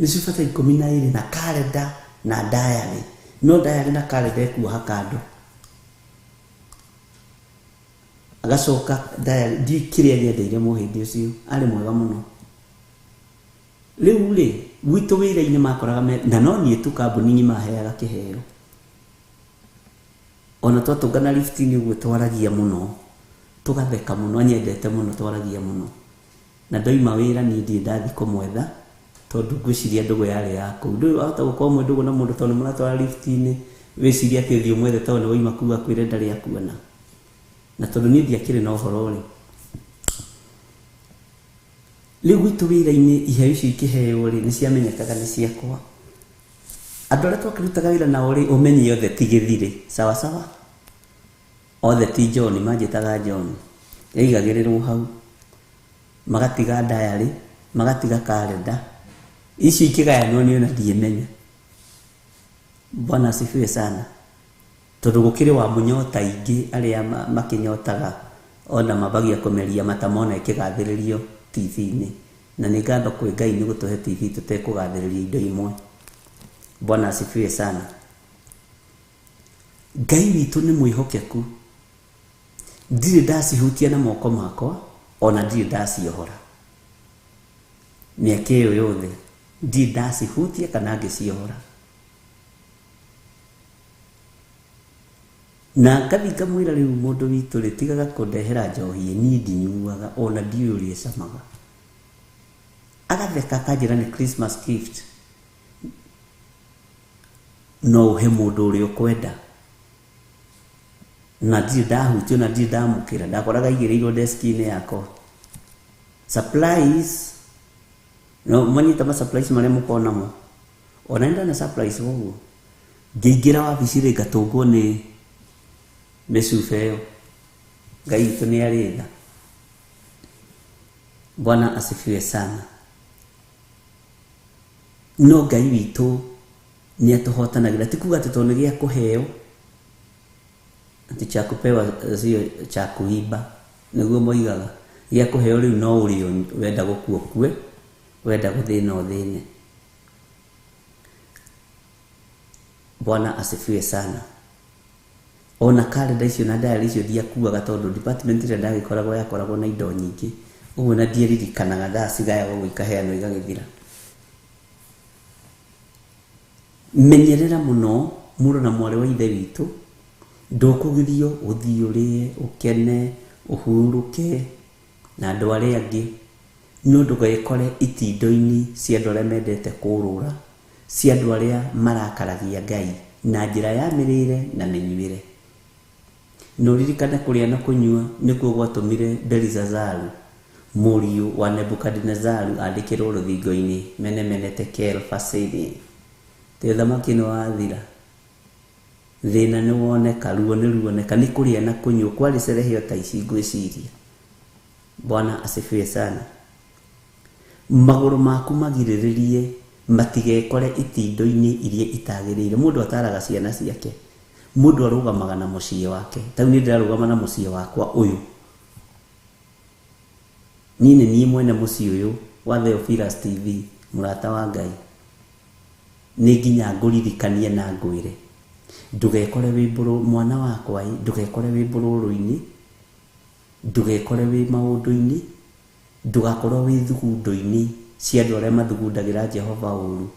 mĩcuba ta 12 na kalenda na diary. No diary na kalenda ĩkuoha kando agacoka diary ndi kĩrĩa nyendeire mũhĩndĩ ũcio arĩ mwega mũno. Rĩu rĩ gwitũ wĩra-inĩ makoraga na no niĩ tu kambuni-inĩ maheaga kĩheo ona twatũngana lift-inĩ ũguo twaragia mũno tũgatheka mũno anyendete mũno twaragia mũno na ndoima wĩra niĩ ndiĩ ndathi kũmwetha tondũ ngwĩciria ndũgũ yarĩ yakũ ndũĩ wahota gũkorwo mwĩ ndũgũ na mũndũ tondũ mũratwara lift-inĩ wĩciria atĩ ũthiĩ ũmwethe tondũ nĩ waima kuga kwĩre ndarĩ akuona na tondũ niĩ ndiakĩrĩ na ũhoro rĩ. Rĩu gwitũ wĩra-inĩ iheo icio ikĩheo rĩ nĩ ciamenyekaga nĩ ciakwa. Andũ arĩa twakĩrutaga wĩra nao rĩ ũmenye othe ti gĩthirĩ sawa sawa othe ti John manjĩtaga John yaigagĩrĩrwo hau magatiga diary magatiga kalenda icio ikĩgayanwo niĩ ona ndiĩmenya. Bwana asifiwe sana. Tondũ gũkĩrĩ wa mũnyota ingĩ arĩa makĩnyotaga ona mabagia kũmeria matamona ĩkĩgathĩrĩrio TV-inĩ na nĩ ngatho kwĩ Ngai nĩ gũtũhe TV tũtekũgathĩrĩria indo imwe. Bwana asifiwe sana. Ngai witũ nĩ mwĩhokeku ndirĩ ndacihutia na moko makwa ona ndirĩ ndaciohora mĩaka ĩyo yothe ndirĩ ndacihutia kana ngĩciohora. Na ngathi ngamwĩra rĩu mũndũ witũ rĩ tigaga kũndehera njohi niĩ ndinyuaga ona ndiũĩ ũrĩa ĩcamaga. Agatheka akanjĩra nĩ Christmas gift no ũhe mũndũ ũrĩa ũkwenda na ndirĩ ndahutio na ndirĩ ndamũkĩra ndakoraga igĩrĩirwo desk-inĩ yakwa. Supplies no manyita ma supplies marĩa mũkoragwo namo ona nĩ ndana supplies ũguo ngĩingĩra wabici rĩ ngatũngwo nĩ mĩcuba ĩyo. Ngai witũ nĩ arĩ tha. Bwana asifiwe sana. No Ngai witũ nĩ atũhotanagĩra ti kuga atĩ tondũ nĩ gĩa kũheo atĩ cha kupewa sio cha kuiba nĩguo moigaga gĩa kũheo rĩu no ũrĩo wenda gũkua kue wenda gũthĩna ũthĩne. Bwana asifiwe sana. Ona kalenda icio na diary icio ndiakuaga tondũ department ĩrĩa ndagĩkoragwo yakoragwo na indo nyingĩ ũguo na ndieririkanaga thaa cigayagwo ikaheanwo igagĩthira. menyerera muno muro na mware wa ithe witũ ndũkũgirio ũthiũrĩe ũkene ũhurũke na andũ arĩa angĩ no ndũgekore itindo-inĩ cia andũ arĩa mendete kũrũra cia andũ arĩa marakaragia Ngai na njĩra ya mĩrĩre na mĩnyuĩre. No ririkane kũrĩa na kũnyua nĩkuo gwatũmire Belshazaru mũriũ wa Nebukadnezaru andĩkĩrwo rũthingo-inĩ mene tekel fasedi. Te thamaki nĩ wathira, thĩna nĩ woneka, ruo nĩ ruoneka, nĩ kũrĩa na kũnyua kwarĩ cereheo ta ici ngwĩciria. Bwana asifiwe sana. Magũrũ maku magirĩrĩrie matigekore itindo-inĩ iria itagĩrĩire. Mũndũ ataraga ciana ciake, mũndũ arũgamaga na mũciĩ wake. Tau nĩ ndĩrarũgama na mũciĩ wakwa ũyũ. Niĩ mwene mũciĩ ũyũ wa Theophilus TV, mũrata wa Ngai. Nĩ nginya ngũririkanie na ngwĩre ndũgekore wĩ mbũrũ mwana wakwa, ndũgekore wĩ mbũrũrũ-inĩ, ndũgekore wĩ maũndũ-inĩ, ndũgakorwo wĩ thugundo-inĩ cia andũ arĩa mathugundagĩra Jehova ũru.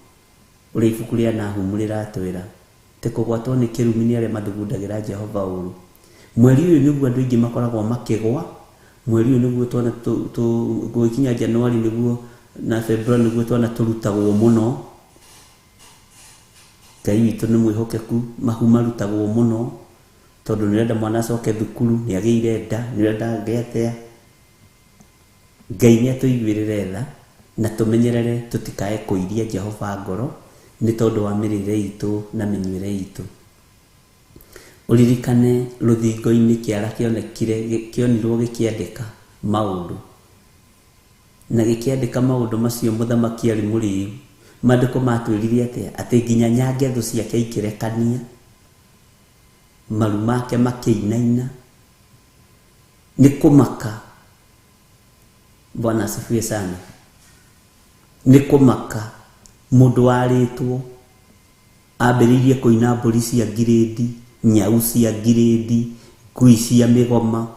Ũrĩa ibuku rĩa Nahumu rĩratwĩra tĩ kũgwatwo nĩ kĩrumi nĩ arĩa mathugundagĩra Jehova ũru. Mweri ũyũ nĩguo andũ aingĩ makoragwo makĩgwa. Mweri ũyũ nĩguo twana gũkinya Januari nĩguo na February nĩguo twana tũrutagwo mũno. Ngai witũ nĩ mwĩhokeku, mahu marutagwo mũno tondũ nĩrenda mwana acoke thukuru, nĩagĩire nda, nĩrenda ngĩatea. Ngai nĩatũiguĩrĩre tha na tũmenyerere tũtikae kũiria Jehova ngoro nĩ tondũ wa mĩrĩre itũ na mĩnyuĩre itũ. Ũririkane rũthingo-inĩ kĩara kĩonirwo gĩkĩandĩka maũndũ, na gĩkĩandĩka maũndũ macio mũthamaki arĩ mũrĩu. Maandĩko matwĩrire atĩ nginya nyange thũ ciake ikĩrekania, maru make makĩinaina, nĩ kũmaka. Bwana asifiwe sana. Nĩ kũmaka mũndũ warĩtwo ambĩrĩirie kũina mbũri cia ngirĩndi, nyau cia ngirĩndi, ngui cia mĩgoma,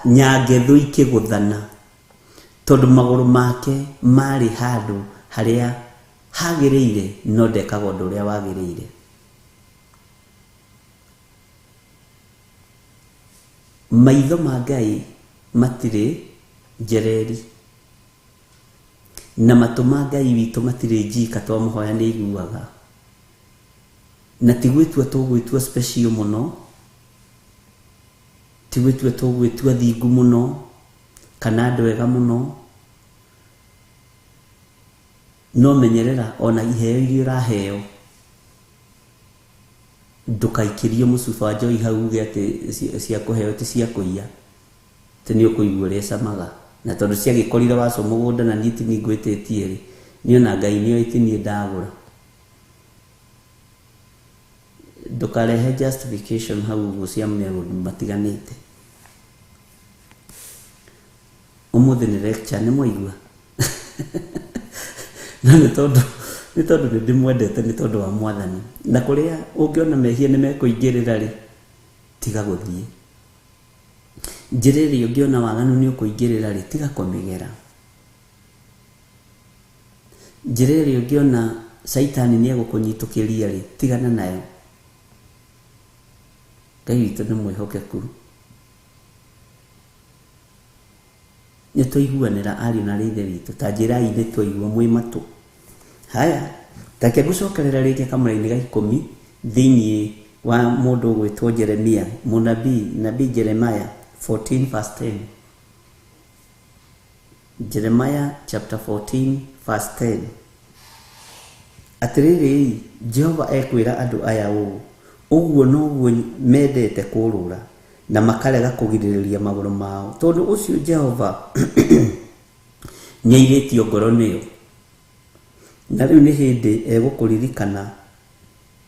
nyange thũ ikĩgũthana tondũ magũrũ make marĩ handũ harĩa hagĩrĩire no ndekaga ũndũ ũrĩa wagĩrĩire. Maitho ma Ngai matirĩ njereri na matũ ma Ngai witũ matirĩ njika twamũhoya nĩ iguaga. Na tigwĩtua tũgwĩtua special mũno, tigwĩtua tũgwĩtua thingu mũno kana andũ ega mũno. No menyerera ona iheo iria ũraheo ndũkaikĩrio mũcuba njohi hau uge atĩ cia kũheo ti cia kũiya, atĩ nĩ ũkũigua ũrĩa camaga. Na tondũ ciagĩkorire waco mũgũnda na niĩ tini ngwĩtĩtie rĩ, niĩ ona Ngai nĩoĩ ti niĩ ndagũra. Ndũkarehe justification hau ũguo cia maũndũ matiganĩte. Ũmũthĩ nĩ lecture nĩ mwaigua. Na nĩ tondũ nĩ ndĩmwendete nĩ tondũ wa Mwathani. Na kũrĩa ũngĩona mehia nĩ mekũingĩrĩra rĩ, tiga gũthiĩ. Njĩra ĩrĩa ũngĩona waganu nĩ ũkũingĩrĩra rĩ, tiga kũmĩgera. Njĩra ĩrĩa ũngĩona Saitani nĩ egũkũnyitũkĩria rĩ, tigana nayo. Ngai witũ nĩ mwĩhokeku. Nĩ tũiguanĩra ariũ na ithe witũ, ta njĩrai nĩ twaigua mwĩ matũ. Haya, take ngũcokerera rĩngĩ kamũra-inĩ ga 10 thĩinĩ wa mũndũ ũgwĩtwo Jeremia, nabii Jeremiah 14 verse 10. Jeremiah chapter 14 verse 10. Atĩrĩrĩ, Jehova ekwĩra andũ aya ũũ, ũguo noguo mendete kũrũra na makarega kũgirĩrĩria magũrũ mao. Tondũ ũcio Jehova nĩairĩtio ngoro nĩo. Na rĩu nĩ hĩndĩ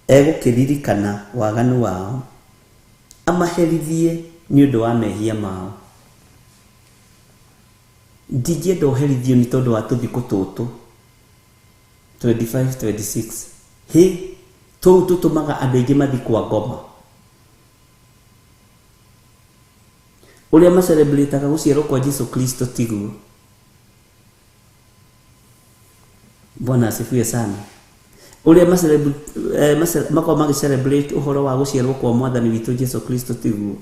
egũkĩririkana waganu wao, amaherithie nĩ ũndũ wa mehia mao. Ndingĩenda ũherithio nĩ tondũ wa tũthikũ tũtũ 25-26. Tũu tũtũmaga andũ aingĩ mathi kwa ngoma. Ũrĩa macelebrataga gũciarwo kwa Jesu Kristo tiguo. Bwana asifiwe sana. uria makao magi celebrate uhoro wa guciarwo kwa mwathani witu Jesu Kristo tiguo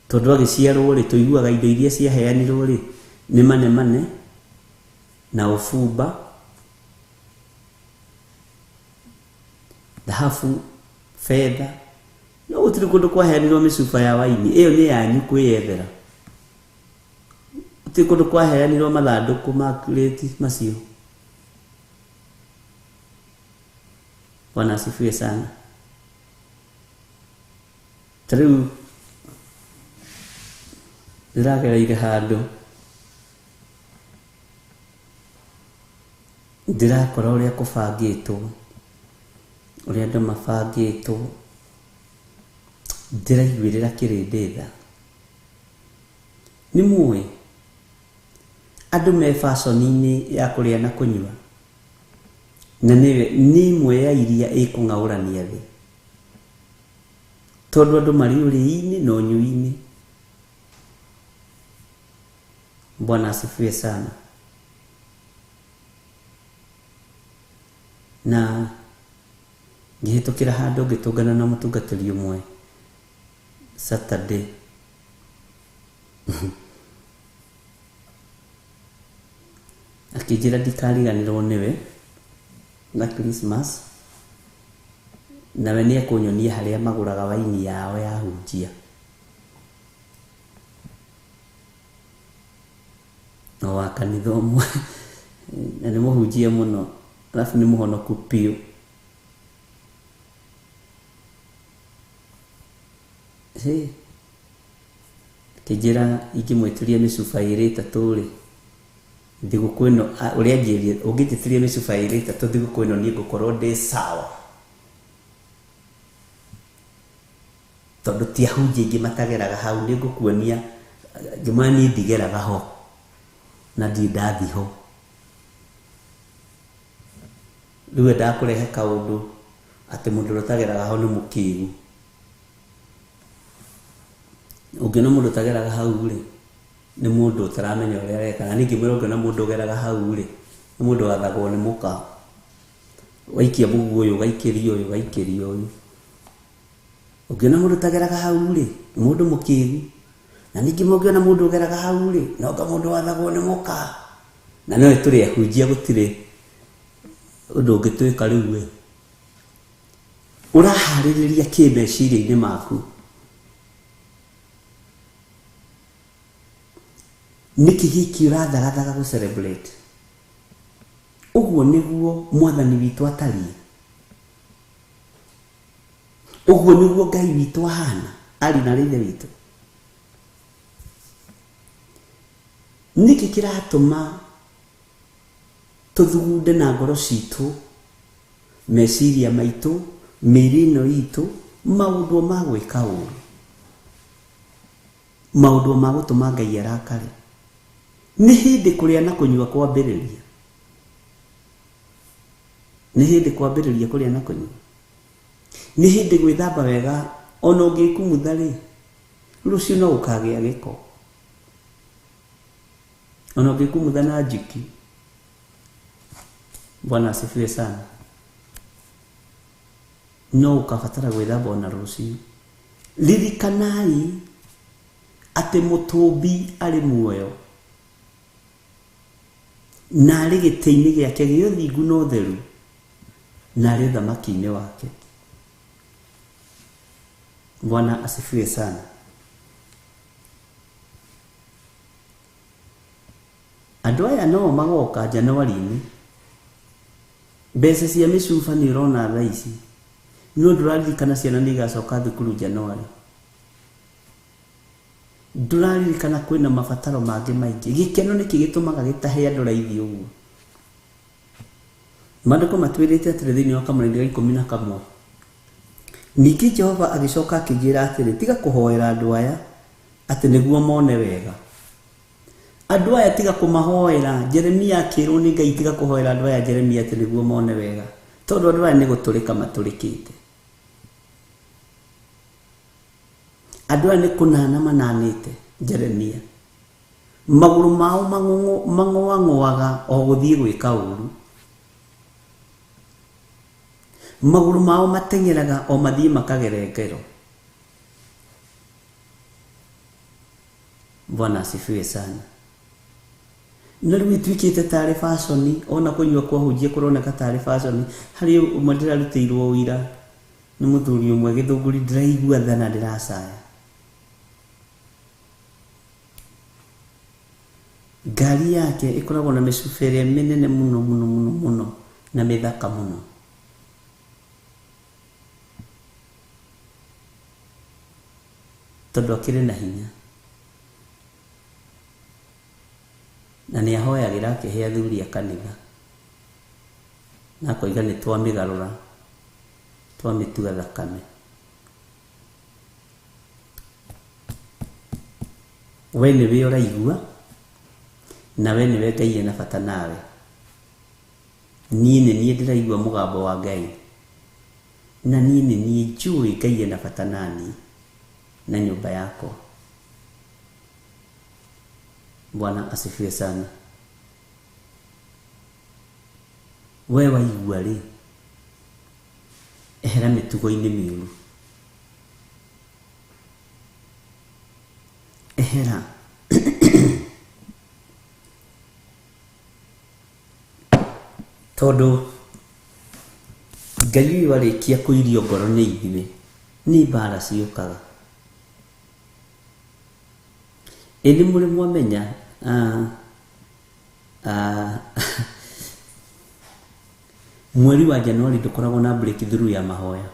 tondu agiciarwo ri tuiguaga indo iria ciaheanirwo ri ni mane na ufumba dhahabu fedha no gutiri kundu kwaheanirwo micuba ya waini iyo ni yanyu kwiyethera gutiri kundu kwaheanirwo mathanduku ma crate macio. Bwana asifiwe sana. Tariu ndiragereire handu ndirakora uria kubangitwo uria andu mabangitwo ndiraiguirira kirinditha ni muwe andu me fashion-ini ya kuria na kunyua na ni imwe ya iria ikung'aurania thi tondu andu mari uri-ini na unyui-ini. Bwana asifiwe sana. Na ngihitukira handu ngitungana na mutungatiri umwe Saturday akijira ndikariganirwo niwe na Christmas nawe ni akunyonia haria maguraga waini yao ya hunjia no wa kanitha umwe na ni muhunjia muno alafu ni muhonoku piu. Kijira ikimwetiria micuba iri tatu ri thiguku ino uria ngirie ungititiria micuba iri tatu thiguku ino ni ngukorwo ndi sawa tondu ti ahunjia ingi matageraga hau ni ngukuonia jumani ndigeraga ho na ndathi ho riu ndakurehe kaundu ati mundu rutageraga ho ni mukigu ungena mundu tageraga hau ri ni mundu utaramenya uria areka na ningi mwiro ungena mundu ugeraga hau ri ni mundu wathagwo ni muka waikia bugu uyu gaikirio uyu ungena mundu tageraga hau ri mundu mukigu na ningi mungena mundu ugeraga hau ri no mundu wathagwo ni muka na no turi ahunjia gutire undu ungitwika riu urahaririria kimeciria-ini maku niki giki urathagaga gu celebrate uguo niguo mwathani witu atarie uguo niguo Ngai witu ahana ari na rithe witu niki kiratuma tuthugunde na ngoro citu meciria maitu mirino itu maundu ma gwika uru maundu ma gutuma Ngai arakare ni hindi kuria na kunyua kwambiriria ni hindi kwambiriria kuria na kunyua ni hindi gwithamba wega ona ungikumutha ri rucio no ukagia giko ona ungikumutha na jiki. Bwana asifiwe sana. No ukabatara gwithamba ona rucio lirikanai ati mutumbi ari muoyo na ari giti-ini giake gio thingu no theru na ari thamaki-ini wake. Bwana asifiwe sana. Andu aya no magoka Januari-ini mbeca cia micuba ni urona thaa ici no nduraririkana ciana ni igacoka thukuru Januari nduraririkana kwina mabataro mangi maingi gikeno niki gitumaga gitahe andu raithi uguo mandiko matwirite atire thiini wa Kamũrangi 11 niki Jehova agicoka akijira atire tiga kuhoera andu aya ati niguo mone wega andu aya tiga kumahoera Jeremia akirwo ni Ngai tiga kuhoera andu aya Jeremia ati niguo mone wega tondu andu aya ni guturika maturikite andu aya ni kunana mananite Jeremia maguru mao mangoangoaga o guthii gwika uru, maguru mao matengeraga o mathii makagerengero. Bwana asifiwe sana. Na riu itwikite tari fashion, ona kunywa kwa hujie kuroneka tari fashion. Hari umwe ndirarutirwo wira ni muthuri umwe Githunguri, ndiraigua thana ndiracaya. Gari yake ikoragwo na micubere minene muno na mithaka muno. Tondu akiri na hinya na ni ahoyagira akihe athuri a kanitha na koiga ni twamigarura twamitua thakame. We niwe uraigua na we niwe Ngai ena bata nawe. Niĩ nĩ niĩ ndĩraigua mũgambo wa Ngai, na niĩ nĩ niĩ njũĩ Ngai ena bata nani na nyũmba yako. Bwana asifiwe sana. We waigua rĩ, ehera mĩtugo-inĩ mĩũru, ehera. Tondu Ngai uyu arikia kuirio ngoro ni ithuĩ, ni mbara ciũkaga. Ĩni mũrĩ mwamenya mweri wa Januari ndũkoragwo na breakthrough ya mahoya.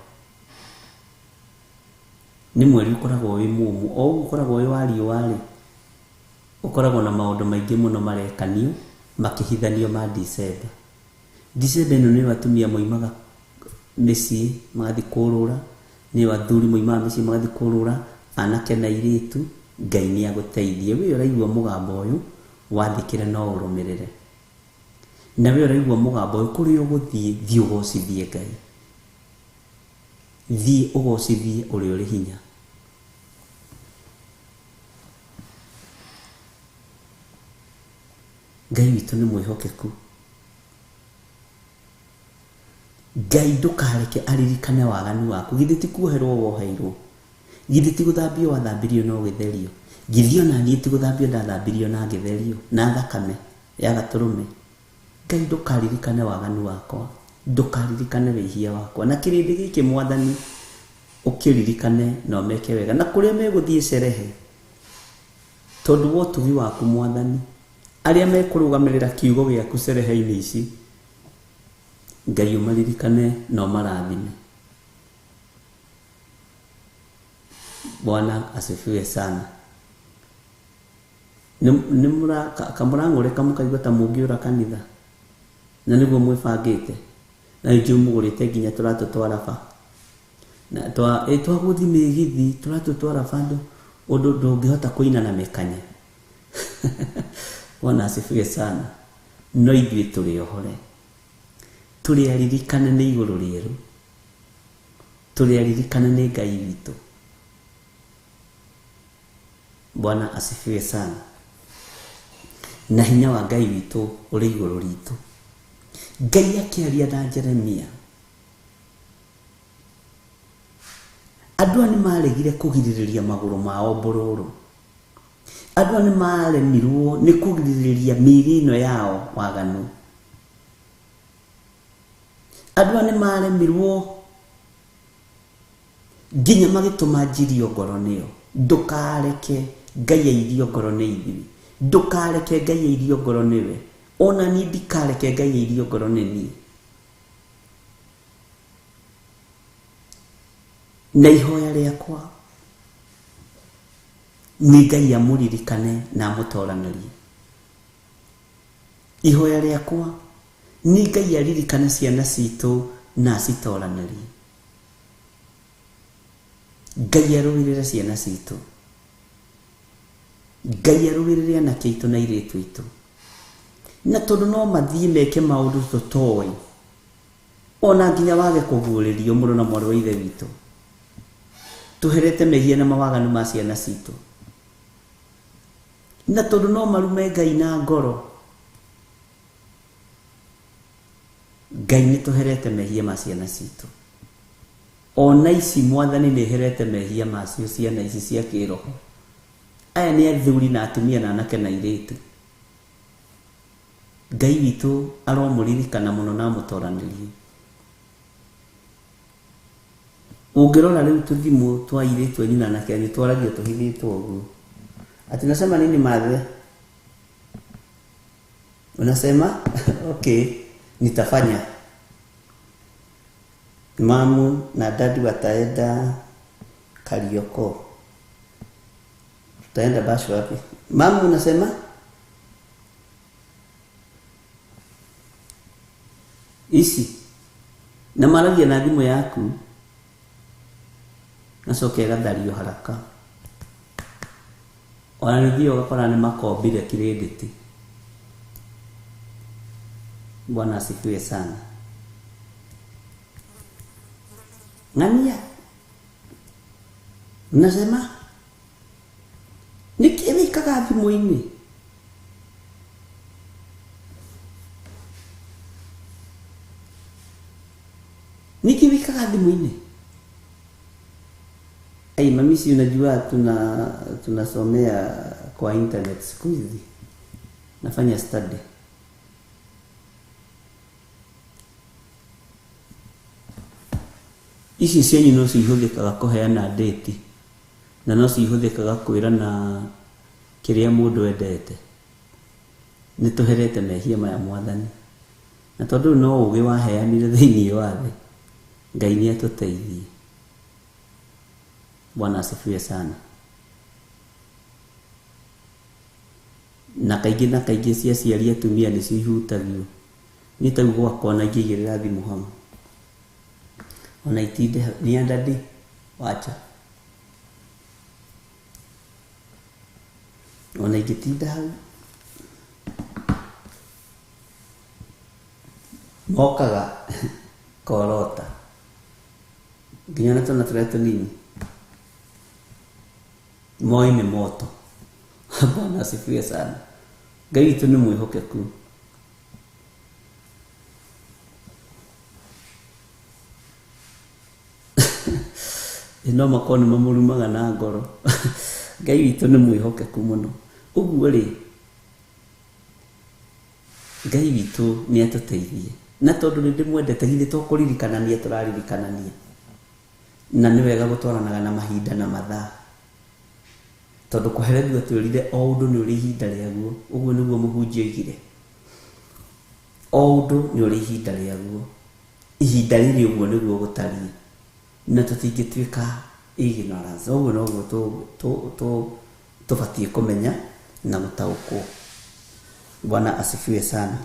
Ni mweri ũkoragwo wĩ mũũmũ, o ũkoragwo wĩ wa riũa rĩ, ũkoragwo na maũndũ maingĩ mũno marekanio makĩhithanio ma December. December ĩno nĩ atumia moimaga mĩciĩ magathi kũrũra, nĩ athuri moimaga mĩciĩ magathi kũrũra, anake na airĩtu. Ngai nĩ agũteithie. We ũraigua mũgambo ũyũ, wathikĩre no ũrũmĩrĩre. Na we ũraigua mũgambo ũyũ, kũrĩa ũgũthiĩ thiĩ ũgocithie Ngai, thiĩ ũgocithie ũrĩa ũrĩ hinya. Ngai witũ nĩ mwĩhokeku. Ngai ndũkareke aririkane waganu waku. Githĩ ti kuoherwo woheirwo? Githĩ ti gũthambio wathambirio no gĩtherio? Githĩ ona niĩ ti gũthambio ndathambirio na gĩtherio na thakame ya gatũrũme? Ngai ndũkaririkane waganu wakwa, ndũkaririkane wĩhia wakwa. Na kĩrĩndĩ gĩkĩ Mwathani ũkĩririkane na ũmeke wega. Na kũrĩa megũthiĩ cerehe, tondũ wa ũtugi waku Mwathani, arĩa mekũrũgamĩrĩra kiugo gĩaku cerehe-inĩ ici, Ngai ũmaririkane na ũmarathime. Bwana asifiwe sana. Kamũrang'ũre kamũkaigua ta mũngĩũra kanitha, na nĩguo mwĩbangĩte, na ningĩ mũgũrĩte nginya tũratũtwara ba, na twagũthi mĩgithi tũratũtwara bandũ ũndũ ndũngĩhota kũina na mĩkanye. Bwana asifiwe sana. No ithuĩ tũrĩ ohore, tũrĩ aririkane nĩ igũrũ rĩerũ, tũrĩ aririkane nĩ Ngai witũ. Bwana asifiwe sana. Na hinya wa Ngai witũ ũrĩ igũrũ ritũ. Ngai akĩaria na Jeremia, andũ nĩ maregire kũgirĩrĩria magũrũ mao mbũrũrũ. Andũ nĩ maremirwo nĩ kũgirĩrĩria mĩĩrĩ ĩno yao waganu. Andũ nĩ maremirwo nginya magĩtũma njirio ngoro nĩyo. Ndũkareke Ngai airio ngoro nĩ ithuĩ, ndũkareke Ngai airio ngoro nĩwe, ona niĩ ndikareke Ngai airio ngoro nĩ niĩ. Na ihoya rĩakwa nĩ Ngai amũririkane na amũtoranĩrie. Ihoya rĩakwa nĩ Ngai aririkane ciana citũ na acitoranĩrie. Ngai arũĩrĩre ciana citũ, Ngai arũĩrĩre anake aitũ na airĩtu aitũ. Na tondũ no mathiĩ meke maũndũ tũtoĩ, ona nginya wage kũguũrĩrio mũrũ na mwarĩ wa ithe witũ, tũherete mehia na mawaganu ma ciana citũ. na tondu no marume Ngai na ngoro, Ngai nĩ tũherete mehia ma ciana citũ. Ona ici Mwathani nĩ herete mehia macio ciana ici cia kĩroho. Aya nĩ athuri na atumia na anake na airĩtu. Ngai witũ aromũririkana mũno na amũtoranĩrie. Ũngĩrora rĩu tũthimo twa airĩtu anyu na anake anyu twaragio tũhithĩtwo ũguo. Ati nasema nini madhe? Unasema? Okay, nitafanya. Mamu na dadi wataenda Karioko. Tutaenda Basho wapi? Mamu unasema? Isi. Na maragia na thimu yaku. Nacokera Dario haraka. Wananithio gakora nĩ makombire credit. Bwana asifiwe sana. Ng'ania. Unasema? Nikiwekaga thimũ-inĩ. Nikiwekaga thimũ-inĩ. Hey, mami si unajua tunasomea kwa internet siku hizi. Nafanya study. Ici cianyu no cihũthĩkaga kũheana date na no cihũthĩkaga kwĩrana kĩrĩa mũndũ endete. Nĩ tũherete mehia maya Mwathani. Na tondũ no ũgĩ waheanire thĩinĩ wa thĩ, Ngai nĩ atũteithie. Bwana asifiwe sana. Na kaingĩ cia ciari atumia nĩ cihutagio. Nĩ tagu gwakwa na ingĩigĩrĩra thimũ hamwe. Ona itinde ni andadi wacha. Ona igitinda hau. Mokaga korota. Nginya tuna tuleto nini? Moi ni moto. Bwana asifiwe sana. Ngai tu ni mwĩhokeku. No makoni mamurumaga na ngoro. Ngai witũ nĩ mwĩhokeku mũno. Ũguo rĩ, Ngai witũ nĩ atũteithie. Na tondũ nĩ ndĩmwendete githĩ tũkũririkanania tũraririkanania. Na nĩ wega gũtwaranaga na mahinda na mathaa. Tondũ kũherethio twĩrire o ũndũ nĩ ũrĩ ihinda rĩaguo. Ũguo nĩguo mũhunjia oigire. O ũndũ nĩ ũrĩ ihinda rĩaguo. Ihinda rĩrĩ ũguo nĩguo gũtariĩ. Na tũtingĩtuĩka ignorance. Ũguo noguo tũbatiĩ kũmenya na gũtaũkwo. Bwana asifiwe sana.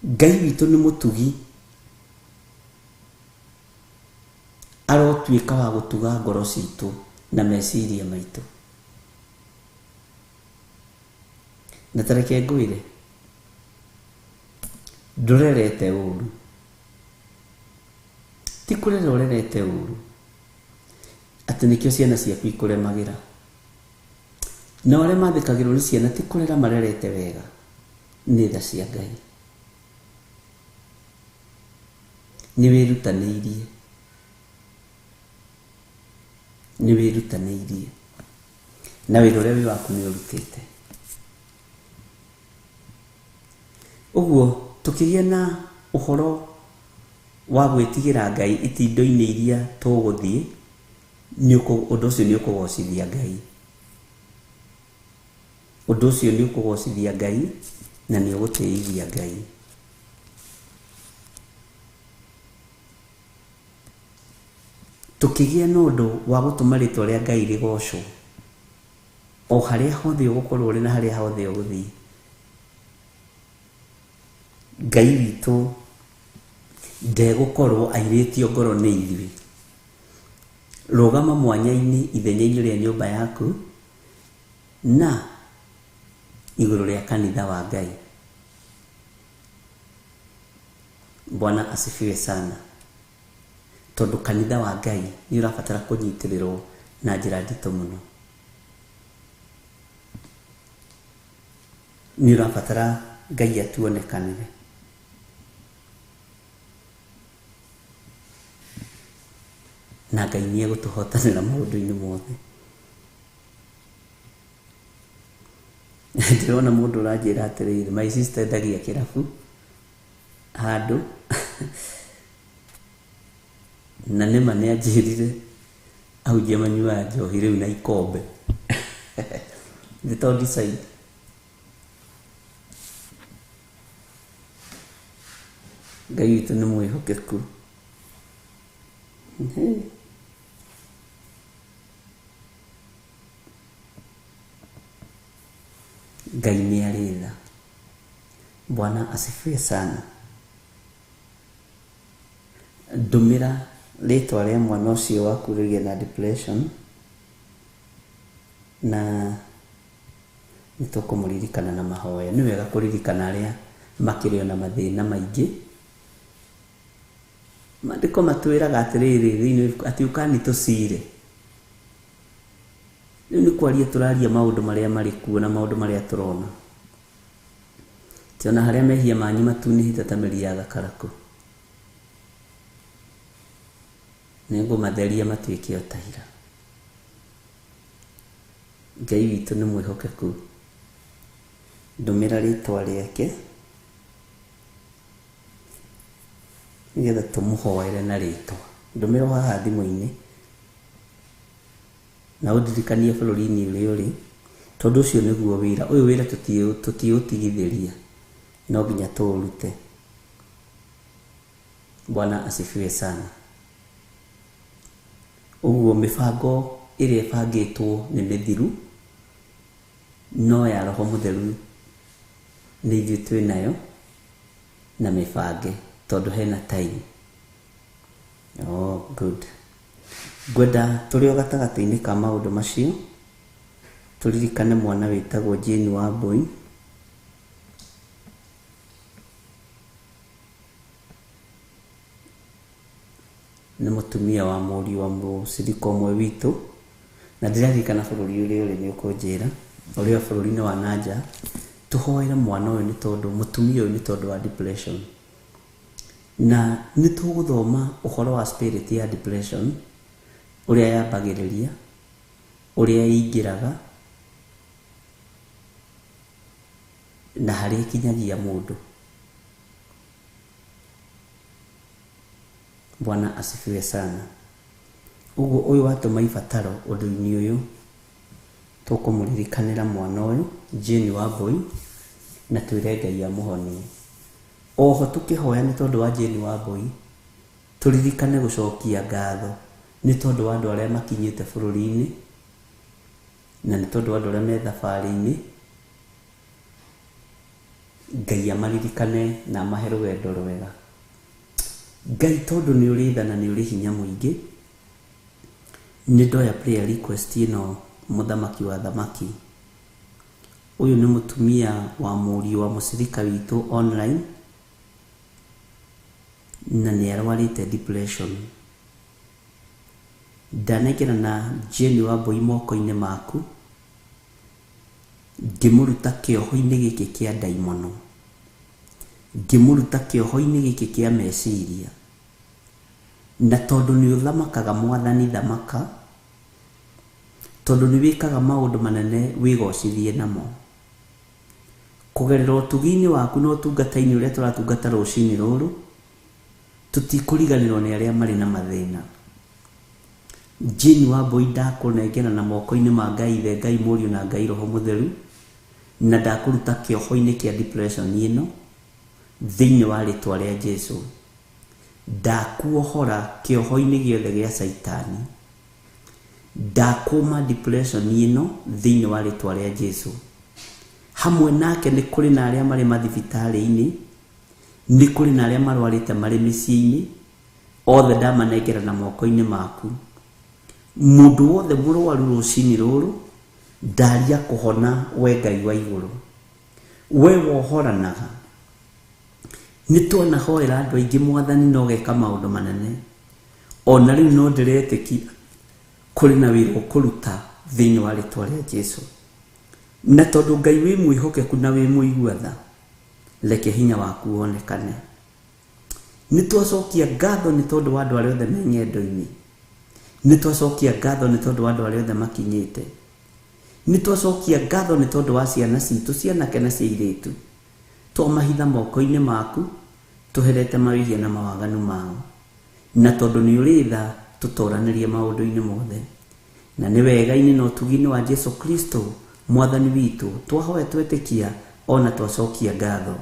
Ngai witũ nĩ mũtugi. Arotuĩka wa gũtuga ngoro citũ na meciria maitũ. Na tareke ngwĩre, ndũrerete ũru. Ti kũrera ũrerete ũru. Atĩ nĩkĩo ciana ciaku ikũremagĩra. Na arĩa mathĩkagĩrwo nĩ ciana ti kũrera marerete wega. Nĩ tha cia Ngai. Nĩ wĩrutanĩirie. Nĩ wĩrutanĩirie. Na wĩra ũrĩa wĩ waku nĩ ũrutĩte. Ũguo tũkĩgĩa na ũhoro wa gwĩtigĩra Ngai itindo-inĩ iria tũgũthiĩ, ũndũ ũcio nĩ ũkũgocithia Ngai. Ũndũ ũcio nĩ ũkũgocithia Ngai na nĩ ũgũtĩithia Ngai. Tũkĩgĩa na ũndũ wa gũtũma rĩtwa rĩa Ngai rĩgocwo o harĩa hothe ũgũkorwo ũrĩ na harĩa hothe ũgũthiĩ. Ngai witũ ndegũkorwo airĩtio ngoro nĩ ithuĩ. Rũgama mwanya-inĩ ithenya-inĩ rĩa nyũmba yaku na igũrũ rĩa kanitha wa Ngai. Bwana asifiwe sana. Tondũ kanitha wa Ngai nĩ ũrabatara kũnyitĩrĩrwo na njĩra nditũ mũno. nĩ ũrabatara Ngai atuonekanĩre. Na Ngai nĩ egũtũhotanĩra maũndũ-inĩ mothe. Ndĩrona mũndũ ũranjĩra atĩrĩrĩ, my sister endagia kĩrabu handũ na nĩma nĩ anjĩrire ahunjia manyuaga njohi rĩu na ikombe. Thĩ to decide. Ngai witũ nĩ mwĩhokeku. Ngai nĩ arĩ tha. Bwana asifiwe sana. Ndũmĩra rĩtwa rĩa mwana ũcio wakurĩrie na depression, na nĩtũkũmũririkana na mahoya. Nĩ wega kũririkana arĩa makĩrĩ na mathĩna maingĩ. Maandĩko matwĩraga atĩrĩrĩ thĩinĩ atĩ ũkani tũcire. Rĩu nĩ kwaria tũraria maũndũ marĩa marĩ kuo na maũndũ marĩa tũrona. Tiona harĩa mehia manyu matunĩhĩte ta mĩri ya thakarakũ. Nĩngũmatheria matuĩke o ta ira. Ngai witũ nĩ mwĩhokeku. Ndũmĩra rĩtwa rĩake nĩgetha tũmũhoere na rĩtwa. Ndũmĩra haha thimũ-inĩ na ũndirikanie bũrũri-inĩ ũrĩa ũrĩ, tondũ ũcio nĩguo wĩra. Ũyũ wĩra tũtiũtigithĩria, no nginya tũũrute. Bwana asifiwe sana. Ũguo mĩbango ĩrĩa ĩbangĩtwo nĩ mĩthiru, no ya Roho Mũtheru nĩ ithuĩ twĩ nayo na mĩbange, tondũ hena time. Oh, good. Ngwenda tũrĩ o gatagatĩ-inĩ ka maũndũ macio tũririkane mwana wĩtagwo Jane Wambui. Nĩ mũtumia wa mũriũ wa mũcirika ũmwe witũ, na ndĩraririkana bũrũri ũrĩa ũrĩ nĩ ũkũnjĩra ũrĩa bũrũri-inĩ wa nanja. Tũhoere mwana ũyũ nĩ tondũ mũtumia ũyũ nĩ tondũ wa depression, na nĩ tũgũthoma ũhoro wa spirit ya depression, ũrĩa yambagĩrĩria, ũrĩa ĩingĩraga na harĩa ikinyagia mũndũ. Bwana asifiwe sana. Ũguo ũyũ watũma ibataro ũndũ-inĩ ũyũ, tũkũmũririkanĩra mwana ũyũ Jane Wambui na twĩre Ngai amũhonie. Oho tũkĩhoya nĩ tondũ wa Jane Wambui, tũririkane gũcokia ngatho nĩ tondũ wa andũ arĩa makinyĩte bũrũri-inĩ, na nĩ tondũ wa andũ arĩa me thabarĩ-inĩ. Ngai amaririkane na amahe rũgendo rwega. Ngai tondũ nĩ ũrĩ tha na nĩ ũrĩ hinya mũingĩ, nĩ ndoya prayer request ĩno mũthamaki wa thamaki. Ũyũ nĩ mũtumia wa mũriũ wa mũcirika witũ online, na nĩ arwarĩte depression. Ndanengera na Jane Wambui moko-inĩ maku, ngĩmũruta kĩoho-inĩ gĩkĩ kĩa ndaimono, ngĩmũruta kĩoho-inĩ gĩkĩ kĩa meciria, na tondũ nĩ ũthamakaga Mwathani thamaka, tondũ nĩ wĩkaga maũndũ manene wĩgocithie namo. Kũgerera ũtugi-inĩ waku na ũtungata-inĩ ũrĩa tũratungata rũcinĩ rũrũ, tũtikũriganĩrwo nĩ arĩa marĩ na mathĩna. Jane Wambui ndakũnengera na moko-inĩ ma Ngai Ithe, Ngai Mũriũ na Ngai Roho Mũtheru, na ndakũruta kĩoho-inĩ kĩa depression ĩno thĩinĩ wa rĩtwa rĩa Jesũ. Ndakuohora kĩoho-inĩ gĩothe gĩa Saitani, ndakũma depression ĩno thĩinĩ wa rĩtwa rĩa Jesũ. Hamwe nake nĩ kũrĩ na arĩa marĩ mathibitarĩ-inĩ, nĩ kũrĩ na arĩa marwarĩte marĩ mĩciĩ-inĩ, othe ndamanengera na moko-inĩ maku. Mũndũ wothe mũrwaru rũcinĩ rũrũ, ndaria kũhona we Ngai wa igũrũ. We wohoranaga. Nĩ twanahoera andũ aingĩ Mwathani na ũgeka maũndũ manene. Ona rĩu no ndĩretĩkia kũrĩ na wĩra ũkũruta thĩinĩ wa rĩtwa rĩa Jesũ. na tondu Ngai wi mwihokeku na wi muiguatha leke hinya waku wonekane. Nitwacokia ngatho ni tondu wa andu aria othe me ng'endo-ini. Nitwacokia ngatho ni tondu wa andu aria othe makinyite. Nitwacokia ngatho ni tondu wa ciana citu, cianake na ciairitu twamahitha moko-ini maku, tuherete mawihia na mawaganu mao, na tondu ni uritha tutoranirie maundu-ini mothe. Na ni wega-ini na utugi-ini wa Jesu Kristo mwathani witu twahoya twetikia ona twacokia ngatho,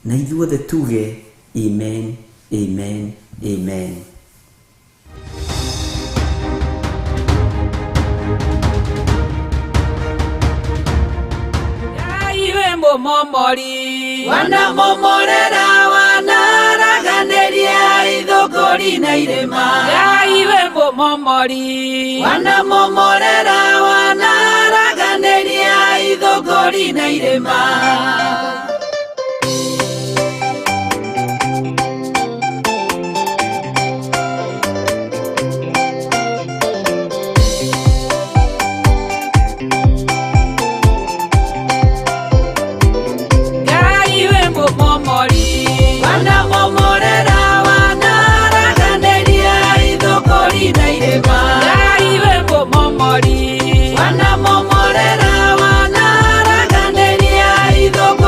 na ithuothe tuge amen, amen, amen. Momori wana momorera wana raganeria ithogori na irema. Ngai we momori Wana momorera wana raganeria ithogori na irema. Wana momorera wana raganeria ithogori na irema. Ngai we momori Wana momorera wana raganeria ithogori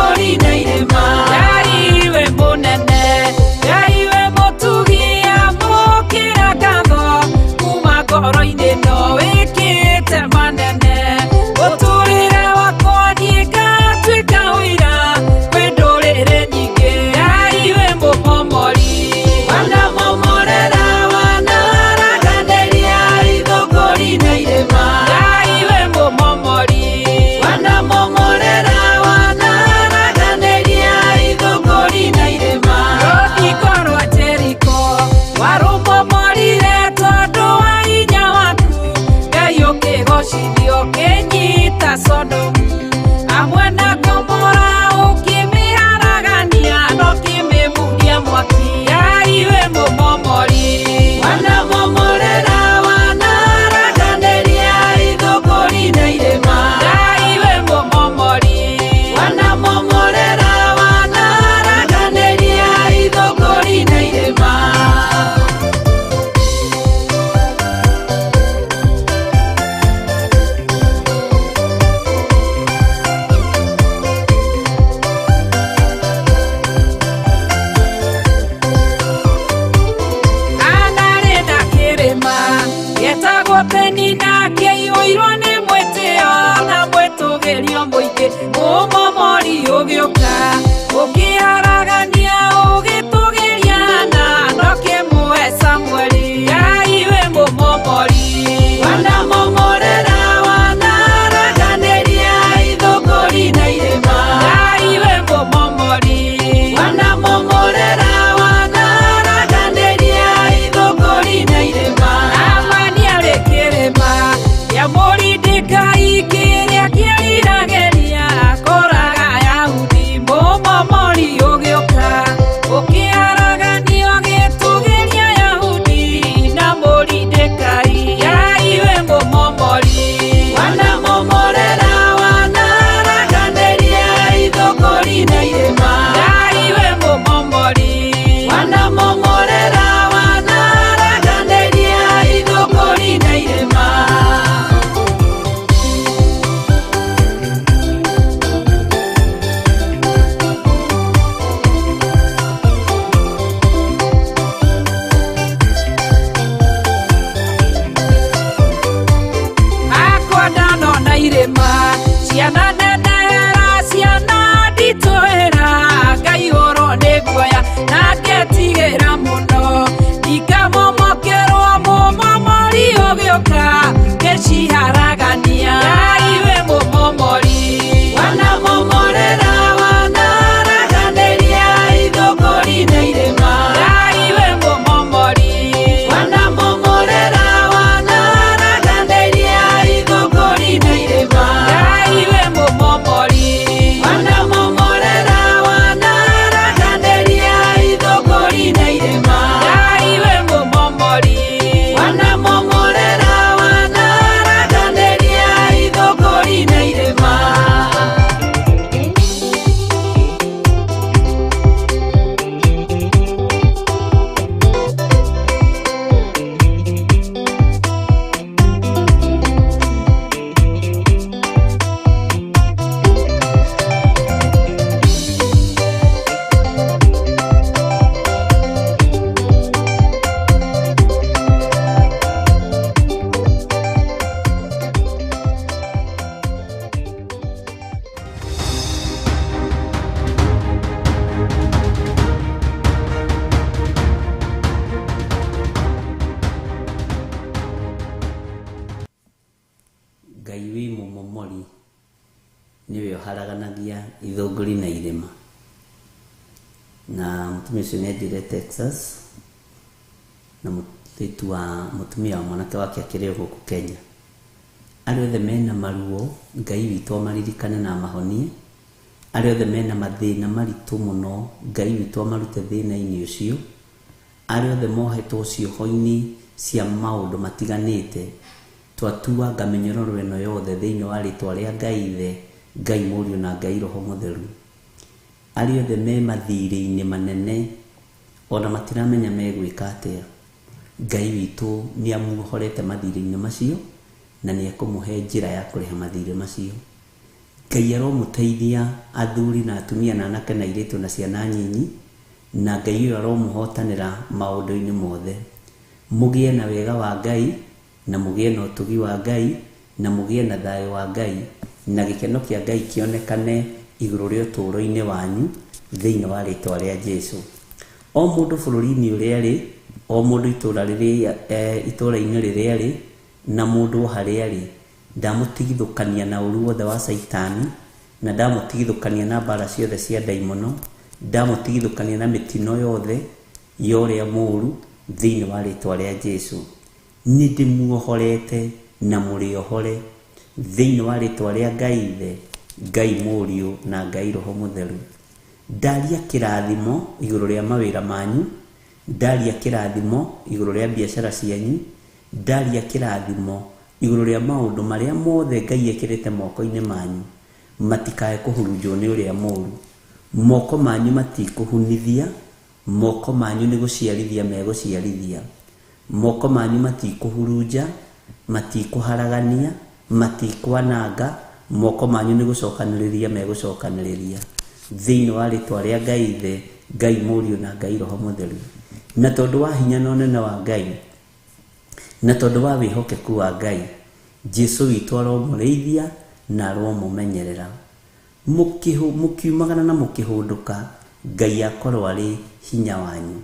niwe haraganagia ithunguri na irima na mutumia ucio nĩenjire Texas na mutumia wa mwanake wake akĩrĩ gũkũ Kenya. Arĩ othe mena maruo Ngai witũ amaririkane na amahonie. Arĩ othe mena mathĩna maritũ mũno Ngai witũ amarute thĩna-inĩ ũcio. Arĩ othe mohetwo cioho-inĩ cia maũndũ matiganĩte twatuanga mĩnyororo ĩno yothe thĩinĩ wa rĩtwa rĩa Ngai Ithe, Ngai Mũriũ na Ngai Roho Mũtheru. Arĩ othe me mathirĩ-inĩ manene ona matiramenya megwĩka atĩa, Ngai witũ nĩamuohorete mathirĩ-inĩ macio na nĩekũmũhe njĩra ya kũrĩha mathirĩ macio. Ngai aromũteithia athuri na atumia na anake na airĩtu na ciana nyinyi, na Ngai ũyũ aromũhotanĩra maũndũ-inĩ mothe. Mũgĩe na wega wa Ngai na mũgĩe na ũtugi wa Ngai na mũgĩe na thayũ wa Ngai na gĩkeno kĩa Ngai kĩonekane igũrũ rĩa ũtũũro-inĩ wanyu thĩinĩ wa rĩtwa rĩa Jesũ. O mũndũ bũrũri-inĩ ũrĩa arĩ, o mũndũ itũũra-inĩ rĩrĩa arĩ, na mũndũ harĩa arĩ, ndamũtigithũkania na ũru wothe wa Saitani, na ndamũtigithũkania na mbara ciothe cia ndaimono, ndamũtigithũkania na mĩtino yothe ya ũrĩa mũũru thĩinĩ wa rĩtwa rĩa Jesũ. Nĩ ndĩmuohorete na mũrĩohore thĩinĩ wa rĩtwa rĩa Ngai Ithe, Ngai Mũriũ na Ngai Roho Mũtheru. Ndaria kĩrathimo igũrũ rĩa mawĩra manyu, ndaria kĩrathimo igũrũ rĩa biacara cianyu, ndaria kĩrathimo igũrũ rĩa maũndũ marĩa mothe Ngai ekĩrĩte moko-inĩ manyu, matikae kũhurunjwo nĩ ũrĩa mũũru. Moko manyu matikũhunithia, moko manyu nĩ gũciarithia megũciarithia. Moko manyu matikũhurunja, matikũharagania, matikwananga, moko manyu nĩ gũcokanĩrĩria megũcokanĩrĩria thĩinĩ wa rĩtwa rĩa Ngai Ithe, Ngai Mũriũ na Ngai Roho Mũtheru. Na tondũ wa hinya na ũnene wa Ngai na tondũ wa wĩhokeku wa Ngai, Jesũ witũ aromũrĩithia na aromũmenyerera. Mũkiumagana na mũkĩhũndũka, Ngai akorwo arĩ hinya wanyu.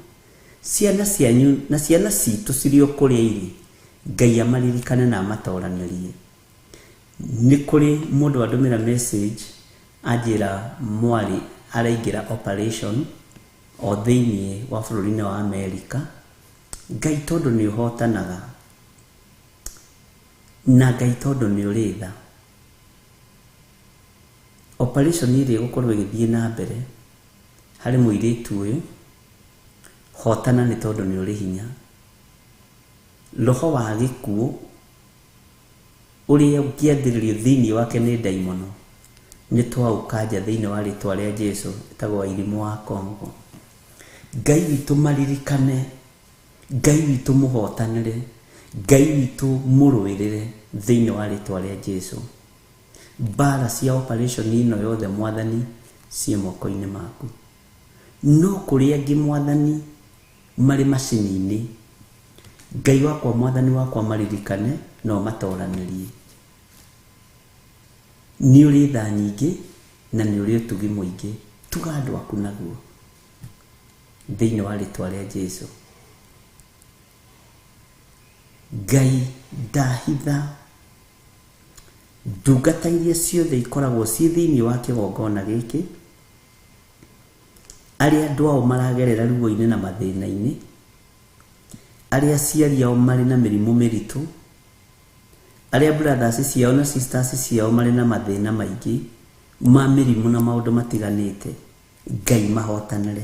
Ciana cianyu na ciana citũ cirĩ o kũrĩa irĩ, Ngai amaririkane na amatoranĩrie. Nĩ kũrĩ mũndũ andũmĩra message anjĩra mwarĩ araingĩra operation o thĩinĩ wa bũrũri-inĩ wa Amerika. Ngai tondũ nĩ ũhotanaga na Ngai tondũ nĩ ũrĩ tha, operation ĩrĩa ĩgũkorwo ĩgĩthiĩ na mbere harĩ mũirĩtu ũyũ, hotana nĩ tondũ nĩ ũrĩ hinya. Roho wa gĩkuũ ũrĩa ũngĩambĩrĩrio thĩinĩ wake nĩ ndaimono nĩ twaũkanja thĩinĩ wa rĩtwa rĩa Jesũ, ĩtagwo Irimũ wa Kongo. Ngai witũ maririkane, Ngai witũ mũhotanĩre, Ngai witũ mũrũĩrĩre thĩinĩ wa rĩtwa rĩa Jesũ. Mbara cia operation ĩno yothe Mwathani ciĩ moko-inĩ maku. No kũrĩ angĩ Mwathani marĩ macini-inĩ, Ngai wakwa Mwathani wakwa maririkane na ũmatoranĩrie. Nĩ ũrĩ tha nyingĩ na nĩ ũrĩ ũtugi mũingĩ, tuga andũ aku naguo thĩinĩ wa rĩtwa rĩa Jesũ. Ngai ndahitha ndungata iria ciothe ikoragwo ciĩ thĩinĩ wa kĩgongona gĩkĩ, arĩa andũ ao maragerera ruo-inĩ na mathĩna-inĩ, arĩa aciari ao marĩ na mĩrimũ mĩritũ, arĩa brothers ciao na sisters ciao marĩ na mathĩna maingĩ ma mĩrimũ na maũndũ matiganĩte, Ngai mahotanĩre.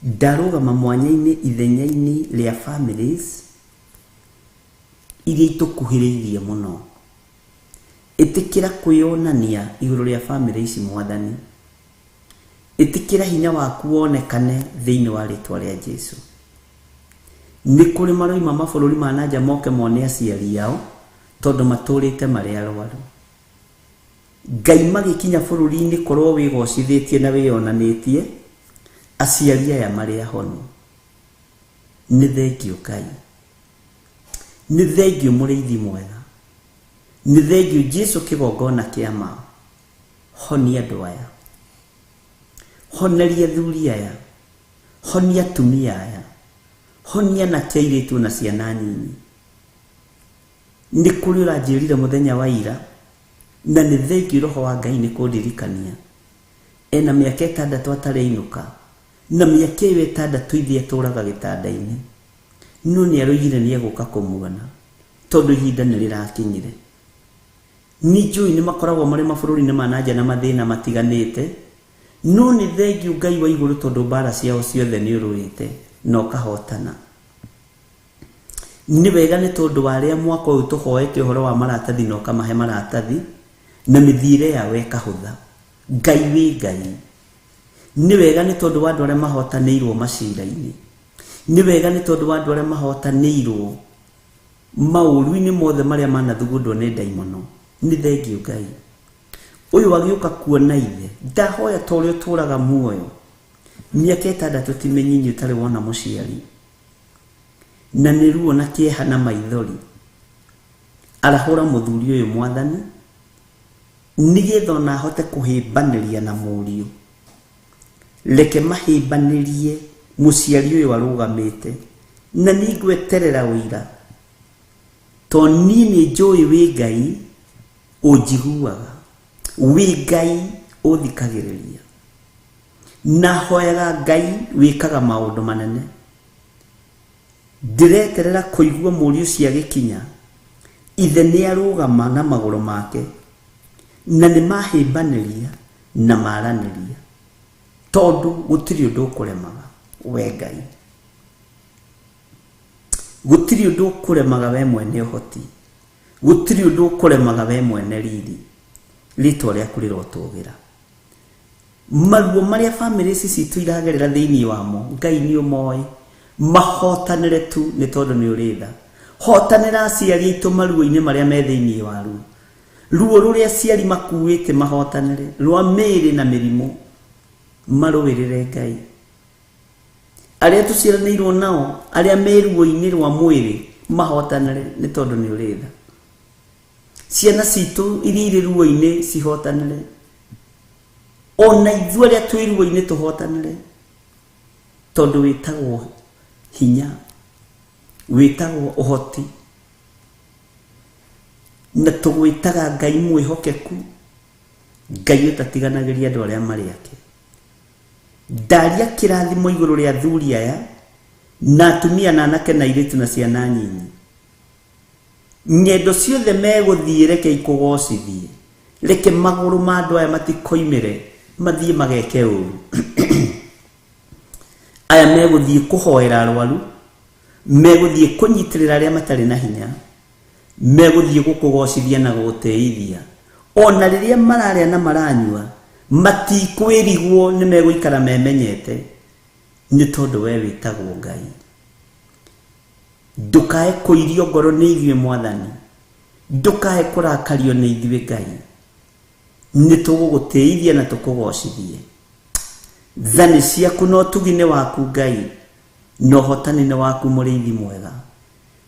Ndarũgama mwanya-inĩ ithenya-inĩ rĩa families iria itũkuhĩrĩirie mũno. Ĩtĩkĩra kwĩyonania igũrũ rĩa family ici Mwathani. Ĩtĩkĩra hinya waku wonekane thĩinĩ wa rĩtwa rĩa Jesũ. Nĩ kũrĩ maroima mabũrũri ma nanja moke mone aciari ao tondũ matũrĩte marĩ arwaru. Ngai magĩkinya bũrũri-inĩ korwo wĩgocithĩtie na wĩyonanĩtie, aciari aya marĩ ahonu. Nĩ thengio Ngai, nĩ thengio mũrĩithi mwega, nĩ thengio Jesũ kĩgongona kĩa ma. Honia andũ aya, honeria athuri aya, honia atumia aya, honia na airĩtu na ciana nyinyi. Nĩ kũrĩ ũranjĩrire mũthenya wa ira na nĩ thengiũ roho wa Ngai nĩ kũndirikania ena mĩaka 6 atarĩ inuka, na mĩaka ĩyo 6 ithe atũraga gĩtanda-inĩ, no nĩ aroigire nĩ egũka kũmuona tondũ ihinda nĩ rĩrakinyire. Nĩ njũĩ nĩ makoragwo marĩ mabũrũri-inĩ ma nanja na mathĩna matiganĩte, no nĩ thengiũ Ngai wa igũrũ tondũ mbara ciao ciothe nĩ ũrũĩte na ũkahotana. Nĩ wega nĩ tondũ wa arĩa mwaka ũyũ tũhoete ũhoro wa maratathi na ũkamahe maratathi na mĩthiĩre yao ĩkahũtha. Ngai wĩ Ngai. Nĩ wega nĩ tondũ wa andũ arĩa mahotanĩirwo macira-inĩ. Nĩ wega nĩ tondũ wa andũ arĩa mahotanĩirwo maũru-inĩ mothe marĩa manathugundwo nĩ ndaimono. Nĩ thengiũ Ngai. Ũyũ agĩũka kuona ithe, ndahoya ta ũrĩa ũtũraga muoyo mĩaka 6 ti mĩnyinyi ũtarĩ wona mũciari, na nĩ ruo na kĩeha na maithori. Arahũra mũthuri ũyũ Mwathani nĩgetha ona ahote kũhĩmbanĩria na mũriũ. Reke mahĩmbanĩrie mũciari ũyũ arũgamĩte, na nĩ ngweterera ũira tondũ niĩ nĩ njũĩ wĩ Ngai ũnjiguaga, wĩ Ngai ũthikagĩrĩria, na hoyaga Ngai wĩkaga maũndũ manene. Ndireterera kũigua mũriũ ũcio agĩkinya, ithe nĩ arũgama na magũrũ make na nĩ mahĩmbanĩria na maranĩria, tondũ gũtirĩ ũndũ ũkũremaga we Ngai. Gũtirĩ ũndũ ũkũremaga we mwene ũhoti, gũtirĩ ũndũ ũkũremaga we mwene riri. Rĩtwa rĩaku rĩrotũgĩra. Maruo marĩa bamĩrĩ ici citũ iragerera thĩinĩ wamo, Ngai nĩ ũmoĩ. Mahotanĩre tu nĩ tondũ nĩ ũrĩ tha. Hotanĩra aciari aitũ maruo-inĩ marĩa me thĩinĩ waru. Ruo rũrĩa aciari makuĩte mahotanĩre, rwa mĩĩrĩ na mĩrimũ, marũĩrĩre Ngai. Arĩa tũciaranĩirwo nao, arĩa me ruo-inĩ rwa mwĩrĩ, mahotanĩre nĩ tondũ nĩ ũrĩ tha. Ciana citũ iria irĩ ruo-inĩ cihotanĩre, ona ithuĩ arĩa twĩ ruo-inĩ tũhotanĩre, tondũ wĩtagwo hinya, wĩtagwo ũhoti, na tũgwĩtaga Ngai mwĩhokeku, Ngai ũtatiganagĩria andũ arĩa marĩ ake. Ndaria kĩrathimo igũrũ rĩa athuri aya na atumia na anake na airĩtu na ciana nyinyi. Ng'endo ciothe megũthiĩ reke ikũgocithie, reke magũrũ ma andũ aya matikoimĩre mathiĩ mageke ũru. Aya megũthiĩ kũhoera arwaru, megũthiĩ kũnyitĩrĩra arĩa matarĩ na hinya, megũthiĩ gũkũgocithia na gũgũtĩithia. Ona rĩrĩa mararĩa na maranyua, matikwĩrigwo nĩ megũikara memenyete, nĩ tondũ we wĩtagwo Ngai. Ndũkae kũirio ngoro nĩ ithuĩ Mwathani, ndũkae kũrakario nĩ ithuĩ Ngai. Nĩ tũgũgũtĩithia na tũkũgocithie. Thani ciaku no tugi-inĩ waku Ngai, no ũhotani-inĩ waku mũrĩithi mwega.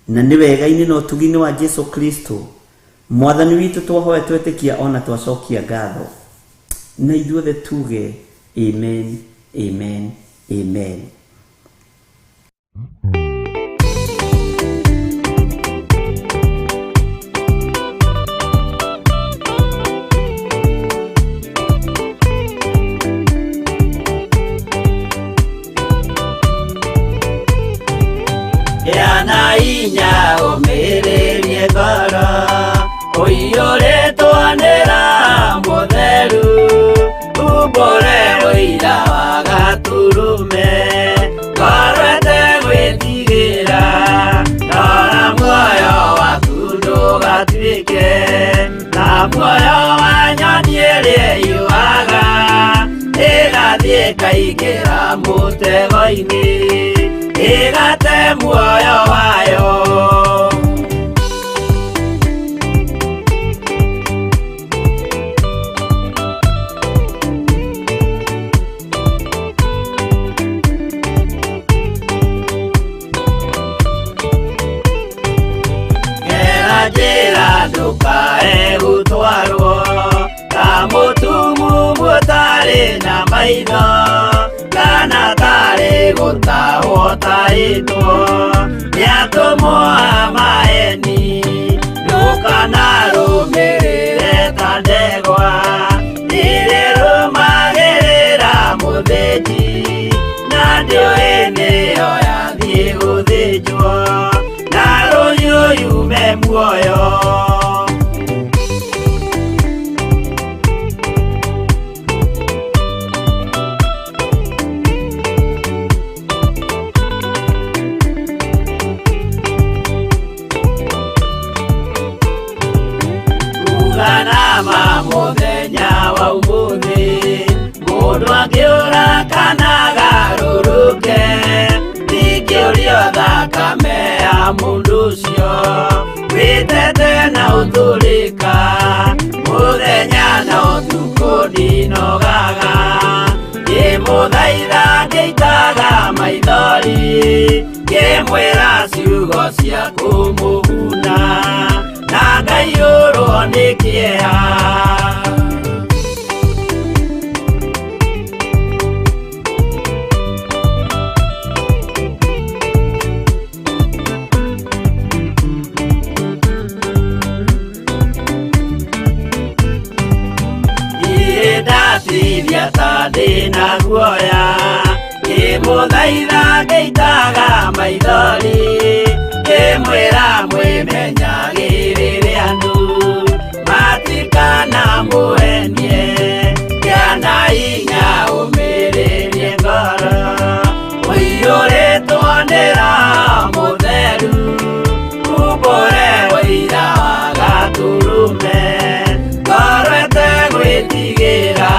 Na nĩ wega-inĩ no tugi-inĩ wa Jesu Kristo, Mwathani witũ twahoya twetĩkia ona twacokia ngatho. Na ithuothe tuge amen, amen, amen. Yana inya ũmĩrĩrie ngoro, ũiyũrĩtwo nĩ Roho Mũtheru, umbũre ũira wa Gaturume, ngoro ĩtegwĩtigĩra, rora muoyo waku ndũgatuĩke na muoyo wa nyoni ĩrĩa yuaga, ĩgathiĩ ĩkaingĩra mũtego-inĩ, ĩgate muoyo wayo. Gera njĩra ndũkae gũtwarwo ta mũtumumu ũtarĩ na maitho, kana tarĩ gũtahwo taĩtwo nĩ atũmwo a maeni, ndũkanarũmĩrĩre ta yume muoyo. Uganama muthenya wa umuthi, mundu angiura kana garuruke, ndingĩũrio thakame ya mundu ũcio, wĩtete na ũtũrĩka, muthenya na ũtukũ ndinogaga, ngĩmũthaitha ngĩitaga maithori, ngĩmwĩra ciugo cia kũmũguna, na ngaiyũrwo nĩ kĩeha. Ndatiria ta ndĩna guoya, ngĩmũthaitha ngĩitaga maithori, ngĩmwĩra mwĩmenyagĩrĩre andũ, matikana mũhenie, gĩana hinya ũmĩrĩrie ngoro, ũiyũrĩtwo nĩ Roho Mũtheru, umbũre ũira wa Gatũrũme, ngoro ĩtegwĩtigĩra.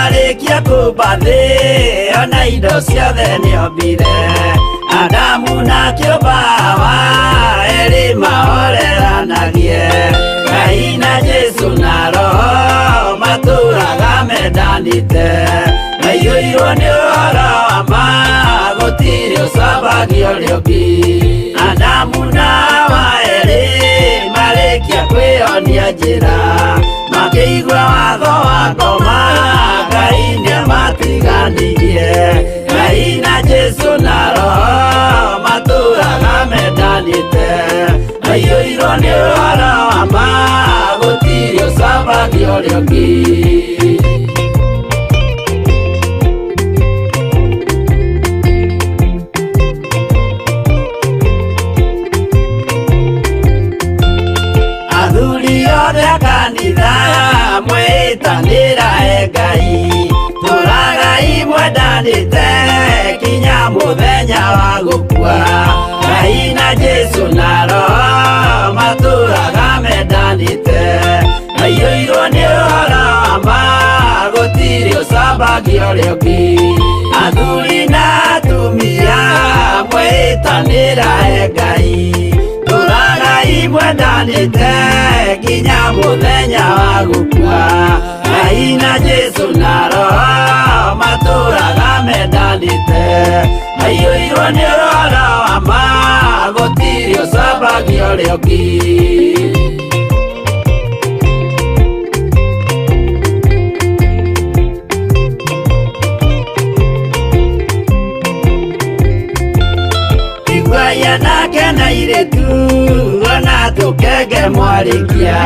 Arĩkia kũmba thĩ ona indo ciothe nĩombire, Adamu na kĩũmba Hawa erĩ mahoreranagie, Ngai na Jesũ na Roho matũũraga mendanĩte, maiyũirwo nĩ ũhoro wa ma, gũtirĩ ũcambagia ũrĩa ũngĩ. Adamu na Hawa erĩ marĩkia kwĩyonia njĩra, makĩigua watho wa ngoma, Ngai nĩamatiganirie, Ngai na Jesũ na Roho matũũraga mendanĩte, maiyũirwo nĩ ũhoro wa ma, gũtirĩ ũcambagia ũrĩa ũngĩ. Athuri othe a kanitha mwĩtanĩra Ngai, tũragai mwendanĩte kinya mũthenya wa gũkua, Ngai na Jesũ na Roho matũũraga mendanĩte, maiyũirwo nĩ ũhoro wa ma, gũtirĩ ũcambagia ũrĩa ũngĩ. Athuri na atumia mwĩtanĩra Ngai, tũragai mwendanĩte kinya mũthenya wa gũkua, Ngai na Jesũ na Roho matũũraga mendanĩte, maiyũirwo nĩ ũhoro wa ma, gũtirĩ ũcambagia ũrĩa ũngĩ. Iguaya nake na irĩtu ona tũkenge mwarĩkia,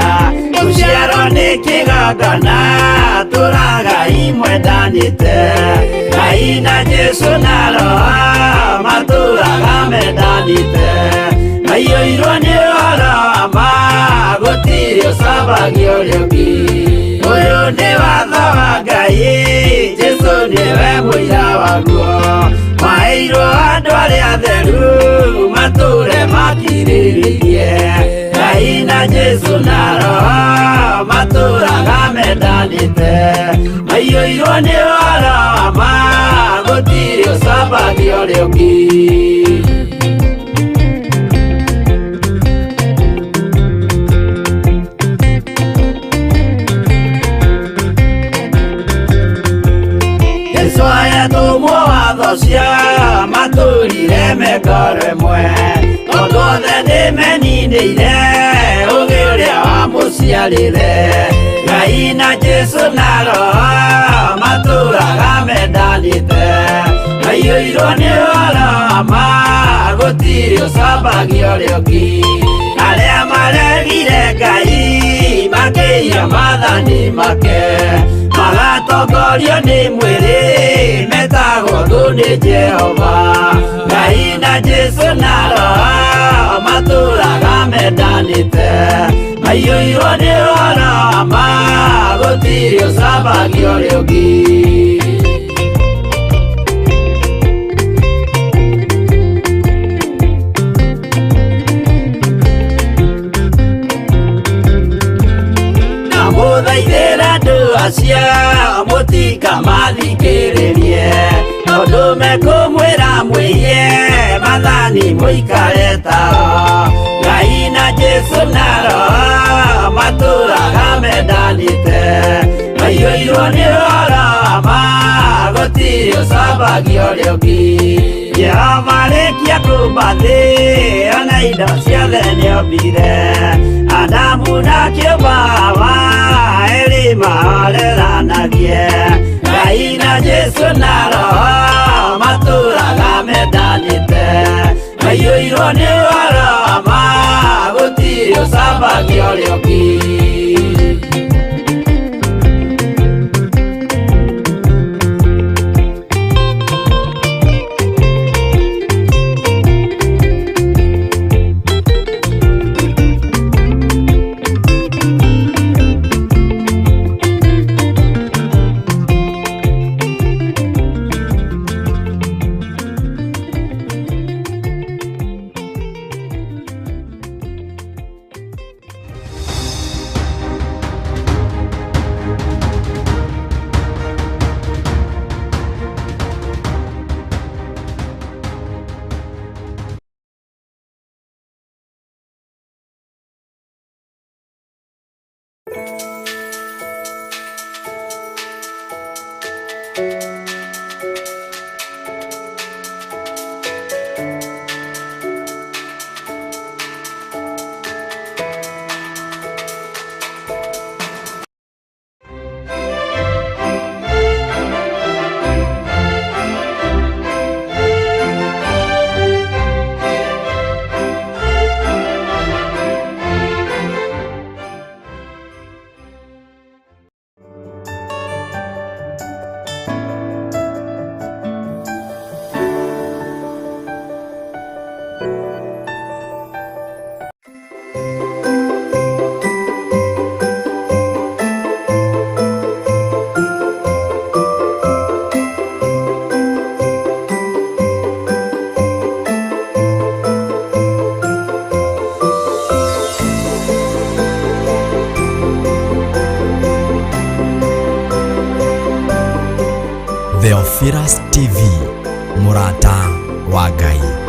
tũciarwo nĩ kĩgongona tũragai mwendanĩte, Ngai na Jesũ na Roho matũũraga mendanĩte, maiyũirwo nĩ ũhoro wa ma, gũtirĩ ũcambagia ũrĩa ũngĩ. Ũyũ nĩ watho wa Ngai, Jesũ nĩwe mũira waguo, maheirwo andũ arĩa atheru matũũre makirĩrĩirie, Ngai na Jesũ na Roho matũũraga mendanĩte, maiyũirwo nĩ ũhoro wa ma, gũtirĩ ũcambagia ũrĩa ũngĩ. cia matũrire mekore mwe tondũ othe nĩmeninĩire ũgĩ ũrĩa wamũciarire Ngai na Jesu na Roho matũraga mendanĩte maiyũirwo nĩ ũhoro wa ma gũtirĩ ũcambagia ũrĩa ũngĩ arĩa maregire Ngai makĩiya maathani make magatongorio nĩ mwĩrĩ metagwo thũ nĩ Jehova Ngai na Jesu na Roho matũraga mendanĩte maiyũirwo nĩ ũhoro wa ma gũtirĩ ũcambagia ũrĩa ũngĩ mũthaithĩra andũ acio mũtikamathikĩrĩrie tondũ mekũmwĩra mwĩhie maathani mũikare tao Ngai na Jesu na Roho matũraga mendanĩte maiyũirwo nĩ ũhoro wa ma gũtirĩ ũcambagia ũrĩa ũngĩ Jehova rĩkia kũmba thĩ ona indo ciothe nĩombire Adamu na kĩũmba Hawa erĩ mahoreranagie Ngai na Jesu na Roho matũraga mendanĩte maiyũirwo nĩ ũhoro wa ma gũtirĩ ũcambagia ũrĩa ũngĩ Theophilus TV, mũrata wa Ngai.